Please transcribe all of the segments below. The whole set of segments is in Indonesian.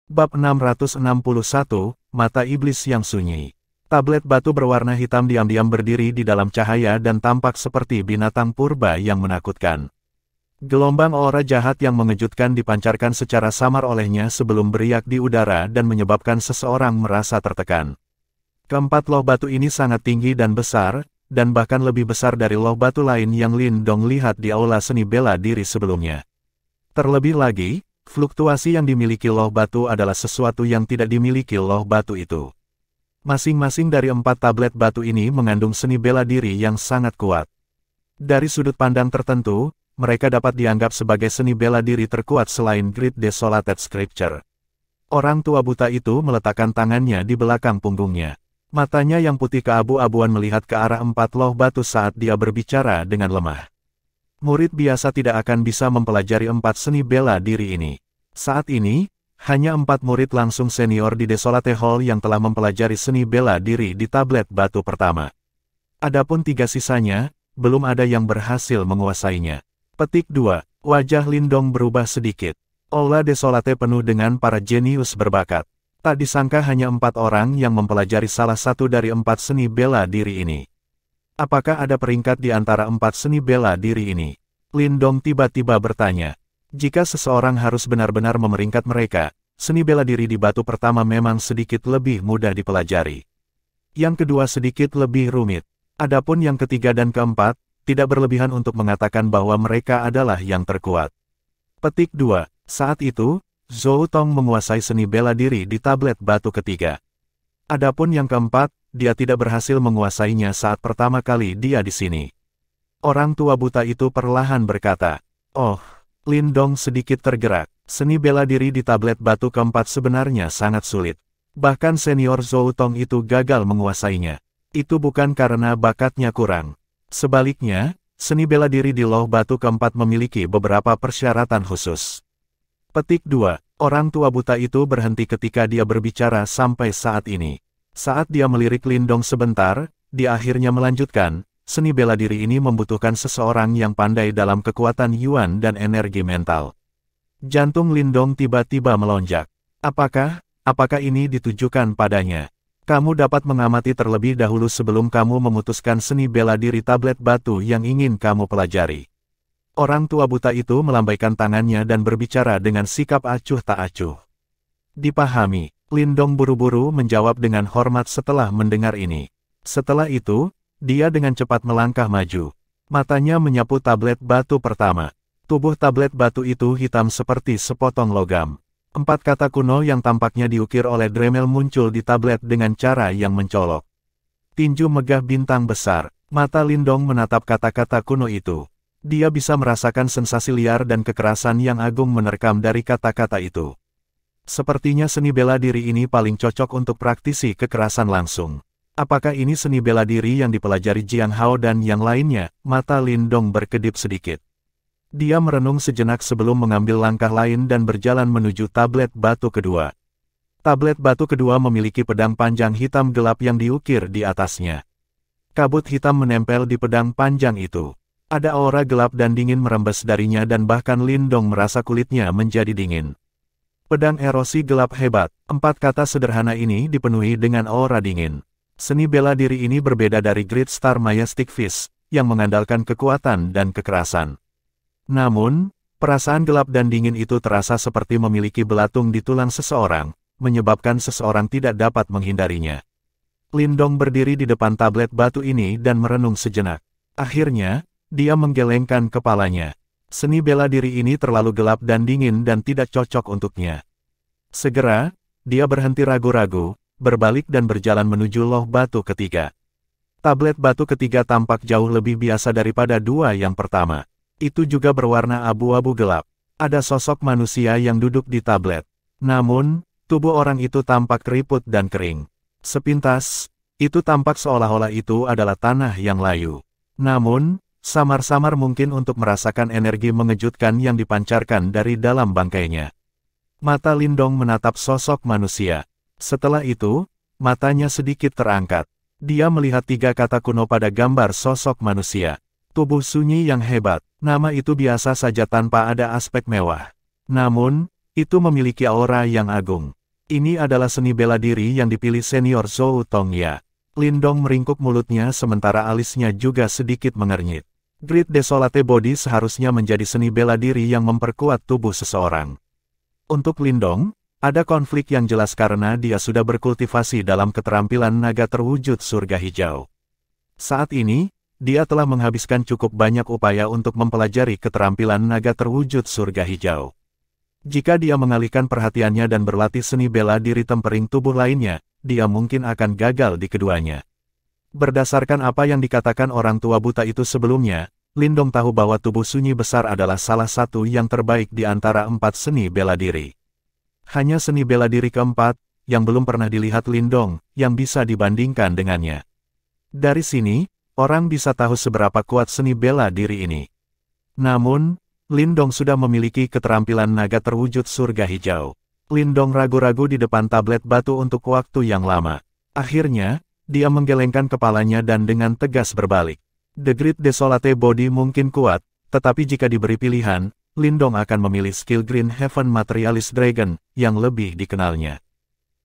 Bab 661, Mata Iblis yang Sunyi. Tablet batu berwarna hitam diam-diam berdiri di dalam cahaya dan tampak seperti binatang purba yang menakutkan. Gelombang aura jahat yang mengejutkan dipancarkan secara samar olehnya sebelum beriak di udara dan menyebabkan seseorang merasa tertekan. Keempat loh batu ini sangat tinggi dan besar, dan bahkan lebih besar dari loh batu lain yang Lin Dong lihat di aula seni bela diri sebelumnya. Terlebih lagi, fluktuasi yang dimiliki loh batu adalah sesuatu yang tidak dimiliki loh batu itu. Masing-masing dari 4 tablet batu ini mengandung seni bela diri yang sangat kuat. Dari sudut pandang tertentu, mereka dapat dianggap sebagai seni bela diri terkuat selain Great Desolated Scripture. Orang tua buta itu meletakkan tangannya di belakang punggungnya. Matanya yang putih keabu-abuan melihat ke arah 4 loh batu saat dia berbicara dengan lemah. Murid biasa tidak akan bisa mempelajari 4 seni bela diri ini. Saat ini, hanya 4 murid langsung senior di Desolate Hall yang telah mempelajari seni bela diri di tablet batu pertama. Adapun 3 sisanya, belum ada yang berhasil menguasainya. Petik 2. Wajah Lin Dong berubah sedikit. Aula Desolate penuh dengan para jenius berbakat. Tak disangka hanya 4 orang yang mempelajari salah satu dari 4 seni bela diri ini. Apakah ada peringkat di antara 4 seni bela diri ini? Lin Dong tiba-tiba bertanya. Jika seseorang harus benar-benar memeringkat mereka, seni bela diri di batu pertama memang sedikit lebih mudah dipelajari. Yang kedua sedikit lebih rumit. Adapun yang ketiga dan keempat, tidak berlebihan untuk mengatakan bahwa mereka adalah yang terkuat. Petik 2. Saat itu, Zhou Tong menguasai seni bela diri di tablet batu ketiga. Adapun yang keempat, dia tidak berhasil menguasainya saat pertama kali dia di sini. Orang tua buta itu perlahan berkata, "Oh." Lin Dong sedikit tergerak. Seni bela diri di tablet batu keempat sebenarnya sangat sulit. Bahkan senior Zhou Tong itu gagal menguasainya. Itu bukan karena bakatnya kurang. Sebaliknya, seni bela diri di loh batu keempat memiliki beberapa persyaratan khusus. Petik 2. Orang tua buta itu berhenti ketika dia berbicara sampai saat ini. Saat dia melirik Lin Dong sebentar, dia akhirnya melanjutkan. Seni bela diri ini membutuhkan seseorang yang pandai dalam kekuatan Yuan dan energi mental. Jantung Lin Dong tiba-tiba melonjak. Apakah ini ditujukan padanya? Kamu dapat mengamati terlebih dahulu sebelum kamu memutuskan seni bela diri tablet batu yang ingin kamu pelajari. Orang tua buta itu melambaikan tangannya dan berbicara dengan sikap acuh tak acuh. Dipahami, Lin Dong buru-buru menjawab dengan hormat setelah mendengar ini. Setelah itu, dia dengan cepat melangkah maju. Matanya menyapu tablet batu pertama. Tubuh tablet batu itu hitam seperti sepotong logam. 4 kata kuno yang tampaknya diukir oleh Dremel muncul di tablet dengan cara yang mencolok. Tinju megah bintang besar. Mata Lin Dong menatap kata-kata kuno itu. Dia bisa merasakan sensasi liar dan kekerasan yang agung menerkam dari kata-kata itu. Sepertinya seni bela diri ini paling cocok untuk praktisi kekerasan langsung. Apakah ini seni bela diri yang dipelajari Jiang Hao dan yang lainnya? Mata Lin Dong berkedip sedikit. Dia merenung sejenak sebelum mengambil langkah lain dan berjalan menuju tablet batu kedua. Tablet batu kedua memiliki pedang panjang hitam gelap yang diukir di atasnya. Kabut hitam menempel di pedang panjang itu. Ada aura gelap dan dingin merembes darinya dan bahkan Lin Dong merasa kulitnya menjadi dingin. Pedang erosi gelap hebat. 4 kata sederhana ini dipenuhi dengan aura dingin. Seni bela diri ini berbeda dari Great Star Majestic Fist, yang mengandalkan kekuatan dan kekerasan. Namun, perasaan gelap dan dingin itu terasa seperti memiliki belatung di tulang seseorang, menyebabkan seseorang tidak dapat menghindarinya. Lin Dong berdiri di depan tablet batu ini dan merenung sejenak. Akhirnya, dia menggelengkan kepalanya. Seni bela diri ini terlalu gelap dan dingin dan tidak cocok untuknya. Segera, dia berhenti ragu-ragu, berbalik dan berjalan menuju loh batu ketiga. Tablet batu ketiga tampak jauh lebih biasa daripada 2 yang pertama. Itu juga berwarna abu-abu gelap. Ada sosok manusia yang duduk di tablet. Namun, tubuh orang itu tampak keriput dan kering. Sepintas, itu tampak seolah-olah itu adalah tanah yang layu. Namun, samar-samar mungkin untuk merasakan energi mengejutkan yang dipancarkan dari dalam bangkainya. Mata Lin Dong menatap sosok manusia. Setelah itu, matanya sedikit terangkat. Dia melihat 3 kata kuno pada gambar sosok manusia. Tubuh sunyi yang hebat. Nama itu biasa saja tanpa ada aspek mewah. Namun, itu memiliki aura yang agung. Ini adalah seni bela diri yang dipilih senior Zhou Tongya. Lindong meringkuk mulutnya sementara alisnya juga sedikit mengernyit. Great Desolate Body seharusnya menjadi seni bela diri yang memperkuat tubuh seseorang. Untuk Lindong, ada konflik yang jelas karena dia sudah berkultivasi dalam keterampilan naga terwujud surga hijau. Saat ini, dia telah menghabiskan cukup banyak upaya untuk mempelajari keterampilan naga terwujud surga hijau. Jika dia mengalihkan perhatiannya dan berlatih seni bela diri tempering tubuh lainnya, dia mungkin akan gagal di keduanya. Berdasarkan apa yang dikatakan orang tua buta itu sebelumnya, Lindong tahu bahwa tubuh sunyi besar adalah salah satu yang terbaik di antara 4 seni bela diri. Hanya seni bela diri keempat, yang belum pernah dilihat Lindong, yang bisa dibandingkan dengannya. Dari sini, orang bisa tahu seberapa kuat seni bela diri ini. Namun, Lindong sudah memiliki keterampilan naga terwujud surga hijau. Lindong ragu-ragu di depan tablet batu untuk waktu yang lama. Akhirnya, dia menggelengkan kepalanya dan dengan tegas berbalik. The Great Desolate Body mungkin kuat, tetapi jika diberi pilihan, Lindong akan memilih skill Green Heaven Materialist Dragon, yang lebih dikenalnya.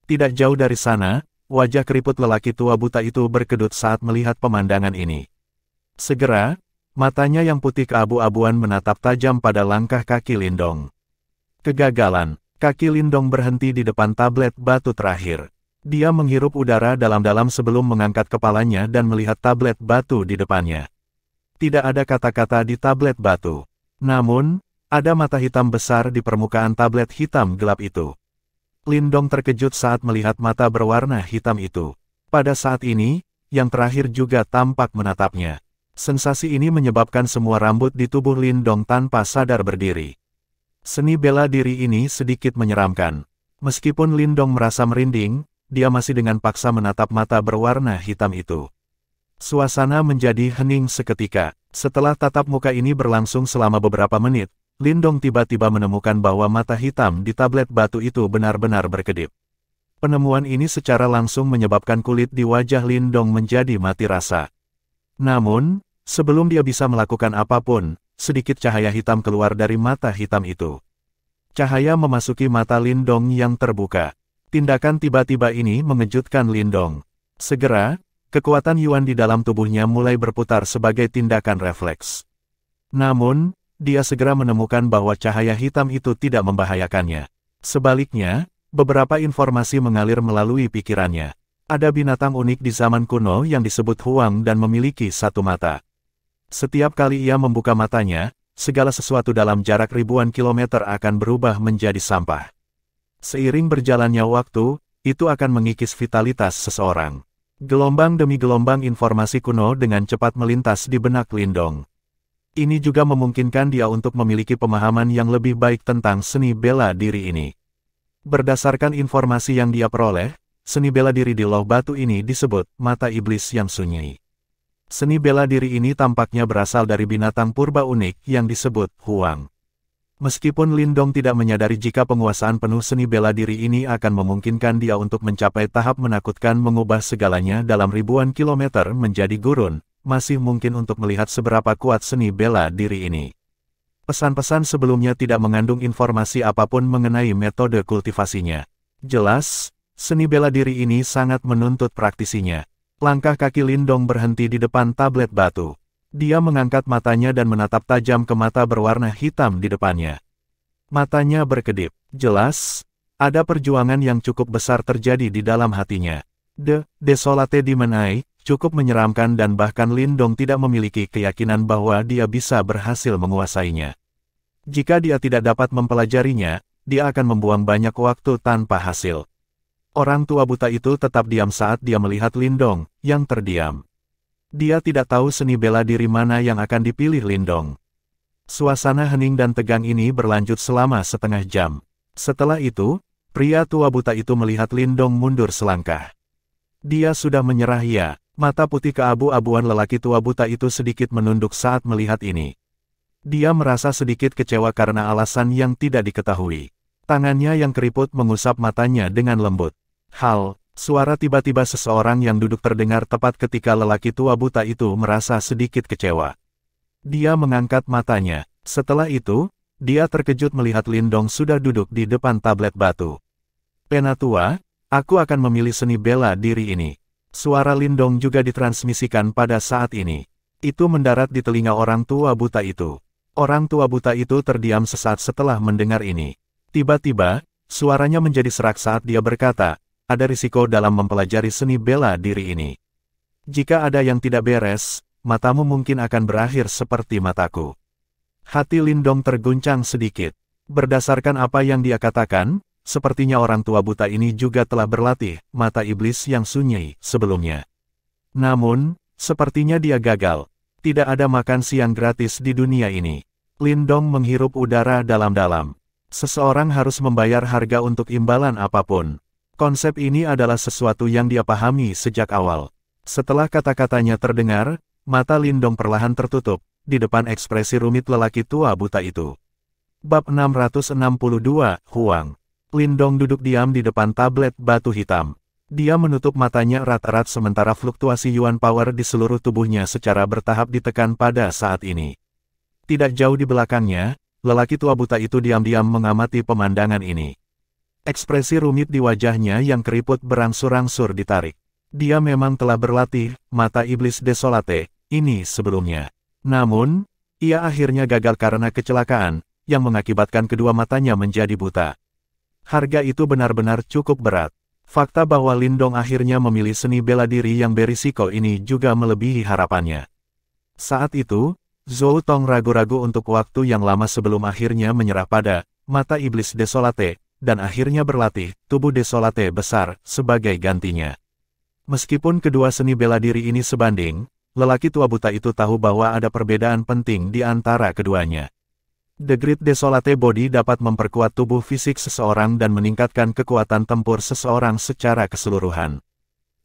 Tidak jauh dari sana, wajah keriput lelaki tua buta itu berkedut saat melihat pemandangan ini. Segera, matanya yang putih keabu-abuan menatap tajam pada langkah kaki Lindong. Kegagalan, kaki Lindong berhenti di depan tablet batu terakhir. Dia menghirup udara dalam-dalam sebelum mengangkat kepalanya dan melihat tablet batu di depannya. Tidak ada kata-kata di tablet batu. Namun, ada mata hitam besar di permukaan tablet hitam gelap itu. Lindong terkejut saat melihat mata berwarna hitam itu. Pada saat ini, yang terakhir juga tampak menatapnya. Sensasi ini menyebabkan semua rambut di tubuh Lindong tanpa sadar berdiri. Seni bela diri ini sedikit menyeramkan. Meskipun Lindong merasa merinding, dia masih dengan paksa menatap mata berwarna hitam itu. Suasana menjadi hening seketika. Setelah tatap muka ini berlangsung selama beberapa menit, Lindong tiba-tiba menemukan bahwa mata hitam di tablet batu itu benar-benar berkedip. Penemuan ini secara langsung menyebabkan kulit di wajah Lindong menjadi mati rasa. Namun, sebelum dia bisa melakukan apapun, sedikit cahaya hitam keluar dari mata hitam itu. Cahaya memasuki mata Lindong yang terbuka. Tindakan tiba-tiba ini mengejutkan Lindong. Segera, kekuatan Yuan di dalam tubuhnya mulai berputar sebagai tindakan refleks. Namun, dia segera menemukan bahwa cahaya hitam itu tidak membahayakannya. Sebaliknya, beberapa informasi mengalir melalui pikirannya. Ada binatang unik di zaman kuno yang disebut Huang dan memiliki satu mata. Setiap kali ia membuka matanya, segala sesuatu dalam jarak ribuan kilometer akan berubah menjadi sampah. Seiring berjalannya waktu, itu akan mengikis vitalitas seseorang. Gelombang demi gelombang informasi kuno dengan cepat melintas di benak Lindong. Ini juga memungkinkan dia untuk memiliki pemahaman yang lebih baik tentang seni bela diri ini. Berdasarkan informasi yang dia peroleh, seni bela diri di loh batu ini disebut mata iblis yang sunyi. Seni bela diri ini tampaknya berasal dari binatang purba unik yang disebut Huang. Meskipun Lindong tidak menyadari jika penguasaan penuh seni bela diri ini akan memungkinkan dia untuk mencapai tahap menakutkan mengubah segalanya dalam ribuan kilometer menjadi gurun, masih mungkin untuk melihat seberapa kuat seni bela diri ini. Pesan-pesan sebelumnya tidak mengandung informasi apapun mengenai metode kultivasinya. Jelas, seni bela diri ini sangat menuntut praktisinya. Langkah kaki Lindong berhenti di depan tablet batu. Dia mengangkat matanya dan menatap tajam ke mata berwarna hitam di depannya. Matanya berkedip. Jelas, ada perjuangan yang cukup besar terjadi di dalam hatinya. The Desolate Demon Eye cukup menyeramkan dan bahkan Lindong tidak memiliki keyakinan bahwa dia bisa berhasil menguasainya. Jika dia tidak dapat mempelajarinya, dia akan membuang banyak waktu tanpa hasil. Orang tua buta itu tetap diam saat dia melihat Lindong, yang terdiam. Dia tidak tahu seni bela diri mana yang akan dipilih Lindong. Suasana hening dan tegang ini berlanjut selama setengah jam. Setelah itu, pria tua buta itu melihat Lindong mundur selangkah. Dia sudah menyerah ya. Mata putih keabu-abuan lelaki tua buta itu sedikit menunduk saat melihat ini. Dia merasa sedikit kecewa karena alasan yang tidak diketahui. Tangannya yang keriput mengusap matanya dengan lembut. Suara tiba-tiba seseorang yang duduk terdengar tepat ketika lelaki tua buta itu merasa sedikit kecewa. Dia mengangkat matanya. Setelah itu, dia terkejut melihat Lindong sudah duduk di depan tablet batu. Penatua, aku akan memilih seni bela diri ini. Suara Lindong juga ditransmisikan pada saat ini. Itu mendarat di telinga orang tua buta itu. Orang tua buta itu terdiam sesaat setelah mendengar ini. Tiba-tiba, suaranya menjadi serak saat dia berkata, ada risiko dalam mempelajari seni bela diri ini. Jika ada yang tidak beres, matamu mungkin akan berakhir seperti mataku. Hati Lindong terguncang sedikit. Berdasarkan apa yang dia katakan, sepertinya orang tua buta ini juga telah berlatih mata iblis yang sunyi sebelumnya. Namun, sepertinya dia gagal. Tidak ada makan siang gratis di dunia ini. Lindong menghirup udara dalam-dalam. Seseorang harus membayar harga untuk imbalan apapun. Konsep ini adalah sesuatu yang dia pahami sejak awal. Setelah kata-katanya terdengar, mata Lindong perlahan tertutup, di depan ekspresi rumit lelaki tua buta itu. Bab 662, Huang. Lindong duduk diam di depan tablet batu hitam. Dia menutup matanya erat-erat sementara fluktuasi Yuan Power di seluruh tubuhnya secara bertahap ditekan pada saat ini. Tidak jauh di belakangnya, lelaki tua buta itu diam-diam mengamati pemandangan ini. Ekspresi rumit di wajahnya yang keriput berangsur-angsur ditarik. Dia memang telah berlatih mata iblis desolate ini sebelumnya. Namun, ia akhirnya gagal karena kecelakaan yang mengakibatkan kedua matanya menjadi buta. Harga itu benar-benar cukup berat. Fakta bahwa Lindong akhirnya memilih seni bela diri yang berisiko ini juga melebihi harapannya. Saat itu, Zhou Tong ragu-ragu untuk waktu yang lama sebelum akhirnya menyerah pada mata iblis desolate, dan akhirnya berlatih tubuh desolate besar sebagai gantinya. Meskipun kedua seni bela diri ini sebanding, lelaki tua buta itu tahu bahwa ada perbedaan penting di antara keduanya. The Great Desolate Body dapat memperkuat tubuh fisik seseorang dan meningkatkan kekuatan tempur seseorang secara keseluruhan.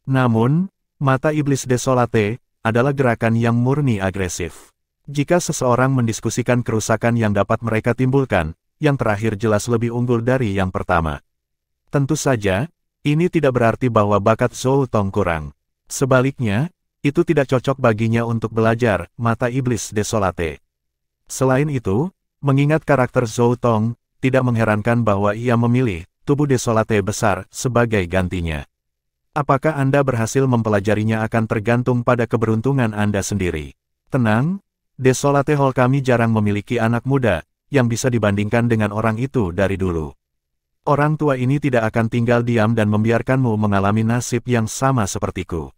Namun, mata iblis desolate adalah gerakan yang murni agresif. Jika seseorang mendiskusikan kerusakan yang dapat mereka timbulkan, yang terakhir jelas lebih unggul dari yang pertama. Tentu saja, ini tidak berarti bahwa bakat Zhou Tong kurang. Sebaliknya, itu tidak cocok baginya untuk belajar mata iblis desolate. Selain itu, mengingat karakter Zhou Tong, tidak mengherankan bahwa ia memilih tubuh desolate besar sebagai gantinya. Apakah Anda berhasil mempelajarinya akan tergantung pada keberuntungan Anda sendiri. Tenang, Desolate Hall kami jarang memiliki anak muda yang bisa dibandingkan dengan orang itu dari dulu. Orang tua ini tidak akan tinggal diam dan membiarkanmu mengalami nasib yang sama sepertiku.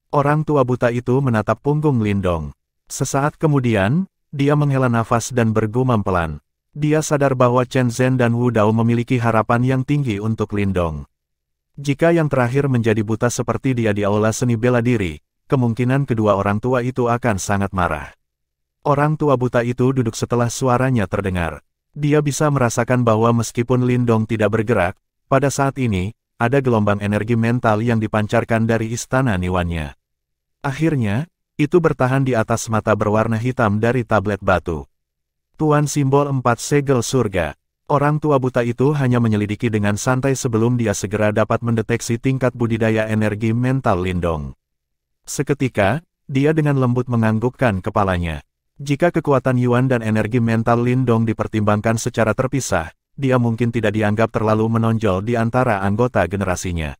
Orang tua buta itu menatap punggung Lindong. Sesaat kemudian, dia menghela nafas dan bergumam pelan. Dia sadar bahwa Chen Zhen dan Wu Dao memiliki harapan yang tinggi untuk Lindong. Jika yang terakhir menjadi buta seperti dia di aula seni bela diri, kemungkinan kedua orang tua itu akan sangat marah. Orang tua buta itu duduk setelah suaranya terdengar. Dia bisa merasakan bahwa meskipun Lindong tidak bergerak, pada saat ini, ada gelombang energi mental yang dipancarkan dari istana Niwannya. Akhirnya, itu bertahan di atas mata berwarna hitam dari tablet batu. Tuan simbol 4 segel surga. Orang tua buta itu hanya menyelidiki dengan santai sebelum dia segera dapat mendeteksi tingkat budidaya energi mental Lindong. Seketika, dia dengan lembut menganggukkan kepalanya. Jika kekuatan Yuan dan energi mental Lindong dipertimbangkan secara terpisah, dia mungkin tidak dianggap terlalu menonjol di antara anggota generasinya.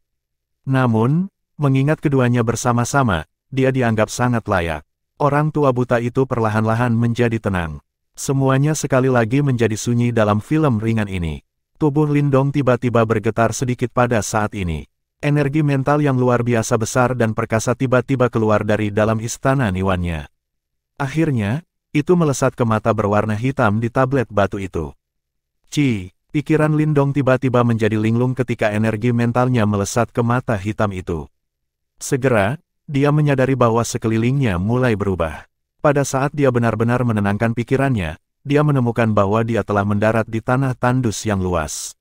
Namun, mengingat keduanya bersama-sama, dia dianggap sangat layak. Orang tua buta itu perlahan-lahan menjadi tenang. Semuanya sekali lagi menjadi sunyi dalam film ringan ini. Tubuh Lindong tiba-tiba bergetar sedikit pada saat ini. Energi mental yang luar biasa besar dan perkasa tiba-tiba keluar dari dalam istana Niwannya. Akhirnya, itu melesat ke mata berwarna hitam di tablet batu itu. Pikiran Lindong tiba-tiba menjadi linglung ketika energi mentalnya melesat ke mata hitam itu. Segera, dia menyadari bahwa sekelilingnya mulai berubah. Pada saat dia benar-benar menenangkan pikirannya, dia menemukan bahwa dia telah mendarat di tanah tandus yang luas.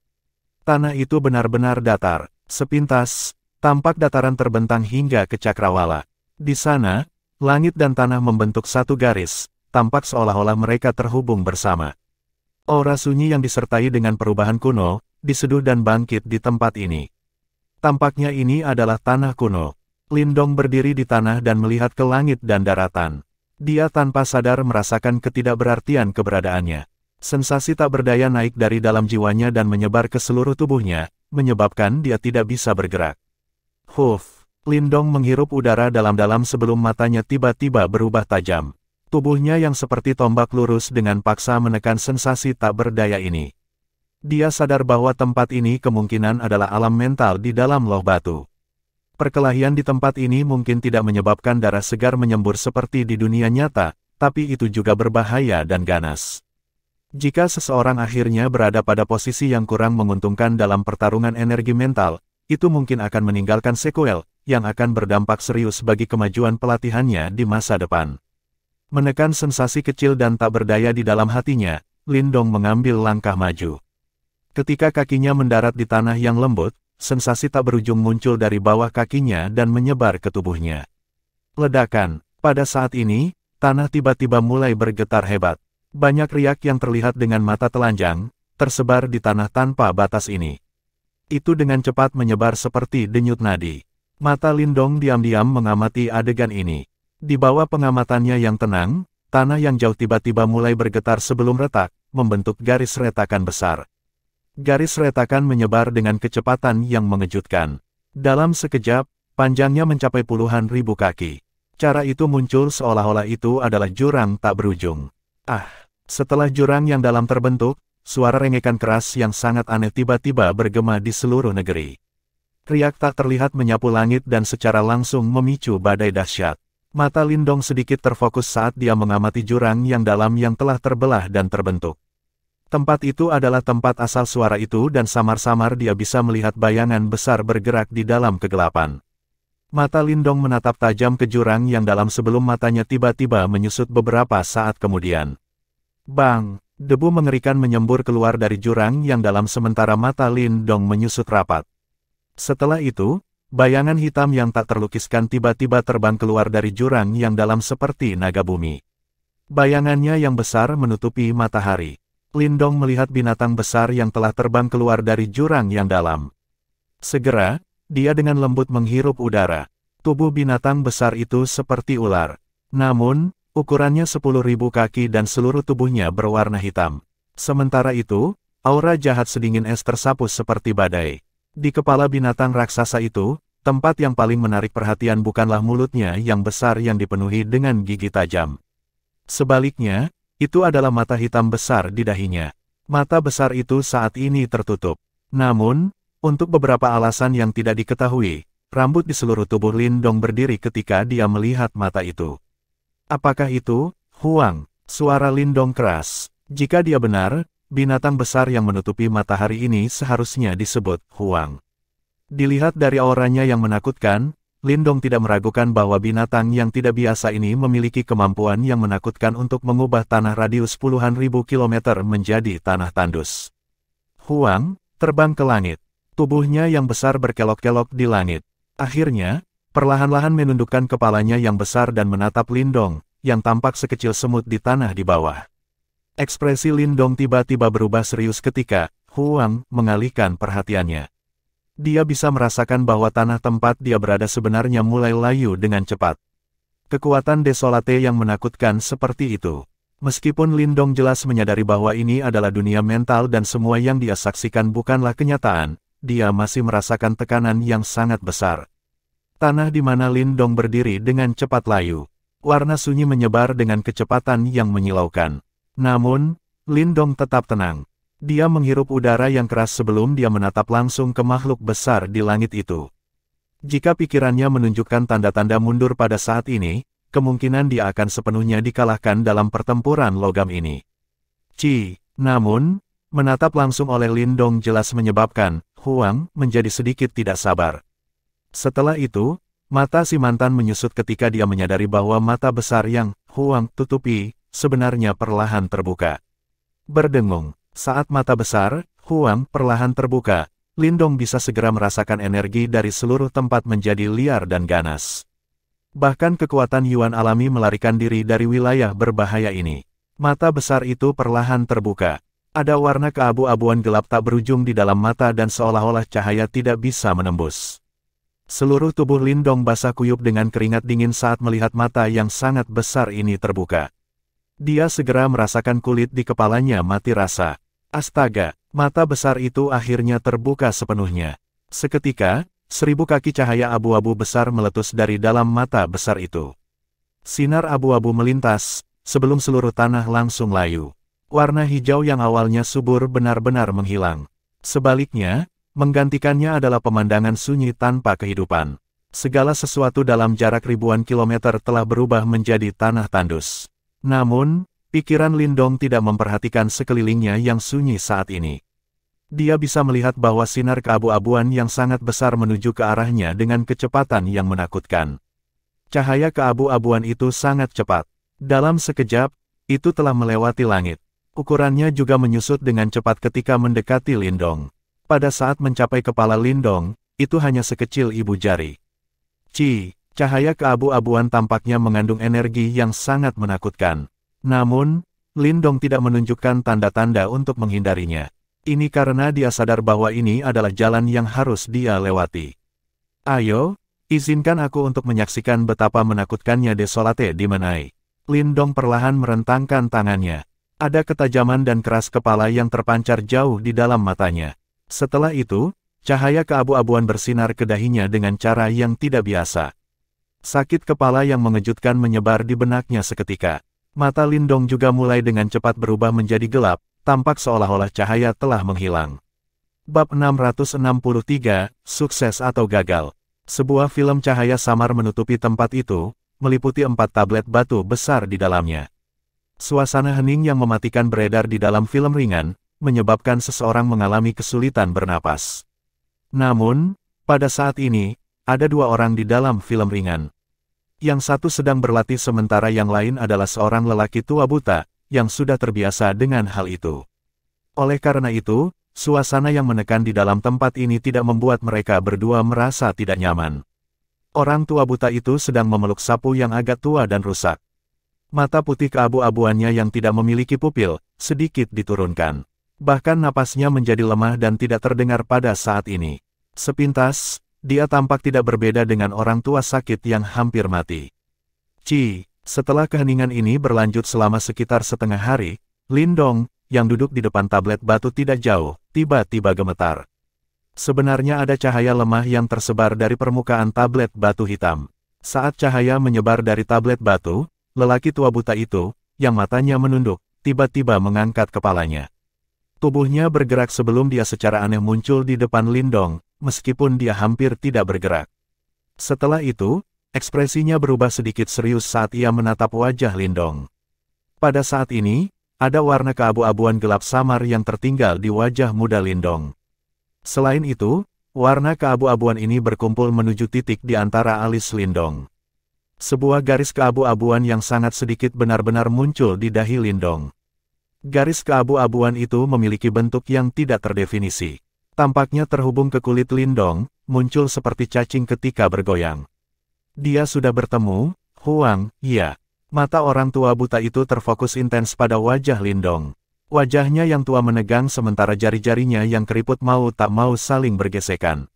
Tanah itu benar-benar datar. Sepintas, tampak dataran terbentang hingga ke cakrawala. Di sana, langit dan tanah membentuk satu garis, tampak seolah-olah mereka terhubung bersama. Aura sunyi yang disertai dengan perubahan kuno, diseduh dan bangkit di tempat ini. Tampaknya ini adalah tanah kuno. Lindong berdiri di tanah dan melihat ke langit dan daratan. Dia tanpa sadar merasakan ketidakberartian keberadaannya. Sensasi tak berdaya naik dari dalam jiwanya dan menyebar ke seluruh tubuhnya, menyebabkan dia tidak bisa bergerak. Huff, Lindong menghirup udara dalam-dalam sebelum matanya tiba-tiba berubah tajam. Tubuhnya yang seperti tombak lurus dengan paksa menekan sensasi tak berdaya ini. Dia sadar bahwa tempat ini kemungkinan adalah alam mental di dalam loh batu. Perkelahian di tempat ini mungkin tidak menyebabkan darah segar menyembur seperti di dunia nyata, tapi itu juga berbahaya dan ganas. Jika seseorang akhirnya berada pada posisi yang kurang menguntungkan dalam pertarungan energi mental, itu mungkin akan meninggalkan sekuel, yang akan berdampak serius bagi kemajuan pelatihannya di masa depan. Menekan sensasi kecil dan tak berdaya di dalam hatinya, Lindong mengambil langkah maju. Ketika kakinya mendarat di tanah yang lembut, sensasi tak berujung muncul dari bawah kakinya dan menyebar ke tubuhnya. Ledakan, pada saat ini, tanah tiba-tiba mulai bergetar hebat. Banyak riak yang terlihat dengan mata telanjang, tersebar di tanah tanpa batas ini. Itu dengan cepat menyebar seperti denyut nadi. Mata Lindong diam-diam mengamati adegan ini. Di bawah pengamatannya yang tenang, tanah yang jauh tiba-tiba mulai bergetar sebelum retak, membentuk garis retakan besar. Garis retakan menyebar dengan kecepatan yang mengejutkan. Dalam sekejap, panjangnya mencapai puluhan ribu kaki. Cara itu muncul seolah-olah itu adalah jurang tak berujung. Setelah jurang yang dalam terbentuk, suara rengekan keras yang sangat aneh tiba-tiba bergema di seluruh negeri. Riak tak terlihat menyapu langit dan secara langsung memicu badai dahsyat. Mata Lindong sedikit terfokus saat dia mengamati jurang yang dalam yang telah terbelah dan terbentuk. Tempat itu adalah tempat asal suara itu dan samar-samar dia bisa melihat bayangan besar bergerak di dalam kegelapan. Mata Lindong menatap tajam ke jurang yang dalam sebelum matanya tiba-tiba menyusut beberapa saat kemudian. Bang! Debu mengerikan menyembur keluar dari jurang yang dalam sementara mata Lindong menyusut rapat. Setelah itu, bayangan hitam yang tak terlukiskan tiba-tiba terbang keluar dari jurang yang dalam seperti naga bumi. Bayangannya yang besar menutupi matahari. Lindong melihat binatang besar yang telah terbang keluar dari jurang yang dalam. Segera, dia dengan lembut menghirup udara. Tubuh binatang besar itu seperti ular. Namun, ukurannya 10.000 kaki dan seluruh tubuhnya berwarna hitam. Sementara itu, aura jahat sedingin es tersapus seperti badai. Di kepala binatang raksasa itu, tempat yang paling menarik perhatian bukanlah mulutnya yang besar yang dipenuhi dengan gigi tajam. Sebaliknya, itu adalah mata hitam besar di dahinya. Mata besar itu saat ini tertutup. Namun, untuk beberapa alasan yang tidak diketahui, rambut di seluruh tubuh Lindong berdiri ketika dia melihat mata itu. Apakah itu, Huang? Suara Lindong keras. Jika dia benar, binatang besar yang menutupi matahari ini seharusnya disebut Huang. Dilihat dari auranya yang menakutkan, Lindong tidak meragukan bahwa binatang yang tidak biasa ini memiliki kemampuan yang menakutkan untuk mengubah tanah radius puluhan ribu kilometer menjadi tanah tandus. Huang terbang ke langit. Tubuhnya yang besar berkelok-kelok di langit. Akhirnya, perlahan-lahan menundukkan kepalanya yang besar dan menatap Lindong, yang tampak sekecil semut di tanah di bawah. Ekspresi Lindong tiba-tiba berubah serius ketika Huang mengalihkan perhatiannya. Dia bisa merasakan bahwa tanah tempat dia berada sebenarnya mulai layu dengan cepat. Kekuatan desolate yang menakutkan seperti itu. Meskipun Lindong jelas menyadari bahwa ini adalah dunia mental dan semua yang dia saksikan bukanlah kenyataan, dia masih merasakan tekanan yang sangat besar. Tanah di mana Lindong berdiri dengan cepat layu. Warna sunyi menyebar dengan kecepatan yang menyilaukan. Namun, Lindong tetap tenang. Dia menghirup udara yang keras sebelum dia menatap langsung ke makhluk besar di langit itu. Jika pikirannya menunjukkan tanda-tanda mundur pada saat ini, kemungkinan dia akan sepenuhnya dikalahkan dalam pertempuran logam ini. Namun, menatap langsung oleh Lindong jelas menyebabkan Huang menjadi sedikit tidak sabar. Setelah itu, mata si mantan menyusut ketika dia menyadari bahwa mata besar yang Huang tutupi sebenarnya perlahan terbuka. Berdengung. Saat mata besar, Huang perlahan terbuka, Lindong bisa segera merasakan energi dari seluruh tempat menjadi liar dan ganas. Bahkan kekuatan Yuan alami melarikan diri dari wilayah berbahaya ini. Mata besar itu perlahan terbuka. Ada warna keabu-abuan gelap tak berujung di dalam mata dan seolah-olah cahaya tidak bisa menembus. Seluruh tubuh Lindong basah kuyup dengan keringat dingin saat melihat mata yang sangat besar ini terbuka. Dia segera merasakan kulit di kepalanya mati rasa. Astaga, mata besar itu akhirnya terbuka sepenuhnya. Seketika, 1000 kaki cahaya abu-abu besar meletus dari dalam mata besar itu. Sinar abu-abu melintas, sebelum seluruh tanah langsung layu. Warna hijau yang awalnya subur benar-benar menghilang. Sebaliknya, menggantikannya adalah pemandangan sunyi tanpa kehidupan. Segala sesuatu dalam jarak ribuan kilometer telah berubah menjadi tanah tandus. Namun, pikiran Lindong tidak memperhatikan sekelilingnya yang sunyi saat ini. Dia bisa melihat bahwa sinar keabu-abuan yang sangat besar menuju ke arahnya dengan kecepatan yang menakutkan. Cahaya keabu-abuan itu sangat cepat. Dalam sekejap, itu telah melewati langit. Ukurannya juga menyusut dengan cepat ketika mendekati Lindong. Pada saat mencapai kepala Lindong, itu hanya sekecil ibu jari. Cahaya keabu-abuan tampaknya mengandung energi yang sangat menakutkan. Namun, Lindong tidak menunjukkan tanda-tanda untuk menghindarinya. Ini karena dia sadar bahwa ini adalah jalan yang harus dia lewati. Ayo, izinkan aku untuk menyaksikan betapa menakutkannya Desolate Demonai. Lindong perlahan merentangkan tangannya. Ada ketajaman dan keras kepala yang terpancar jauh di dalam matanya. Setelah itu, cahaya keabu-abuan bersinar ke dahinya dengan cara yang tidak biasa. Sakit kepala yang mengejutkan menyebar di benaknya seketika. Mata Lindong juga mulai dengan cepat berubah menjadi gelap. Tampak seolah-olah cahaya telah menghilang. Bab 663, Sukses atau Gagal. Sebuah film cahaya samar menutupi tempat itu, meliputi 4 tablet batu besar di dalamnya. Suasana hening yang mematikan beredar di dalam film ringan, menyebabkan seseorang mengalami kesulitan bernapas. Namun, pada saat ini, ada 2 orang di dalam film ringan. Yang satu sedang berlatih sementara yang lain adalah seorang lelaki tua buta, yang sudah terbiasa dengan hal itu. Oleh karena itu, suasana yang menekan di dalam tempat ini tidak membuat mereka berdua merasa tidak nyaman. Orang tua buta itu sedang memeluk sapu yang agak tua dan rusak. Mata putih keabu-abuannya yang tidak memiliki pupil, sedikit diturunkan. Bahkan napasnya menjadi lemah dan tidak terdengar pada saat ini. Sepintas, dia tampak tidak berbeda dengan orang tua sakit yang hampir mati. Setelah keheningan ini berlanjut selama sekitar setengah hari, Lindong, yang duduk di depan tablet batu tidak jauh, tiba-tiba gemetar. Sebenarnya ada cahaya lemah yang tersebar dari permukaan tablet batu hitam. Saat cahaya menyebar dari tablet batu, lelaki tua buta itu, yang matanya menunduk, tiba-tiba mengangkat kepalanya. Tubuhnya bergerak sebelum dia secara aneh muncul di depan Lindong, meskipun dia hampir tidak bergerak. Setelah itu, ekspresinya berubah sedikit serius saat ia menatap wajah Lindong. Pada saat ini, ada warna keabu-abuan gelap samar yang tertinggal di wajah muda Lindong. Selain itu, warna keabu-abuan ini berkumpul menuju titik di antara alis Lindong. Sebuah garis keabu-abuan yang sangat sedikit benar-benar muncul di dahi Lindong. Garis keabu-abuan itu memiliki bentuk yang tidak terdefinisi. Tampaknya terhubung ke kulit Lindong, muncul seperti cacing ketika bergoyang. Dia sudah bertemu, Huang, iya. Mata orang tua buta itu terfokus intens pada wajah Lindong. Wajahnya yang tua menegang sementara jari-jarinya yang keriput mau tak mau saling bergesekan.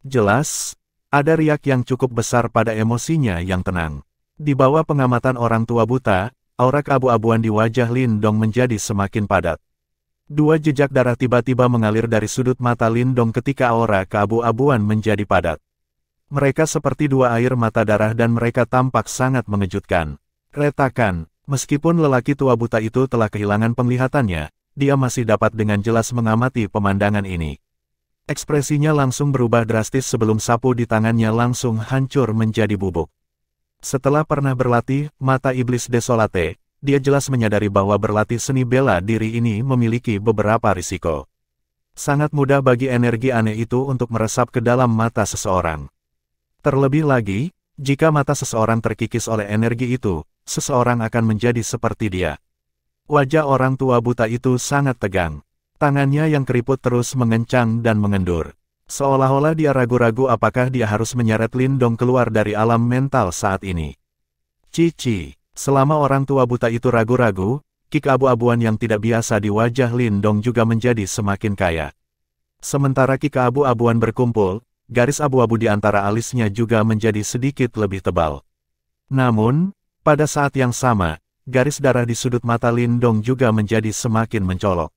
Jelas, ada riak yang cukup besar pada emosinya yang tenang. Di bawah pengamatan orang tua buta, aura keabu-abuan di wajah Lindong menjadi semakin padat. 2 jejak darah tiba-tiba mengalir dari sudut mata Lindong ketika aura keabu-abuan menjadi padat. Mereka seperti 2 air mata darah dan mereka tampak sangat mengejutkan. Retakan, meskipun lelaki tua buta itu telah kehilangan penglihatannya, dia masih dapat dengan jelas mengamati pemandangan ini. Ekspresinya langsung berubah drastis sebelum sapu di tangannya langsung hancur menjadi bubuk. Setelah pernah berlatih, mata iblis Desolate, dia jelas menyadari bahwa berlatih seni bela diri ini memiliki beberapa risiko. Sangat mudah bagi energi aneh itu untuk meresap ke dalam mata seseorang. Terlebih lagi, jika mata seseorang terkikis oleh energi itu, seseorang akan menjadi seperti dia. Wajah orang tua buta itu sangat tegang. Tangannya yang keriput terus mengencang dan mengendur. Seolah-olah dia ragu-ragu apakah dia harus menyeret Lindong keluar dari alam mental saat ini. Selama orang tua buta itu ragu-ragu, kick abu-abuan yang tidak biasa di wajah Lindong juga menjadi semakin kaya. Sementara kick abu-abuan berkumpul, garis abu-abu di antara alisnya juga menjadi sedikit lebih tebal. Namun, pada saat yang sama, garis darah di sudut mata Lindong juga menjadi semakin mencolok.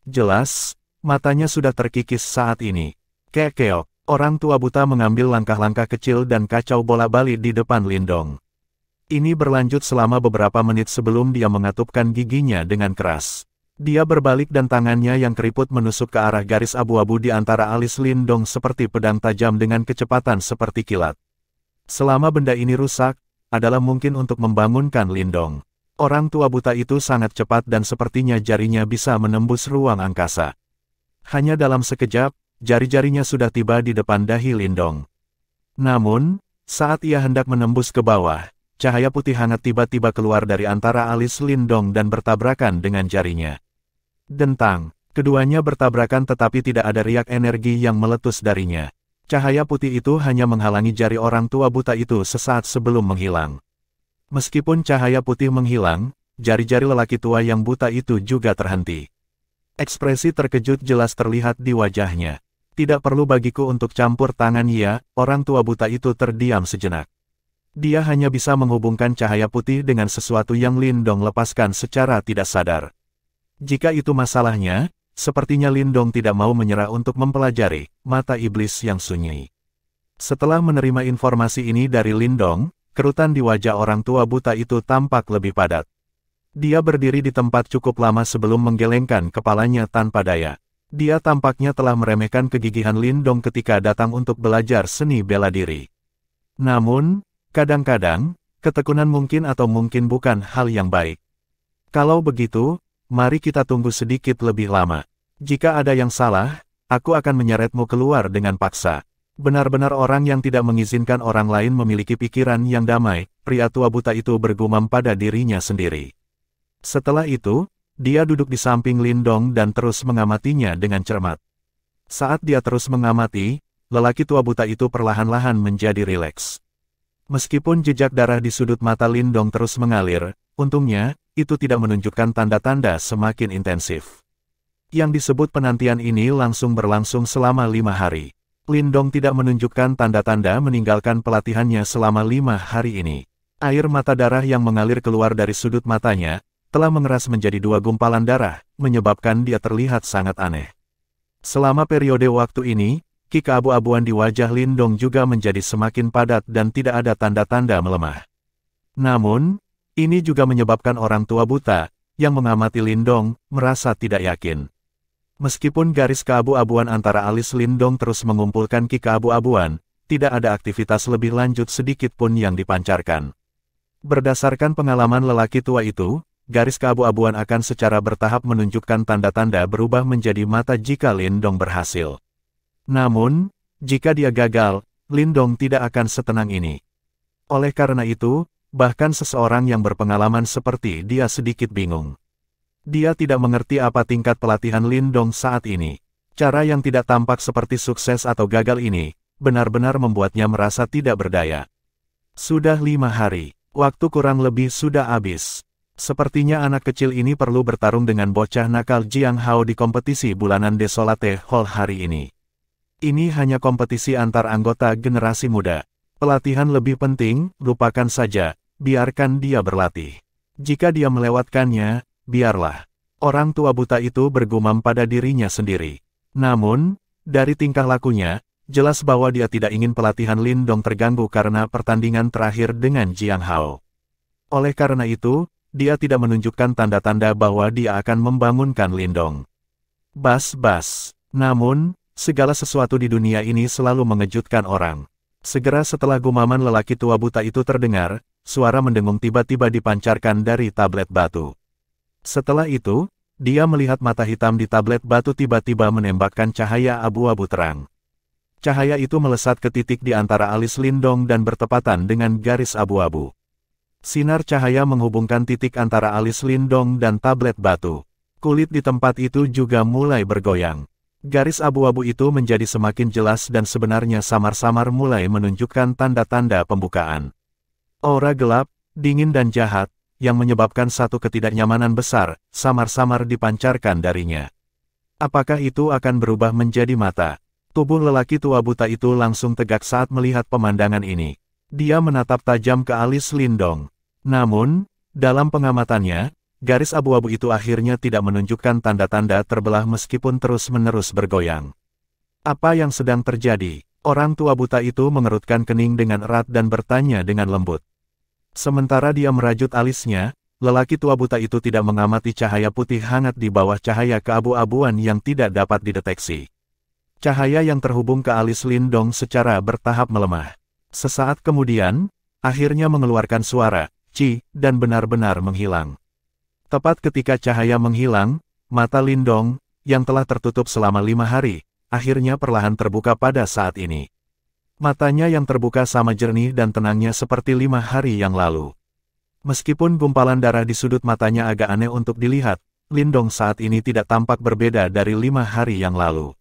Jelas, matanya sudah terkikis saat ini. Keok, orang tua buta mengambil langkah-langkah kecil dan kacau bolak-balik di depan Lindong. Ini berlanjut selama beberapa menit sebelum dia mengatupkan giginya dengan keras. Dia berbalik dan tangannya yang keriput menusuk ke arah garis abu-abu di antara alis Lindong seperti pedang tajam dengan kecepatan seperti kilat. Selama benda ini rusak, adalah mungkin untuk membangunkan Lindong. Orang tua buta itu sangat cepat dan sepertinya jarinya bisa menembus ruang angkasa. Hanya dalam sekejap, jari-jarinya sudah tiba di depan dahi Lindong. Namun, saat ia hendak menembus ke bawah, cahaya putih hangat tiba-tiba keluar dari antara alis Lindong dan bertabrakan dengan jarinya. Dentang, keduanya bertabrakan tetapi tidak ada riak energi yang meletus darinya. Cahaya putih itu hanya menghalangi jari orang tua buta itu sesaat sebelum menghilang. Meskipun cahaya putih menghilang, jari-jari lelaki tua yang buta itu juga terhenti. Ekspresi terkejut jelas terlihat di wajahnya. Tidak perlu bagiku untuk campur tangan ya, orang tua buta itu terdiam sejenak. Dia hanya bisa menghubungkan cahaya putih dengan sesuatu yang Lindong lepaskan secara tidak sadar. Jika itu masalahnya, sepertinya Lindong tidak mau menyerah untuk mempelajari mata iblis yang sunyi. Setelah menerima informasi ini dari Lindong, kerutan di wajah orang tua buta itu tampak lebih padat. Dia berdiri di tempat cukup lama sebelum menggelengkan kepalanya tanpa daya. Dia tampaknya telah meremehkan kegigihan Lindong ketika datang untuk belajar seni bela diri. Namun, kadang-kadang, ketekunan mungkin atau mungkin bukan hal yang baik. Kalau begitu, mari kita tunggu sedikit lebih lama. Jika ada yang salah, aku akan menyeretmu keluar dengan paksa. Benar-benar orang yang tidak mengizinkan orang lain memiliki pikiran yang damai, pria tua buta itu bergumam pada dirinya sendiri. Setelah itu, dia duduk di samping Lindong dan terus mengamatinya dengan cermat. Saat dia terus mengamati, lelaki tua buta itu perlahan-lahan menjadi rileks. Meskipun jejak darah di sudut mata Lindong terus mengalir, untungnya, itu tidak menunjukkan tanda-tanda semakin intensif. Yang disebut penantian ini langsung berlangsung selama 5 hari. Lindong tidak menunjukkan tanda-tanda meninggalkan pelatihannya selama 5 hari ini. Air mata darah yang mengalir keluar dari sudut matanya, telah mengeras menjadi 2 gumpalan darah, menyebabkan dia terlihat sangat aneh. Selama periode waktu ini, ki keabu-abuan di wajah Lindong juga menjadi semakin padat dan tidak ada tanda-tanda melemah. Namun, ini juga menyebabkan orang tua buta, yang mengamati Lindong, merasa tidak yakin. Meskipun garis keabu-abuan antara alis Lindong terus mengumpulkan ki keabu-abuan, tidak ada aktivitas lebih lanjut sedikit pun yang dipancarkan. Berdasarkan pengalaman lelaki tua itu, garis keabu-abuan akan secara bertahap menunjukkan tanda-tanda berubah menjadi mata jika Lindong berhasil. Namun, jika dia gagal, Lindong tidak akan setenang ini. Oleh karena itu, bahkan seseorang yang berpengalaman seperti dia sedikit bingung. Dia tidak mengerti apa tingkat pelatihan Lindong saat ini. Cara yang tidak tampak seperti sukses atau gagal ini, benar-benar membuatnya merasa tidak berdaya. Sudah 5 hari, waktu kurang lebih sudah habis. Sepertinya anak kecil ini perlu bertarung dengan bocah nakal Jiang Hao di kompetisi bulanan Desolate Hall hari ini. Ini hanya kompetisi antar anggota generasi muda. Pelatihan lebih penting, lupakan saja. Biarkan dia berlatih. Jika dia melewatkannya, biarlah. Orang tua buta itu bergumam pada dirinya sendiri. Namun, dari tingkah lakunya, jelas bahwa dia tidak ingin pelatihan Lindong terganggu karena pertandingan terakhir dengan Jiang Hao. Oleh karena itu, dia tidak menunjukkan tanda-tanda bahwa dia akan membangunkan Lindong. Bas-bas. Namun, segala sesuatu di dunia ini selalu mengejutkan orang. Segera setelah gumaman lelaki tua buta itu terdengar, suara mendengung tiba-tiba dipancarkan dari tablet batu. Setelah itu, dia melihat mata hitam di tablet batu tiba-tiba menembakkan cahaya abu-abu terang. Cahaya itu melesat ke titik di antara alis Lindong dan bertepatan dengan garis abu-abu. Sinar cahaya menghubungkan titik antara alis Lindong dan tablet batu. Kulit di tempat itu juga mulai bergoyang. Garis abu-abu itu menjadi semakin jelas dan sebenarnya samar-samar mulai menunjukkan tanda-tanda pembukaan. Aura gelap, dingin dan jahat, yang menyebabkan satu ketidaknyamanan besar, samar-samar dipancarkan darinya. Apakah itu akan berubah menjadi mata? Tubuh lelaki tua buta itu langsung tegak saat melihat pemandangan ini. Dia menatap tajam ke alis Lindong. Namun, dalam pengamatannya, garis abu-abu itu akhirnya tidak menunjukkan tanda-tanda terbelah meskipun terus-menerus bergoyang. Apa yang sedang terjadi? Orang tua buta itu mengerutkan kening dengan erat dan bertanya dengan lembut. Sementara dia merajut alisnya, lelaki tua buta itu tidak mengamati cahaya putih hangat di bawah cahaya keabu-abuan yang tidak dapat dideteksi. Cahaya yang terhubung ke alis Lindong secara bertahap melemah. Sesaat kemudian, akhirnya mengeluarkan suara, "Ci," dan benar-benar menghilang. Tepat ketika cahaya menghilang, mata Lindong, yang telah tertutup selama 5 hari, akhirnya perlahan terbuka pada saat ini. Matanya yang terbuka sama jernih dan tenangnya seperti 5 hari yang lalu. Meskipun gumpalan darah di sudut matanya agak aneh untuk dilihat, Lindong saat ini tidak tampak berbeda dari 5 hari yang lalu.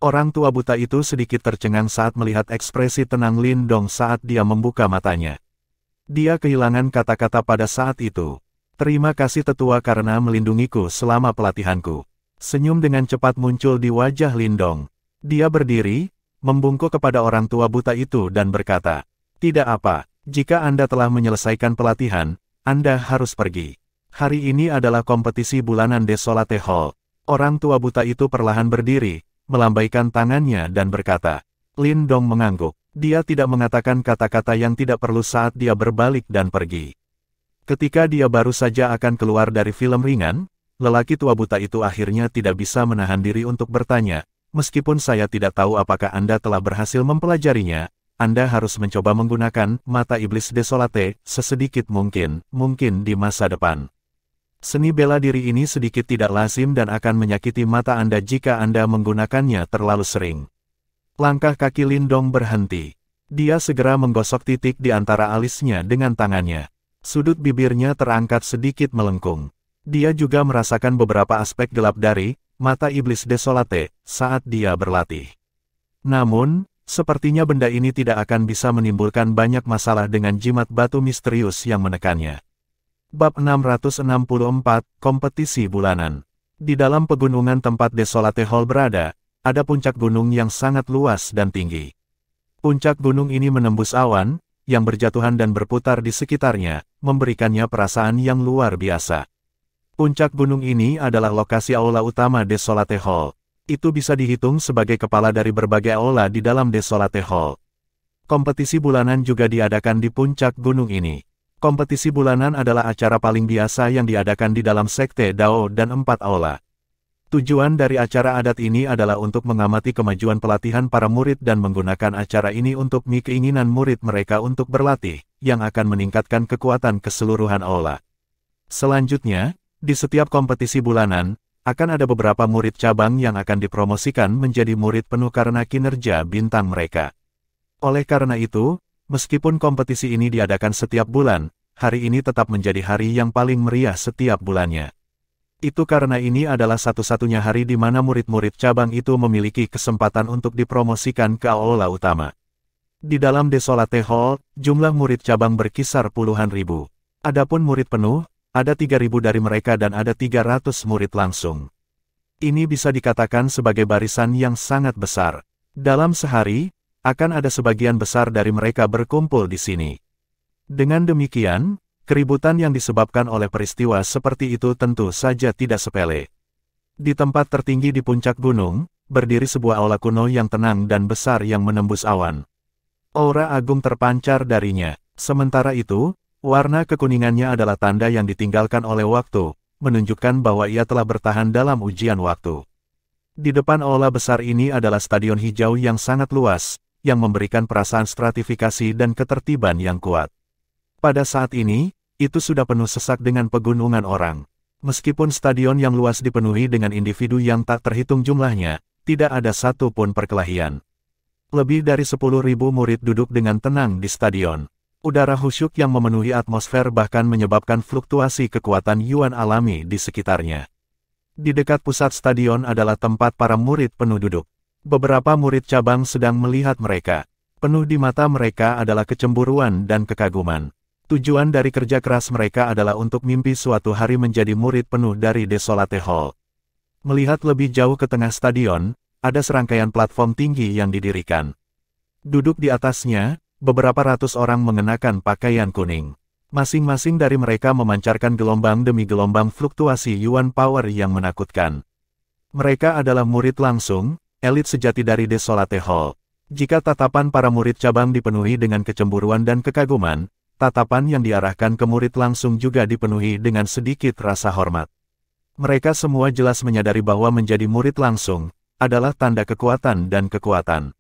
Orang tua buta itu sedikit tercengang saat melihat ekspresi tenang Lindong saat dia membuka matanya. Dia kehilangan kata-kata pada saat itu. "Terima kasih tetua karena melindungiku selama pelatihanku." Senyum dengan cepat muncul di wajah Lindong. Dia berdiri, membungkuk kepada orang tua buta itu dan berkata, "Tidak apa, jika Anda telah menyelesaikan pelatihan, Anda harus pergi. Hari ini adalah kompetisi bulanan Desolate Hall." Orang tua buta itu perlahan berdiri, melambaikan tangannya dan berkata. Lindong mengangguk. Dia tidak mengatakan kata-kata yang tidak perlu saat dia berbalik dan pergi. Ketika dia baru saja akan keluar dari film ringan, lelaki tua buta itu akhirnya tidak bisa menahan diri untuk bertanya, "Meskipun saya tidak tahu apakah Anda telah berhasil mempelajarinya, Anda harus mencoba menggunakan mata iblis Desolate sesedikit mungkin di masa depan. Seni bela diri ini sedikit tidak lazim dan akan menyakiti mata Anda jika Anda menggunakannya terlalu sering." Langkah kaki Lindong berhenti. Dia segera menggosok titik di antara alisnya dengan tangannya. Sudut bibirnya terangkat sedikit melengkung. Dia juga merasakan beberapa aspek gelap dari mata iblis Desolate saat dia berlatih. Namun, sepertinya benda ini tidak akan bisa menimbulkan banyak masalah dengan jimat batu misterius yang menekannya. Bab 664, Kompetisi Bulanan. Di dalam pegunungan tempat Desolate Hall berada, ada puncak gunung yang sangat luas dan tinggi. Puncak gunung ini menembus awan, yang berjatuhan dan berputar di sekitarnya, memberikannya perasaan yang luar biasa. Puncak gunung ini adalah lokasi aula utama Desolate Hall. Itu bisa dihitung sebagai kepala dari berbagai aula di dalam Desolate Hall. Kompetisi bulanan juga diadakan di puncak gunung ini. Kompetisi bulanan adalah acara paling biasa yang diadakan di dalam sekte Dao dan 4 aula. Tujuan dari acara adat ini adalah untuk mengamati kemajuan pelatihan para murid dan menggunakan acara ini untuk keinginan murid mereka untuk berlatih, yang akan meningkatkan kekuatan keseluruhan aula. Selanjutnya, di setiap kompetisi bulanan, akan ada beberapa murid cabang yang akan dipromosikan menjadi murid penuh karena kinerja bintang mereka. Oleh karena itu, meskipun kompetisi ini diadakan setiap bulan, hari ini tetap menjadi hari yang paling meriah setiap bulannya. Itu karena ini adalah satu-satunya hari di mana murid-murid cabang itu memiliki kesempatan untuk dipromosikan ke aula utama. Di dalam Desolate Hall, jumlah murid cabang berkisar puluhan ribu. Adapun murid penuh, ada 3.000 dari mereka dan ada 300 murid langsung. Ini bisa dikatakan sebagai barisan yang sangat besar. Dalam sehari, akan ada sebagian besar dari mereka berkumpul di sini. Dengan demikian, keributan yang disebabkan oleh peristiwa seperti itu tentu saja tidak sepele. Di tempat tertinggi di puncak gunung, berdiri sebuah aula kuno yang tenang dan besar yang menembus awan. Aura agung terpancar darinya. Sementara itu, warna kekuningannya adalah tanda yang ditinggalkan oleh waktu, menunjukkan bahwa ia telah bertahan dalam ujian waktu. Di depan aula besar ini adalah stadion hijau yang sangat luas, yang memberikan perasaan stratifikasi dan ketertiban yang kuat. Pada saat ini, itu sudah penuh sesak dengan pegunungan orang. Meskipun stadion yang luas dipenuhi dengan individu yang tak terhitung jumlahnya, tidak ada satu pun perkelahian. Lebih dari 10.000 murid duduk dengan tenang di stadion. Udara khusyuk yang memenuhi atmosfer bahkan menyebabkan fluktuasi kekuatan Yuan alami di sekitarnya. Di dekat pusat stadion adalah tempat para murid penuh duduk. Beberapa murid cabang sedang melihat mereka. Penuh di mata mereka adalah kecemburuan dan kekaguman. Tujuan dari kerja keras mereka adalah untuk mimpi suatu hari menjadi murid penuh dari Desolate Hall. Melihat lebih jauh ke tengah stadion, ada serangkaian platform tinggi yang didirikan. Duduk di atasnya, beberapa ratus orang mengenakan pakaian kuning. Masing-masing dari mereka memancarkan gelombang demi gelombang fluktuasi Yuan Power yang menakutkan. Mereka adalah murid langsung, elit sejati dari Desolate Hall. Jika tatapan para murid cabang dipenuhi dengan kecemburuan dan kekaguman, tatapan yang diarahkan ke murid langsung juga dipenuhi dengan sedikit rasa hormat. Mereka semua jelas menyadari bahwa menjadi murid langsung adalah tanda kekuatan dan kekuatan.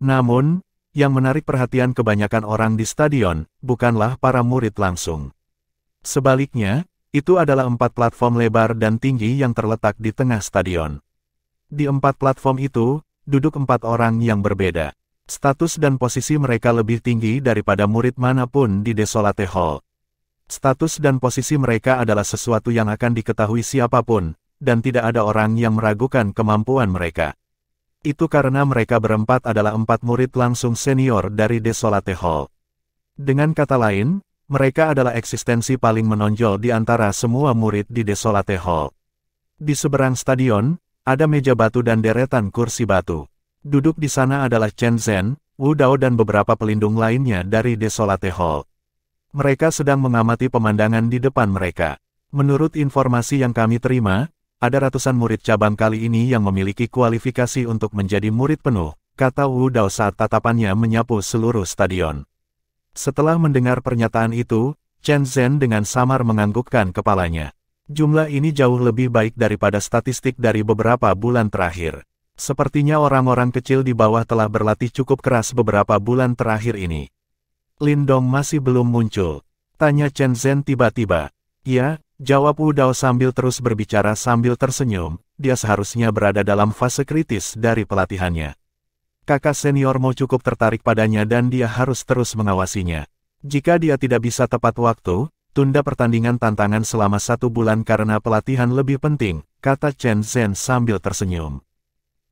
Namun, yang menarik perhatian kebanyakan orang di stadion bukanlah para murid langsung. Sebaliknya, itu adalah 4 platform lebar dan tinggi yang terletak di tengah stadion. Di 4 platform itu, duduk 4 orang yang berbeda. Status dan posisi mereka lebih tinggi daripada murid manapun di Desolate Hall. Status dan posisi mereka adalah sesuatu yang akan diketahui siapapun, dan tidak ada orang yang meragukan kemampuan mereka. Itu karena mereka berempat adalah 4 murid langsung senior dari Desolate Hall. Dengan kata lain, mereka adalah eksistensi paling menonjol di antara semua murid di Desolate Hall. Di seberang stadion, ada meja batu dan deretan kursi batu. Duduk di sana adalah Chen Zhen, Wu Dao dan beberapa pelindung lainnya dari Desolate Hall. Mereka sedang mengamati pemandangan di depan mereka. Menurut informasi yang kami terima, ada ratusan murid cabang kali ini yang memiliki kualifikasi untuk menjadi murid penuh, kata Wu Dao saat tatapannya menyapu seluruh stadion. Setelah mendengar pernyataan itu, Chen Zhen dengan samar menganggukkan kepalanya. Jumlah ini jauh lebih baik daripada statistik dari beberapa bulan terakhir. Sepertinya orang-orang kecil di bawah telah berlatih cukup keras beberapa bulan terakhir ini. Lin Dong masih belum muncul, tanya Chen Zhen tiba-tiba. Ya, jawab Wu Dao sambil terus berbicara sambil tersenyum, dia seharusnya berada dalam fase kritis dari pelatihannya. Kakak seniormu cukup tertarik padanya dan dia harus terus mengawasinya. Jika dia tidak bisa tepat waktu, tunda pertandingan tantangan selama 1 bulan karena pelatihan lebih penting, kata Chen Zhen sambil tersenyum.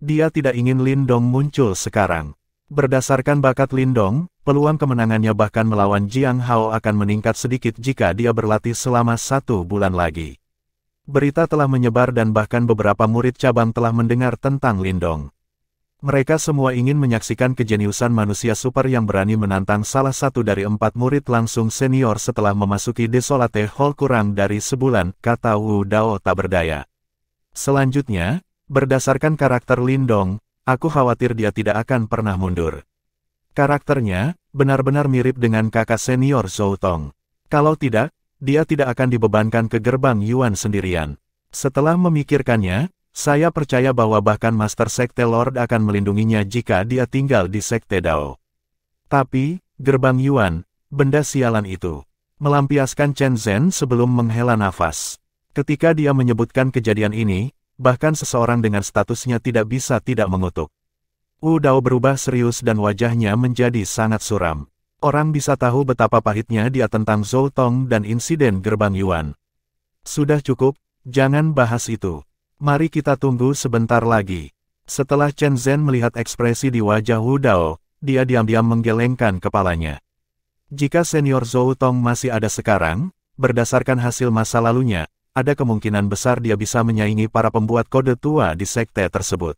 Dia tidak ingin Lin Dong muncul sekarang. Berdasarkan bakat Lin Dong, peluang kemenangannya bahkan melawan Jiang Hao akan meningkat sedikit jika dia berlatih selama 1 bulan lagi. Berita telah menyebar dan bahkan beberapa murid cabang telah mendengar tentang Lin Dong. Mereka semua ingin menyaksikan kejeniusan manusia super yang berani menantang salah satu dari 4 murid langsung senior setelah memasuki Desolate Hall kurang dari sebulan, kata Wu Dao tak berdaya. Selanjutnya, berdasarkan karakter Lin Dong, aku khawatir dia tidak akan pernah mundur. Karakternya benar-benar mirip dengan kakak senior Zhou Tong. Kalau tidak, dia tidak akan dibebankan ke gerbang Yuan sendirian. Setelah memikirkannya, saya percaya bahwa bahkan Master Sekte Lord akan melindunginya jika dia tinggal di Sekte Dao. Tapi, gerbang Yuan, benda sialan itu. Melampiaskan Chen Zhen sebelum menghela nafas. Ketika dia menyebutkan kejadian ini, bahkan seseorang dengan statusnya tidak bisa tidak mengutuk. Wu Dao berubah serius dan wajahnya menjadi sangat suram. Orang bisa tahu betapa pahitnya dia tentang Zhou Tong dan insiden gerbang Yuan. Sudah cukup, jangan bahas itu. Mari kita tunggu sebentar lagi. Setelah Chen Zhen melihat ekspresi di wajah Wu Dao, dia diam-diam menggelengkan kepalanya. Jika senior Zhou Tong masih ada sekarang, berdasarkan hasil masa lalunya, ada kemungkinan besar dia bisa menyaingi para pembuat kode tua di sekte tersebut.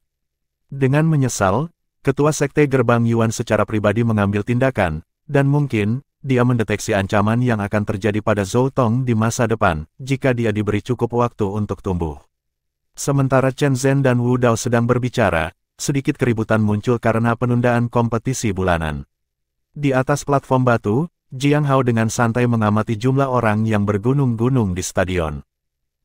Dengan menyesal, ketua sekte gerbang Yuan secara pribadi mengambil tindakan, dan mungkin, dia mendeteksi ancaman yang akan terjadi pada Zhou Tong di masa depan, jika dia diberi cukup waktu untuk tumbuh. Sementara Chen Zhen dan Wu Dao sedang berbicara, sedikit keributan muncul karena penundaan kompetisi bulanan. Di atas platform batu, Jiang Hao dengan santai mengamati jumlah orang yang bergunung-gunung di stadion.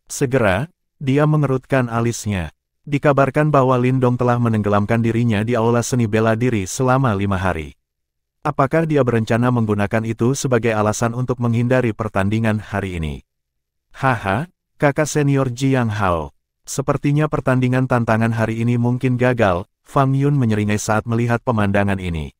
Segera, dia mengerutkan alisnya. Dikabarkan bahwa Lin Dong telah menenggelamkan dirinya di aula seni bela diri selama 5 hari. Apakah dia berencana menggunakan itu sebagai alasan untuk menghindari pertandingan hari ini? Haha, kakak senior Jiang Hao. Sepertinya pertandingan tantangan hari ini mungkin gagal, Fang Yun menyeringai saat melihat pemandangan ini.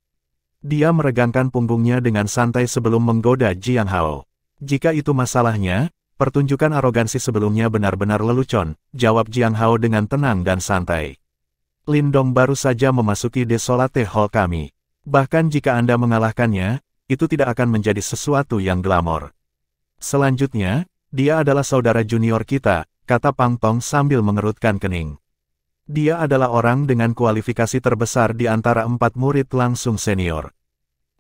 Dia meregangkan punggungnya dengan santai sebelum menggoda Jiang Hao. Jika itu masalahnya, pertunjukan arogansi sebelumnya benar-benar lelucon, jawab Jiang Hao dengan tenang dan santai. Lin Dong baru saja memasuki Desolate Hall kami. Bahkan jika Anda mengalahkannya, itu tidak akan menjadi sesuatu yang glamor. Selanjutnya, dia adalah saudara junior kita, kata Pang Tong sambil mengerutkan kening. Dia adalah orang dengan kualifikasi terbesar di antara 4 murid langsung senior.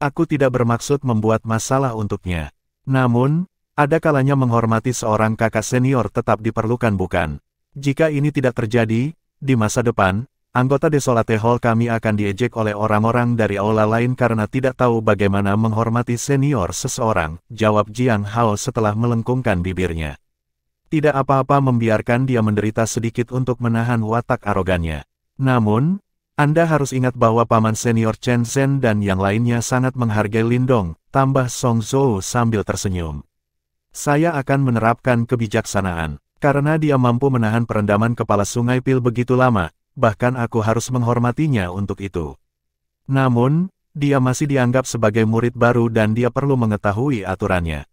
Aku tidak bermaksud membuat masalah untuknya. Namun, ada kalanya menghormati seorang kakak senior tetap diperlukan bukan? Jika ini tidak terjadi, di masa depan, anggota Desolate Hall kami akan diejek oleh orang-orang dari aula lain karena tidak tahu bagaimana menghormati senior seseorang, jawab Jiang Hao setelah melengkungkan bibirnya. Tidak apa-apa membiarkan dia menderita sedikit untuk menahan watak arogannya. Namun, Anda harus ingat bahwa paman senior Chen Zhen dan yang lainnya sangat menghargai Lindong, tambah Song Zhou sambil tersenyum. Saya akan menerapkan kebijaksanaan. Karena dia mampu menahan perendaman kepala sungai Pil begitu lama, bahkan aku harus menghormatinya untuk itu. Namun, dia masih dianggap sebagai murid baru dan dia perlu mengetahui aturannya.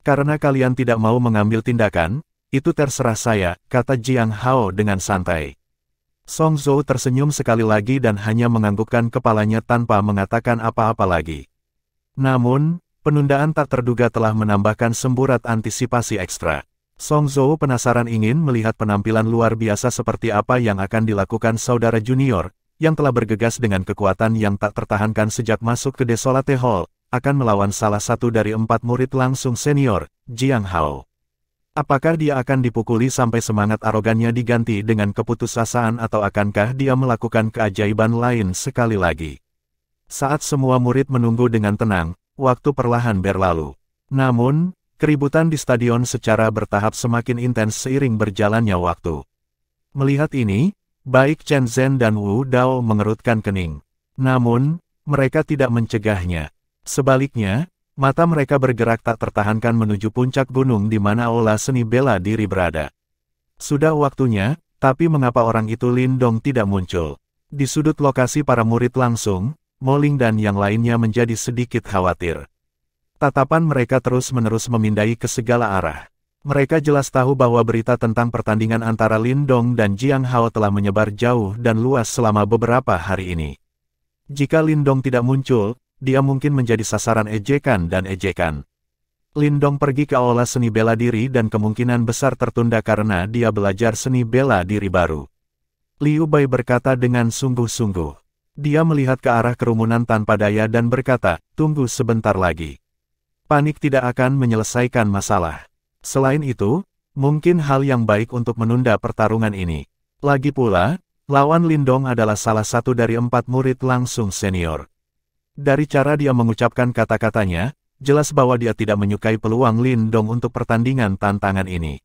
Karena kalian tidak mau mengambil tindakan, itu terserah saya, kata Jiang Hao dengan santai. Song Zhou tersenyum sekali lagi dan hanya menganggukkan kepalanya tanpa mengatakan apa-apa lagi. Namun, penundaan tak terduga telah menambahkan semburat antisipasi ekstra. Song Zhou penasaran ingin melihat penampilan luar biasa seperti apa yang akan dilakukan saudara junior, yang telah bergegas dengan kekuatan yang tak tertahankan sejak masuk ke Desolate Hall, akan melawan salah satu dari 4 murid langsung senior, Jiang Hao. Apakah dia akan dipukuli sampai semangat arogannya diganti dengan keputusasaan atau akankah dia melakukan keajaiban lain sekali lagi? Saat semua murid menunggu dengan tenang, waktu perlahan berlalu. Namun, keributan di stadion secara bertahap semakin intens seiring berjalannya waktu. Melihat ini, baik Chen Zhen dan Wu Dao mengerutkan kening. Namun, mereka tidak mencegahnya. Sebaliknya, mata mereka bergerak tak tertahankan menuju puncak gunung di mana aula seni bela diri berada. Sudah waktunya, tapi mengapa orang itu Lindong tidak muncul? Di sudut lokasi para murid langsung, Mo Ling dan yang lainnya menjadi sedikit khawatir. Tatapan mereka terus-menerus memindai ke segala arah. Mereka jelas tahu bahwa berita tentang pertandingan antara Lindong dan Jiang Hao telah menyebar jauh dan luas selama beberapa hari ini. Jika Lindong tidak muncul, dia mungkin menjadi sasaran ejekan dan ejekan. Lindong pergi ke aula seni bela diri dan kemungkinan besar tertunda karena dia belajar seni bela diri baru. Liu Bai berkata dengan sungguh-sungguh. Dia melihat ke arah kerumunan tanpa daya dan berkata, tunggu sebentar lagi. Panik tidak akan menyelesaikan masalah. Selain itu, mungkin hal yang baik untuk menunda pertarungan ini. Lagi pula, lawan Lindong adalah salah satu dari 4 murid langsung senior. Dari cara dia mengucapkan kata-katanya, jelas bahwa dia tidak menyukai peluang Lindong untuk pertandingan tantangan ini.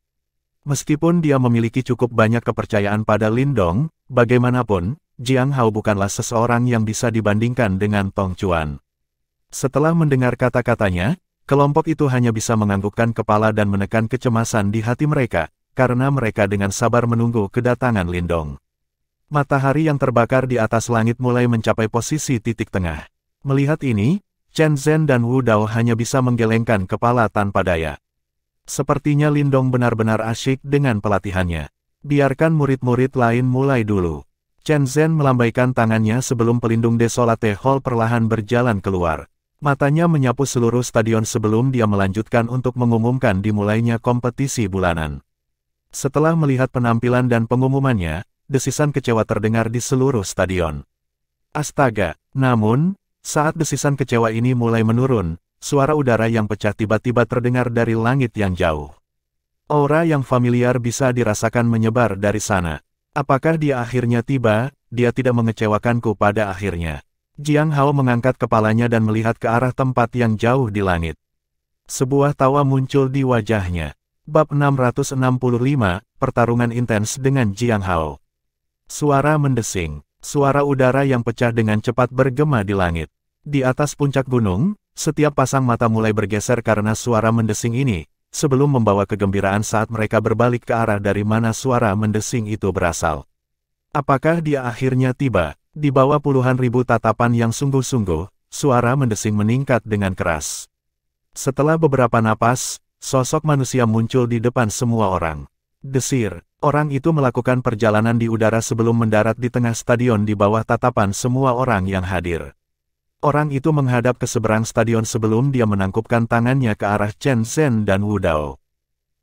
Meskipun dia memiliki cukup banyak kepercayaan pada Lindong, bagaimanapun, Jiang Hao bukanlah seseorang yang bisa dibandingkan dengan Tong Chuan. Setelah mendengar kata-katanya, kelompok itu hanya bisa menganggukkan kepala dan menekan kecemasan di hati mereka, karena mereka dengan sabar menunggu kedatangan Lindong. Matahari yang terbakar di atas langit mulai mencapai posisi titik tengah. Melihat ini, Chen Zhen dan Wu Dao hanya bisa menggelengkan kepala tanpa daya. Sepertinya Lindong benar-benar asyik dengan pelatihannya. Biarkan murid-murid lain mulai dulu. Chen Zhen melambaikan tangannya sebelum pelindung Desolate Hall perlahan berjalan keluar. Matanya menyapu seluruh stadion sebelum dia melanjutkan untuk mengumumkan dimulainya kompetisi bulanan. Setelah melihat penampilan dan pengumumannya, desisan kecewa terdengar di seluruh stadion. Astaga! Namun, saat desisan kecewa ini mulai menurun, suara udara yang pecah tiba-tiba terdengar dari langit yang jauh. Aura yang familiar bisa dirasakan menyebar dari sana. Apakah dia akhirnya tiba? Dia tidak mengecewakanku pada akhirnya. Jiang Hao mengangkat kepalanya dan melihat ke arah tempat yang jauh di langit. Sebuah tawa muncul di wajahnya. Bab 665, pertarungan intens dengan Jiang Hao. Suara mendesing. Suara udara yang pecah dengan cepat bergema di langit. Di atas puncak gunung, setiap pasang mata mulai bergeser karena suara mendesing ini, sebelum membawa kegembiraan saat mereka berbalik ke arah dari mana suara mendesing itu berasal. Apakah dia akhirnya tiba? Di bawah puluhan ribu tatapan yang sungguh-sungguh, suara mendesing meningkat dengan keras. Setelah beberapa napas, sosok manusia muncul di depan semua orang. Desir. Orang itu melakukan perjalanan di udara sebelum mendarat di tengah stadion di bawah tatapan semua orang yang hadir. Orang itu menghadap ke seberang stadion sebelum dia menangkupkan tangannya ke arah Chen Zhen dan Wu Dao.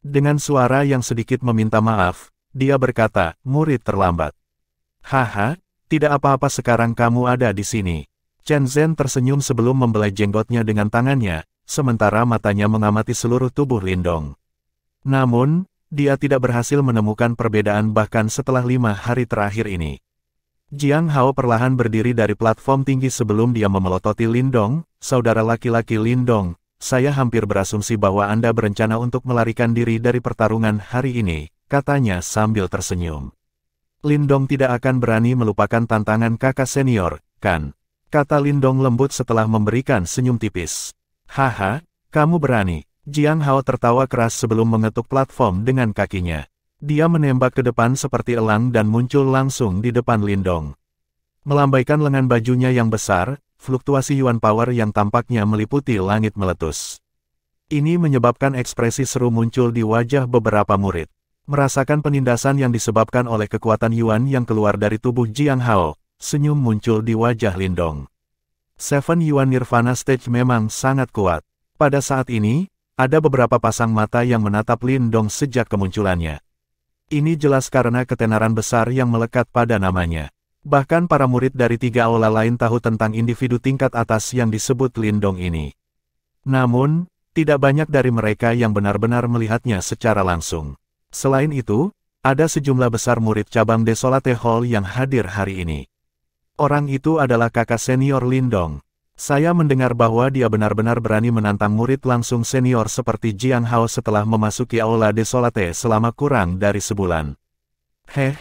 Dengan suara yang sedikit meminta maaf, dia berkata, murid terlambat. Haha, tidak apa-apa sekarang kamu ada di sini. Chen Zhen tersenyum sebelum membelai jenggotnya dengan tangannya, sementara matanya mengamati seluruh tubuh Lindong. Namun, dia tidak berhasil menemukan perbedaan bahkan setelah 5 hari terakhir ini. Jiang Hao perlahan berdiri dari platform tinggi sebelum dia memelototi Lindong. Saudara laki-laki Lindong, saya hampir berasumsi bahwa Anda berencana untuk melarikan diri dari pertarungan hari ini, katanya sambil tersenyum. Lindong tidak akan berani melupakan tantangan kakak senior, kan? Kata Lindong lembut setelah memberikan senyum tipis. Haha, kamu berani. Jiang Hao tertawa keras sebelum mengetuk platform dengan kakinya. Dia menembak ke depan seperti elang dan muncul langsung di depan Lindong. Melambaikan lengan bajunya yang besar, fluktuasi Yuan Power yang tampaknya meliputi langit meletus. Ini menyebabkan ekspresi seru muncul di wajah beberapa murid. Merasakan penindasan yang disebabkan oleh kekuatan Yuan yang keluar dari tubuh Jiang Hao, senyum muncul di wajah Lindong. Seven Yuan Nirvana Stage memang sangat kuat. Pada saat ini, ada beberapa pasang mata yang menatap Lindong sejak kemunculannya. Ini jelas karena ketenaran besar yang melekat pada namanya. Bahkan para murid dari 3 aula lain tahu tentang individu tingkat atas yang disebut Lindong ini. Namun, tidak banyak dari mereka yang benar-benar melihatnya secara langsung. Selain itu, ada sejumlah besar murid cabang Desolate Hall yang hadir hari ini. Orang itu adalah kakak senior Lindong. Saya mendengar bahwa dia benar-benar berani menantang murid langsung senior seperti Jiang Hao setelah memasuki aula Desolate selama kurang dari sebulan. Heh,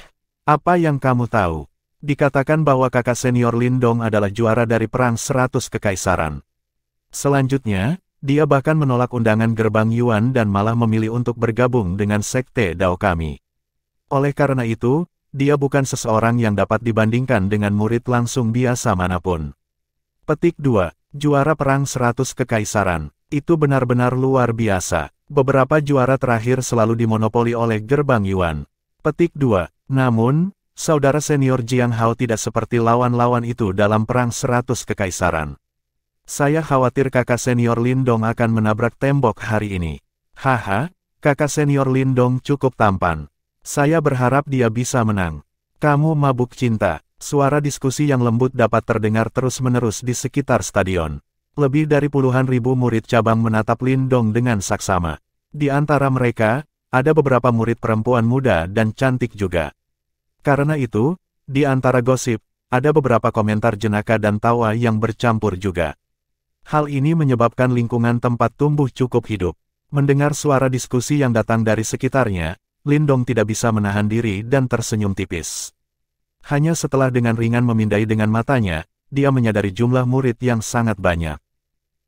apa yang kamu tahu? Dikatakan bahwa kakak senior Lindong adalah juara dari Perang 100 Kekaisaran. Selanjutnya, dia bahkan menolak undangan Gerbang Yuan dan malah memilih untuk bergabung dengan Sekte Dao kami. Oleh karena itu, dia bukan seseorang yang dapat dibandingkan dengan murid langsung biasa manapun. Petik 2. Juara Perang 100 Kekaisaran. Itu benar-benar luar biasa. Beberapa juara terakhir selalu dimonopoli oleh Gerbang Yuan. Petik 2. Namun, saudara senior Jiang Hao tidak seperti lawan-lawan itu dalam Perang 100 Kekaisaran. Saya khawatir kakak senior Lindong akan menabrak tembok hari ini. Haha, kakak senior Lindong cukup tampan. Saya berharap dia bisa menang. Kamu mabuk cinta. Suara diskusi yang lembut dapat terdengar terus-menerus di sekitar stadion. Lebih dari puluhan ribu murid cabang menatap Lindong dengan saksama. Di antara mereka, ada beberapa murid perempuan muda dan cantik juga. Karena itu, di antara gosip, ada beberapa komentar jenaka dan tawa yang bercampur juga. Hal ini menyebabkan lingkungan tempat tumbuh cukup hidup. Mendengar suara diskusi yang datang dari sekitarnya, Lindong tidak bisa menahan diri dan tersenyum tipis. Hanya setelah dengan ringan memindai dengan matanya, dia menyadari jumlah murid yang sangat banyak.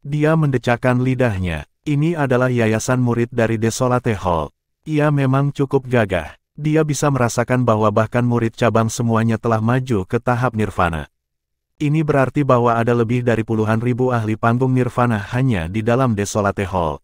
Dia mendecakkan lidahnya. Ini adalah yayasan murid dari Desolate Hall. Ia memang cukup gagah. Dia bisa merasakan bahwa bahkan murid cabang semuanya telah maju ke tahap nirvana. Ini berarti bahwa ada lebih dari puluhan ribu ahli panggung nirvana hanya di dalam Desolate Hall.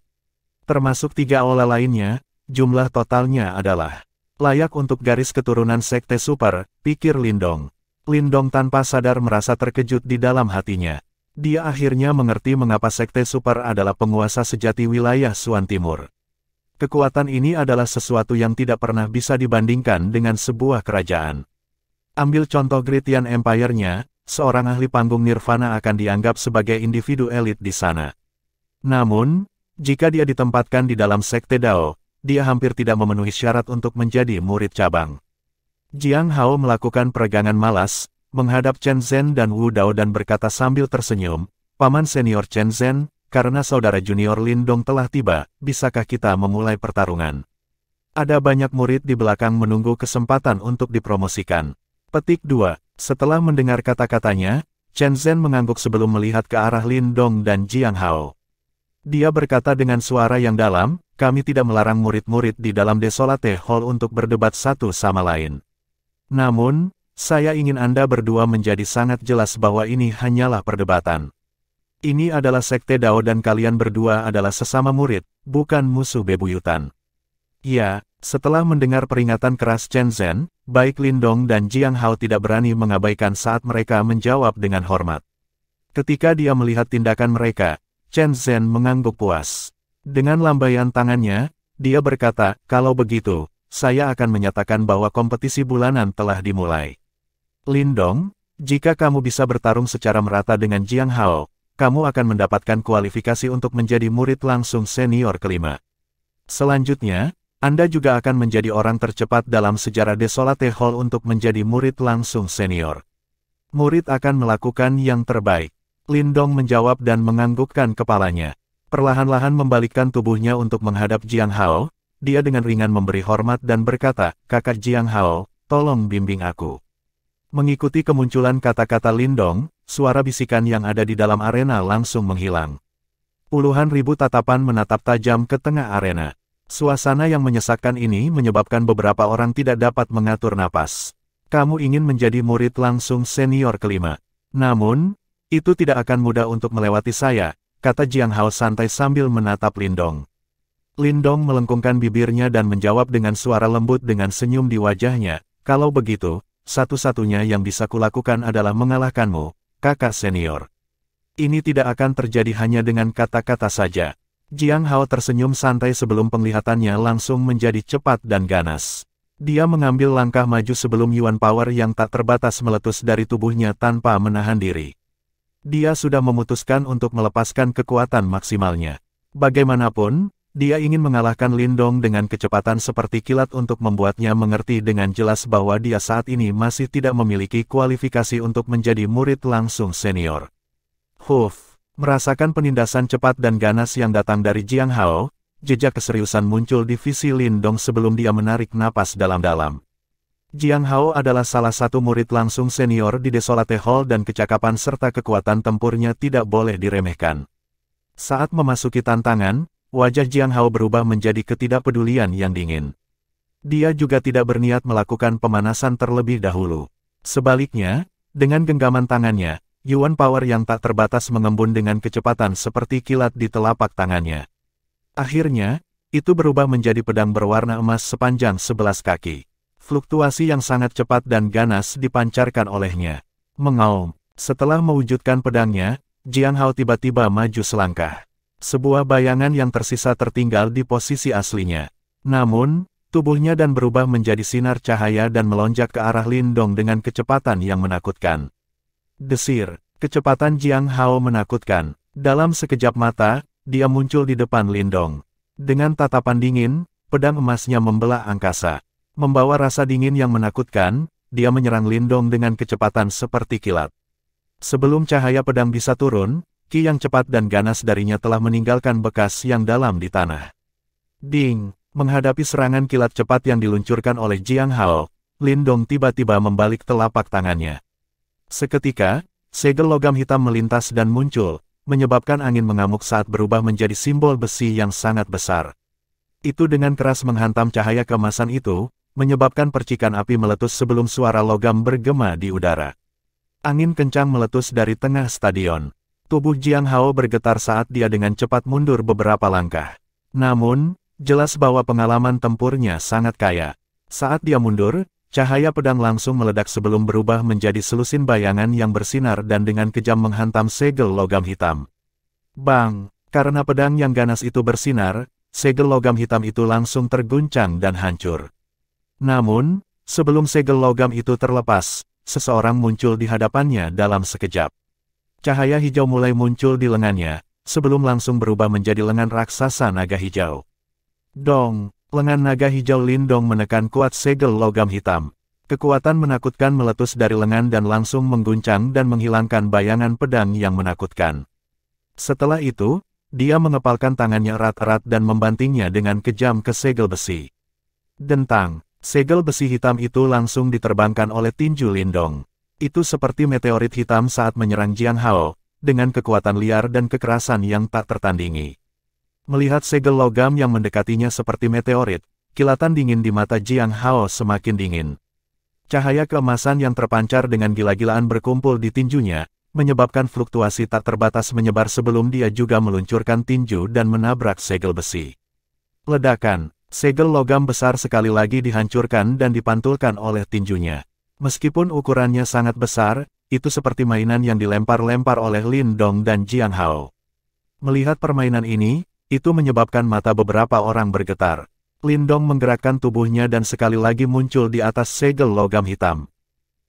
Termasuk 3 aula lainnya, jumlah totalnya adalah layak untuk garis keturunan Sekte Super, pikir Lindong. Lindong tanpa sadar merasa terkejut di dalam hatinya. Dia akhirnya mengerti mengapa Sekte Super adalah penguasa sejati wilayah Suan Timur. Kekuatan ini adalah sesuatu yang tidak pernah bisa dibandingkan dengan sebuah kerajaan. Ambil contoh Great Yan Empire-nya, seorang ahli panggung nirvana akan dianggap sebagai individu elit di sana. Namun, jika dia ditempatkan di dalam Sekte Dao, dia hampir tidak memenuhi syarat untuk menjadi murid cabang. Jiang Hao melakukan peregangan malas, menghadap Chen Zhen dan Wu Dao dan berkata sambil tersenyum, Paman senior Chen Zhen, karena saudara junior Lindong telah tiba, bisakah kita memulai pertarungan? Ada banyak murid di belakang menunggu kesempatan untuk dipromosikan. Petik 2. Setelah mendengar kata-katanya, Chen Zhen mengangguk sebelum melihat ke arah Lindong dan Jiang Hao. Dia berkata dengan suara yang dalam, kami tidak melarang murid-murid di dalam Desolate Hall untuk berdebat satu sama lain. Namun, saya ingin Anda berdua menjadi sangat jelas bahwa ini hanyalah perdebatan. Ini adalah Sekte Dao dan kalian berdua adalah sesama murid, bukan musuh bebuyutan. Ya, setelah mendengar peringatan keras Chen Zhen, baik Lindong dan Jiang Hao tidak berani mengabaikan saat mereka menjawab dengan hormat. Ketika dia melihat tindakan mereka, Chen Zhen mengangguk puas. Dengan lambaian tangannya, dia berkata, kalau begitu, saya akan menyatakan bahwa kompetisi bulanan telah dimulai. Lindong, jika kamu bisa bertarung secara merata dengan Jiang Hao, kamu akan mendapatkan kualifikasi untuk menjadi murid langsung senior kelima. Selanjutnya, Anda juga akan menjadi orang tercepat dalam sejarah Desolate Hall untuk menjadi murid langsung senior. Murid akan melakukan yang terbaik. Lindong menjawab dan menganggukkan kepalanya. Perlahan-lahan membalikkan tubuhnya untuk menghadap Jiang Hao, dia dengan ringan memberi hormat dan berkata, "Kakak Jiang Hao, tolong bimbing aku." Mengikuti kemunculan kata-kata Lindong, suara bisikan yang ada di dalam arena langsung menghilang. Puluhan ribu tatapan menatap tajam ke tengah arena. Suasana yang menyesakkan ini menyebabkan beberapa orang tidak dapat mengatur napas. Kamu ingin menjadi murid langsung senior kelima. Namun, itu tidak akan mudah untuk melewati saya, kata Jiang Hao santai sambil menatap Lindong. Lindong melengkungkan bibirnya dan menjawab dengan suara lembut dengan senyum di wajahnya, "Kalau begitu, satu-satunya yang bisa kulakukan adalah mengalahkanmu, kakak senior." Ini tidak akan terjadi hanya dengan kata-kata saja. Jiang Hao tersenyum santai sebelum penglihatannya langsung menjadi cepat dan ganas. Dia mengambil langkah maju sebelum Yuan Power yang tak terbatas meletus dari tubuhnya tanpa menahan diri. Dia sudah memutuskan untuk melepaskan kekuatan maksimalnya. Bagaimanapun, dia ingin mengalahkan Lindong dengan kecepatan seperti kilat untuk membuatnya mengerti dengan jelas bahwa dia saat ini masih tidak memiliki kualifikasi untuk menjadi murid langsung senior. Merasakan penindasan cepat dan ganas yang datang dari Jiang Hao, jejak keseriusan muncul di visi Lindong sebelum dia menarik napas dalam-dalam. Jiang Hao adalah salah satu murid langsung senior di Desolate Hall dan kecakapan serta kekuatan tempurnya tidak boleh diremehkan. Saat memasuki tantangan, wajah Jiang Hao berubah menjadi ketidakpedulian yang dingin. Dia juga tidak berniat melakukan pemanasan terlebih dahulu. Sebaliknya, dengan genggaman tangannya, Yuan Power yang tak terbatas mengembun dengan kecepatan seperti kilat di telapak tangannya. Akhirnya, itu berubah menjadi pedang berwarna emas sepanjang 11 kaki. Fluktuasi yang sangat cepat dan ganas dipancarkan olehnya. Mengaum, setelah mewujudkan pedangnya, Jiang Hao tiba-tiba maju selangkah. Sebuah bayangan yang tersisa tertinggal di posisi aslinya. Namun, tubuhnya dan berubah menjadi sinar cahaya dan melonjak ke arah Lindong dengan kecepatan yang menakutkan. Desir, kecepatan Jiang Hao menakutkan. Dalam sekejap mata, dia muncul di depan Lindong. Dengan tatapan dingin, pedang emasnya membelah angkasa. Membawa rasa dingin yang menakutkan, dia menyerang Lindong dengan kecepatan seperti kilat. Sebelum cahaya pedang bisa turun, ki yang cepat dan ganas darinya telah meninggalkan bekas yang dalam di tanah. Ding! Menghadapi serangan kilat cepat yang diluncurkan oleh Jiang Hao, Lindong tiba-tiba membalik telapak tangannya. Seketika, segel logam hitam melintas dan muncul, menyebabkan angin mengamuk saat berubah menjadi simbol besi yang sangat besar. Itu dengan keras menghantam cahaya keemasan itu, menyebabkan percikan api meletus sebelum suara logam bergema di udara. Angin kencang meletus dari tengah stadion. Tubuh Jiang Hao bergetar saat dia dengan cepat mundur beberapa langkah. Namun, jelas bahwa pengalaman tempurnya sangat kaya. Saat dia mundur, cahaya pedang langsung meledak sebelum berubah menjadi selusin bayangan yang bersinar dan dengan kejam menghantam segel logam hitam. Bang! Karena pedang yang ganas itu bersinar, segel logam hitam itu langsung terguncang dan hancur. Namun, sebelum segel logam itu terlepas, seseorang muncul di hadapannya dalam sekejap. Cahaya hijau mulai muncul di lengannya, sebelum langsung berubah menjadi lengan raksasa naga hijau. Dong! Lengan naga hijau Lindong menekan kuat segel logam hitam. Kekuatan menakutkan meletus dari lengan dan langsung mengguncang dan menghilangkan bayangan pedang yang menakutkan. Setelah itu, dia mengepalkan tangannya erat-erat dan membantingnya dengan kejam ke segel besi. Dentang! Segel besi hitam itu langsung diterbangkan oleh tinju Lindong. Itu seperti meteorit hitam saat menyerang Jiang Hao, dengan kekuatan liar dan kekerasan yang tak tertandingi. Melihat segel logam yang mendekatinya seperti meteorit, kilatan dingin di mata Jiang Hao semakin dingin. Cahaya keemasan yang terpancar dengan gila-gilaan berkumpul di tinjunya, menyebabkan fluktuasi tak terbatas menyebar sebelum dia juga meluncurkan tinju dan menabrak segel besi. Ledakan, segel logam besar sekali lagi dihancurkan dan dipantulkan oleh tinjunya. Meskipun ukurannya sangat besar, itu seperti mainan yang dilempar-lempar oleh Lindong dan Jiang Hao. Melihat permainan ini, itu menyebabkan mata beberapa orang bergetar. Lindong menggerakkan tubuhnya dan sekali lagi muncul di atas segel logam hitam.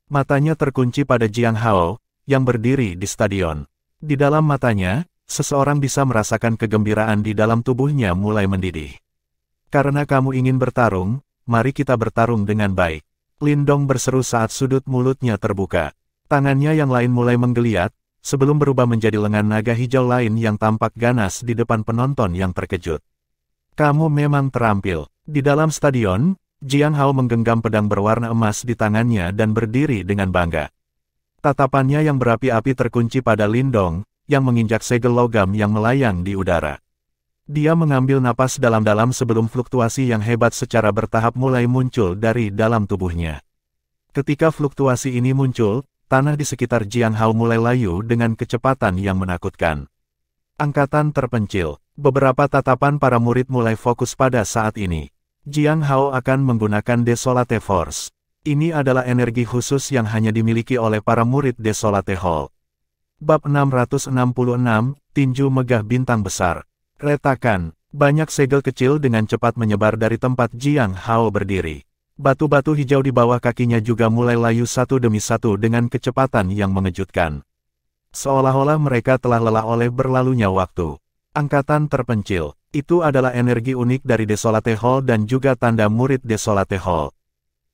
Matanya terkunci pada Jiang Hao, yang berdiri di stadion. Di dalam matanya, seseorang bisa merasakan kegembiraan di dalam tubuhnya mulai mendidih. Karena kamu ingin bertarung, mari kita bertarung dengan baik. Lindong berseru saat sudut mulutnya terbuka. Tangannya yang lain mulai menggeliat, sebelum berubah menjadi lengan naga hijau lain yang tampak ganas di depan penonton yang terkejut. Kamu memang terampil. Di dalam stadion, Jiang Hao menggenggam pedang berwarna emas di tangannya dan berdiri dengan bangga. Tatapannya yang berapi-api terkunci pada Lindong, yang menginjak segel logam yang melayang di udara. Dia mengambil napas dalam-dalam sebelum fluktuasi yang hebat secara bertahap mulai muncul dari dalam tubuhnya. Ketika fluktuasi ini muncul, tanah di sekitar Jiang Hao mulai layu dengan kecepatan yang menakutkan. Angkatan terpencil. Beberapa tatapan para murid mulai fokus pada saat ini. Jiang Hao akan menggunakan Desolate Force. Ini adalah energi khusus yang hanya dimiliki oleh para murid Desolate Hall. Bab 666, Tinju Megah Bintang Besar. Retakan. Banyak segel kecil dengan cepat menyebar dari tempat Jiang Hao berdiri. Batu-batu hijau di bawah kakinya juga mulai layu satu demi satu dengan kecepatan yang mengejutkan. Seolah-olah mereka telah lelah oleh berlalunya waktu. Angkatan terpencil. Itu adalah energi unik dari Desolate Hall dan juga tanda murid Desolate Hall.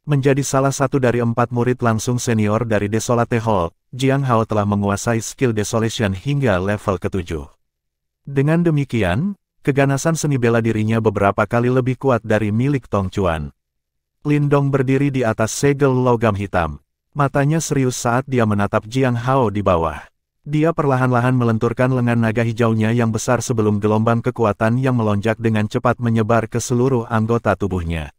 Menjadi salah satu dari 4 murid langsung senior dari Desolate Hall, Jiang Hao telah menguasai skill Desolation hingga level ke-7. Dengan demikian, keganasan seni bela dirinya beberapa kali lebih kuat dari milik Tong Chuan. Lindong berdiri di atas segel logam hitam. Matanya serius saat dia menatap Jiang Hao di bawah. Dia perlahan-lahan melenturkan lengan naga hijaunya yang besar sebelum gelombang kekuatan yang melonjak dengan cepat menyebar ke seluruh anggota tubuhnya.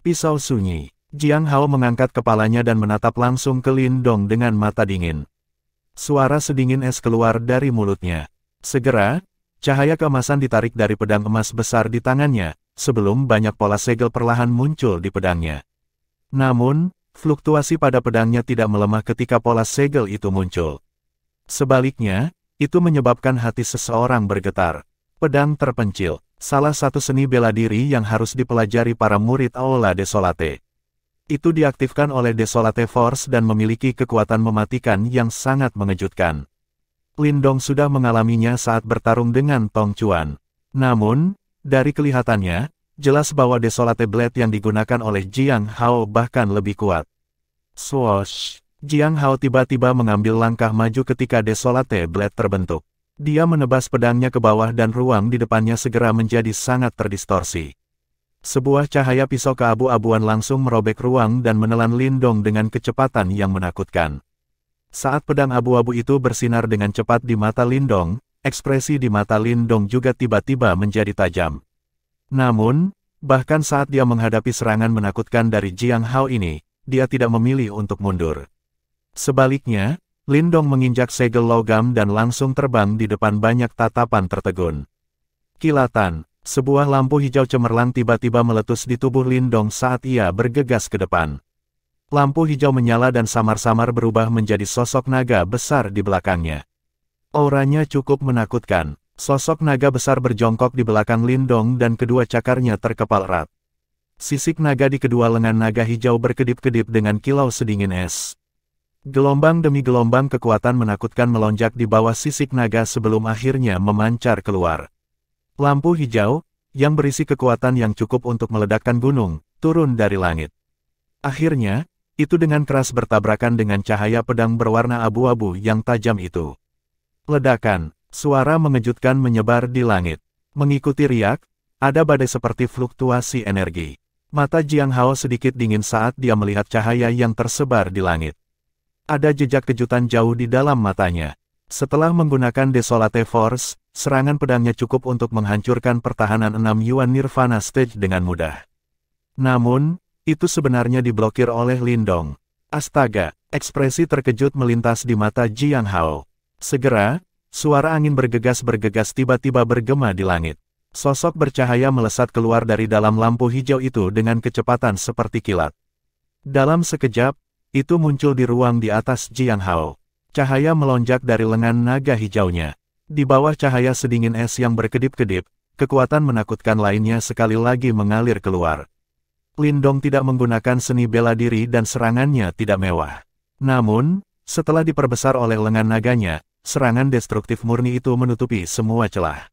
Pisau sunyi. Jiang Hao mengangkat kepalanya dan menatap langsung ke Lindong dengan mata dingin. Suara sedingin es keluar dari mulutnya. Segera, cahaya keemasan ditarik dari pedang emas besar di tangannya, sebelum banyak pola segel perlahan muncul di pedangnya. Namun, fluktuasi pada pedangnya tidak melemah ketika pola segel itu muncul. Sebaliknya, itu menyebabkan hati seseorang bergetar. Pedang terpencil, salah satu seni bela diri yang harus dipelajari para murid Aula Desolate. Itu diaktifkan oleh Desolate Force dan memiliki kekuatan mematikan yang sangat mengejutkan. Lindong sudah mengalaminya saat bertarung dengan Tong Chuan. Namun, dari kelihatannya, jelas bahwa Desolate Blade yang digunakan oleh Jiang Hao bahkan lebih kuat. Swoosh! Jiang Hao tiba-tiba mengambil langkah maju ketika Desolate Blade terbentuk. Dia menebas pedangnya ke bawah dan ruang di depannya segera menjadi sangat terdistorsi. Sebuah cahaya pisau keabu-abuan langsung merobek ruang dan menelan Lindong dengan kecepatan yang menakutkan. Saat pedang abu-abu itu bersinar dengan cepat di mata Lindong, ekspresi di mata Lindong juga tiba-tiba menjadi tajam. Namun, bahkan saat dia menghadapi serangan menakutkan dari Jiang Hao ini, dia tidak memilih untuk mundur. Sebaliknya, Lindong menginjak segel logam dan langsung terbang di depan banyak tatapan tertegun. Kilatan, sebuah lampu hijau cemerlang tiba-tiba meletus di tubuh Lindong saat ia bergegas ke depan. Lampu hijau menyala dan samar-samar berubah menjadi sosok naga besar di belakangnya. Auranya cukup menakutkan. Sosok naga besar berjongkok di belakang Lindong dan kedua cakarnya terkepal erat. Sisik naga di kedua lengan naga hijau berkedip-kedip dengan kilau sedingin es. Gelombang demi gelombang kekuatan menakutkan melonjak di bawah sisik naga sebelum akhirnya memancar keluar. Lampu hijau, yang berisi kekuatan yang cukup untuk meledakkan gunung, turun dari langit. Akhirnya, itu dengan keras bertabrakan dengan cahaya pedang berwarna abu-abu yang tajam itu. Ledakan, suara mengejutkan menyebar di langit. Mengikuti riak, ada badai seperti fluktuasi energi. Mata Jiang Hao sedikit dingin saat dia melihat cahaya yang tersebar di langit. Ada jejak kejutan jauh di dalam matanya. Setelah menggunakan Desolate Force, serangan pedangnya cukup untuk menghancurkan pertahanan 6 Yuan Nirvana Stage dengan mudah. Namun, itu sebenarnya diblokir oleh Lindong. Astaga, ekspresi terkejut melintas di mata Jiang Hao. Segera, suara angin bergegas-bergegas tiba-tiba bergema di langit. Sosok bercahaya melesat keluar dari dalam lampu hijau itu dengan kecepatan seperti kilat. Dalam sekejap, itu muncul di ruang di atas Jiang Hao. Cahaya melonjak dari lengan naga hijaunya. Di bawah cahaya sedingin es yang berkedip-kedip, kekuatan menakutkan lainnya sekali lagi mengalir keluar. Lindong tidak menggunakan seni bela diri dan serangannya tidak mewah. Namun, setelah diperbesar oleh lengan naganya, serangan destruktif murni itu menutupi semua celah.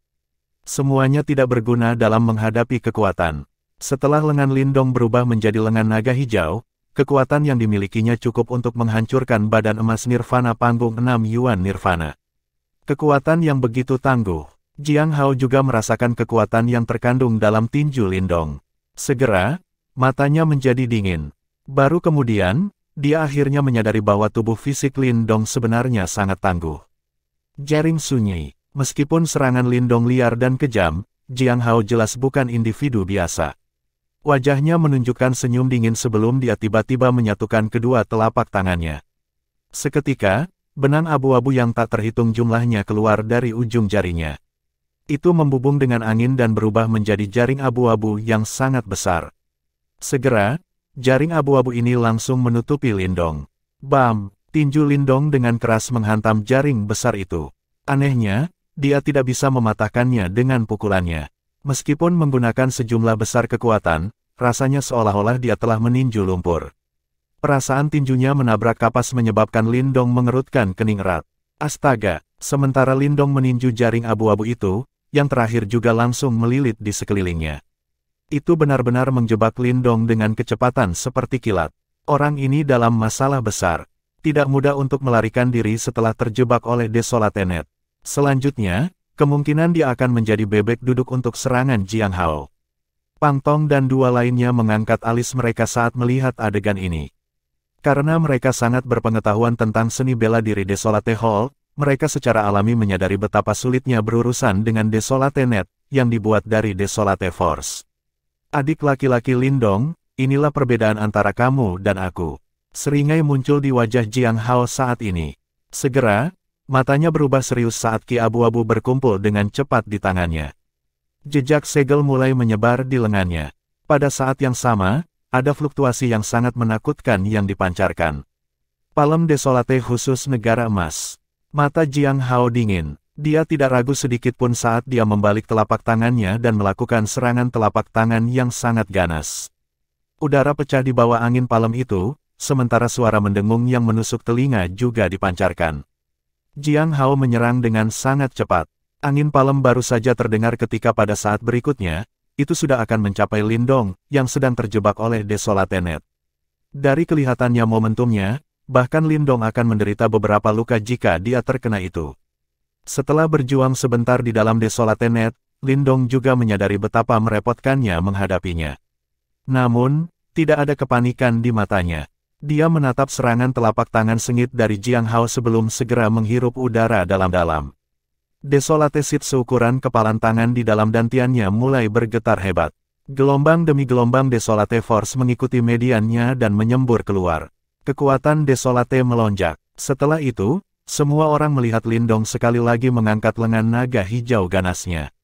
Semuanya tidak berguna dalam menghadapi kekuatan. Setelah lengan Lindong berubah menjadi lengan naga hijau, kekuatan yang dimilikinya cukup untuk menghancurkan badan emas Nirvana panggung 6 Yuan Nirvana. Kekuatan yang begitu tangguh. Jiang Hao juga merasakan kekuatan yang terkandung dalam tinju Lindong. Segera, matanya menjadi dingin. Baru kemudian, dia akhirnya menyadari bahwa tubuh fisik Lindong sebenarnya sangat tangguh. Jaring sunyi. Meskipun serangan Lindong liar dan kejam, Jiang Hao jelas bukan individu biasa. Wajahnya menunjukkan senyum dingin sebelum dia tiba-tiba menyatukan kedua telapak tangannya. Seketika, benang abu-abu yang tak terhitung jumlahnya keluar dari ujung jarinya. Itu membubung dengan angin dan berubah menjadi jaring abu-abu yang sangat besar. Segera, jaring abu-abu ini langsung menutupi Lindong. Bam! Tinju Lindong dengan keras menghantam jaring besar itu. Anehnya, dia tidak bisa mematahkannya dengan pukulannya. Meskipun menggunakan sejumlah besar kekuatan, rasanya seolah-olah dia telah meninju lumpur. Perasaan tinjunya menabrak kapas menyebabkan Lindong mengerutkan kening erat. Astaga, sementara Lindong meninju jaring abu-abu itu, yang terakhir juga langsung melilit di sekelilingnya. Itu benar-benar menjebak Lindong dengan kecepatan seperti kilat. Orang ini dalam masalah besar. Tidak mudah untuk melarikan diri setelah terjebak oleh Desolate Net. Selanjutnya, kemungkinan dia akan menjadi bebek duduk untuk serangan Jiang Hao. Pang Tong dan dua lainnya mengangkat alis mereka saat melihat adegan ini. Karena mereka sangat berpengetahuan tentang seni bela diri Desolate Hall, mereka secara alami menyadari betapa sulitnya berurusan dengan Desolate Net, yang dibuat dari Desolate Force. Adik laki-laki Lindong, inilah perbedaan antara kamu dan aku. Seringai muncul di wajah Jiang Hao saat ini. Segera, matanya berubah serius saat ki abu-abu berkumpul dengan cepat di tangannya. Jejak segel mulai menyebar di lengannya. Pada saat yang sama, ada fluktuasi yang sangat menakutkan yang dipancarkan. Palem Desolate khusus negara emas. Mata Jiang Hao dingin. Dia tidak ragu sedikit pun saat dia membalik telapak tangannya dan melakukan serangan telapak tangan yang sangat ganas. Udara pecah di bawah angin palem itu, sementara suara mendengung yang menusuk telinga juga dipancarkan. Jiang Hao menyerang dengan sangat cepat. Angin palem baru saja terdengar ketika pada saat berikutnya, itu sudah akan mencapai Lindong, yang sedang terjebak oleh Desolate Net. Dari kelihatannya momentumnya, bahkan Lindong akan menderita beberapa luka jika dia terkena itu. Setelah berjuang sebentar di dalam Desolate Net, Lindong juga menyadari betapa merepotkannya menghadapinya. Namun, tidak ada kepanikan di matanya. Dia menatap serangan telapak tangan sengit dari Jiang Hao sebelum segera menghirup udara dalam-dalam. Desolate Seed seukuran kepalan tangan di dalam dantiannya mulai bergetar hebat. Gelombang demi gelombang Desolate Force mengikuti mediannya dan menyembur keluar. Kekuatan Desolate melonjak. Setelah itu, semua orang melihat Lindong sekali lagi mengangkat lengan naga hijau ganasnya.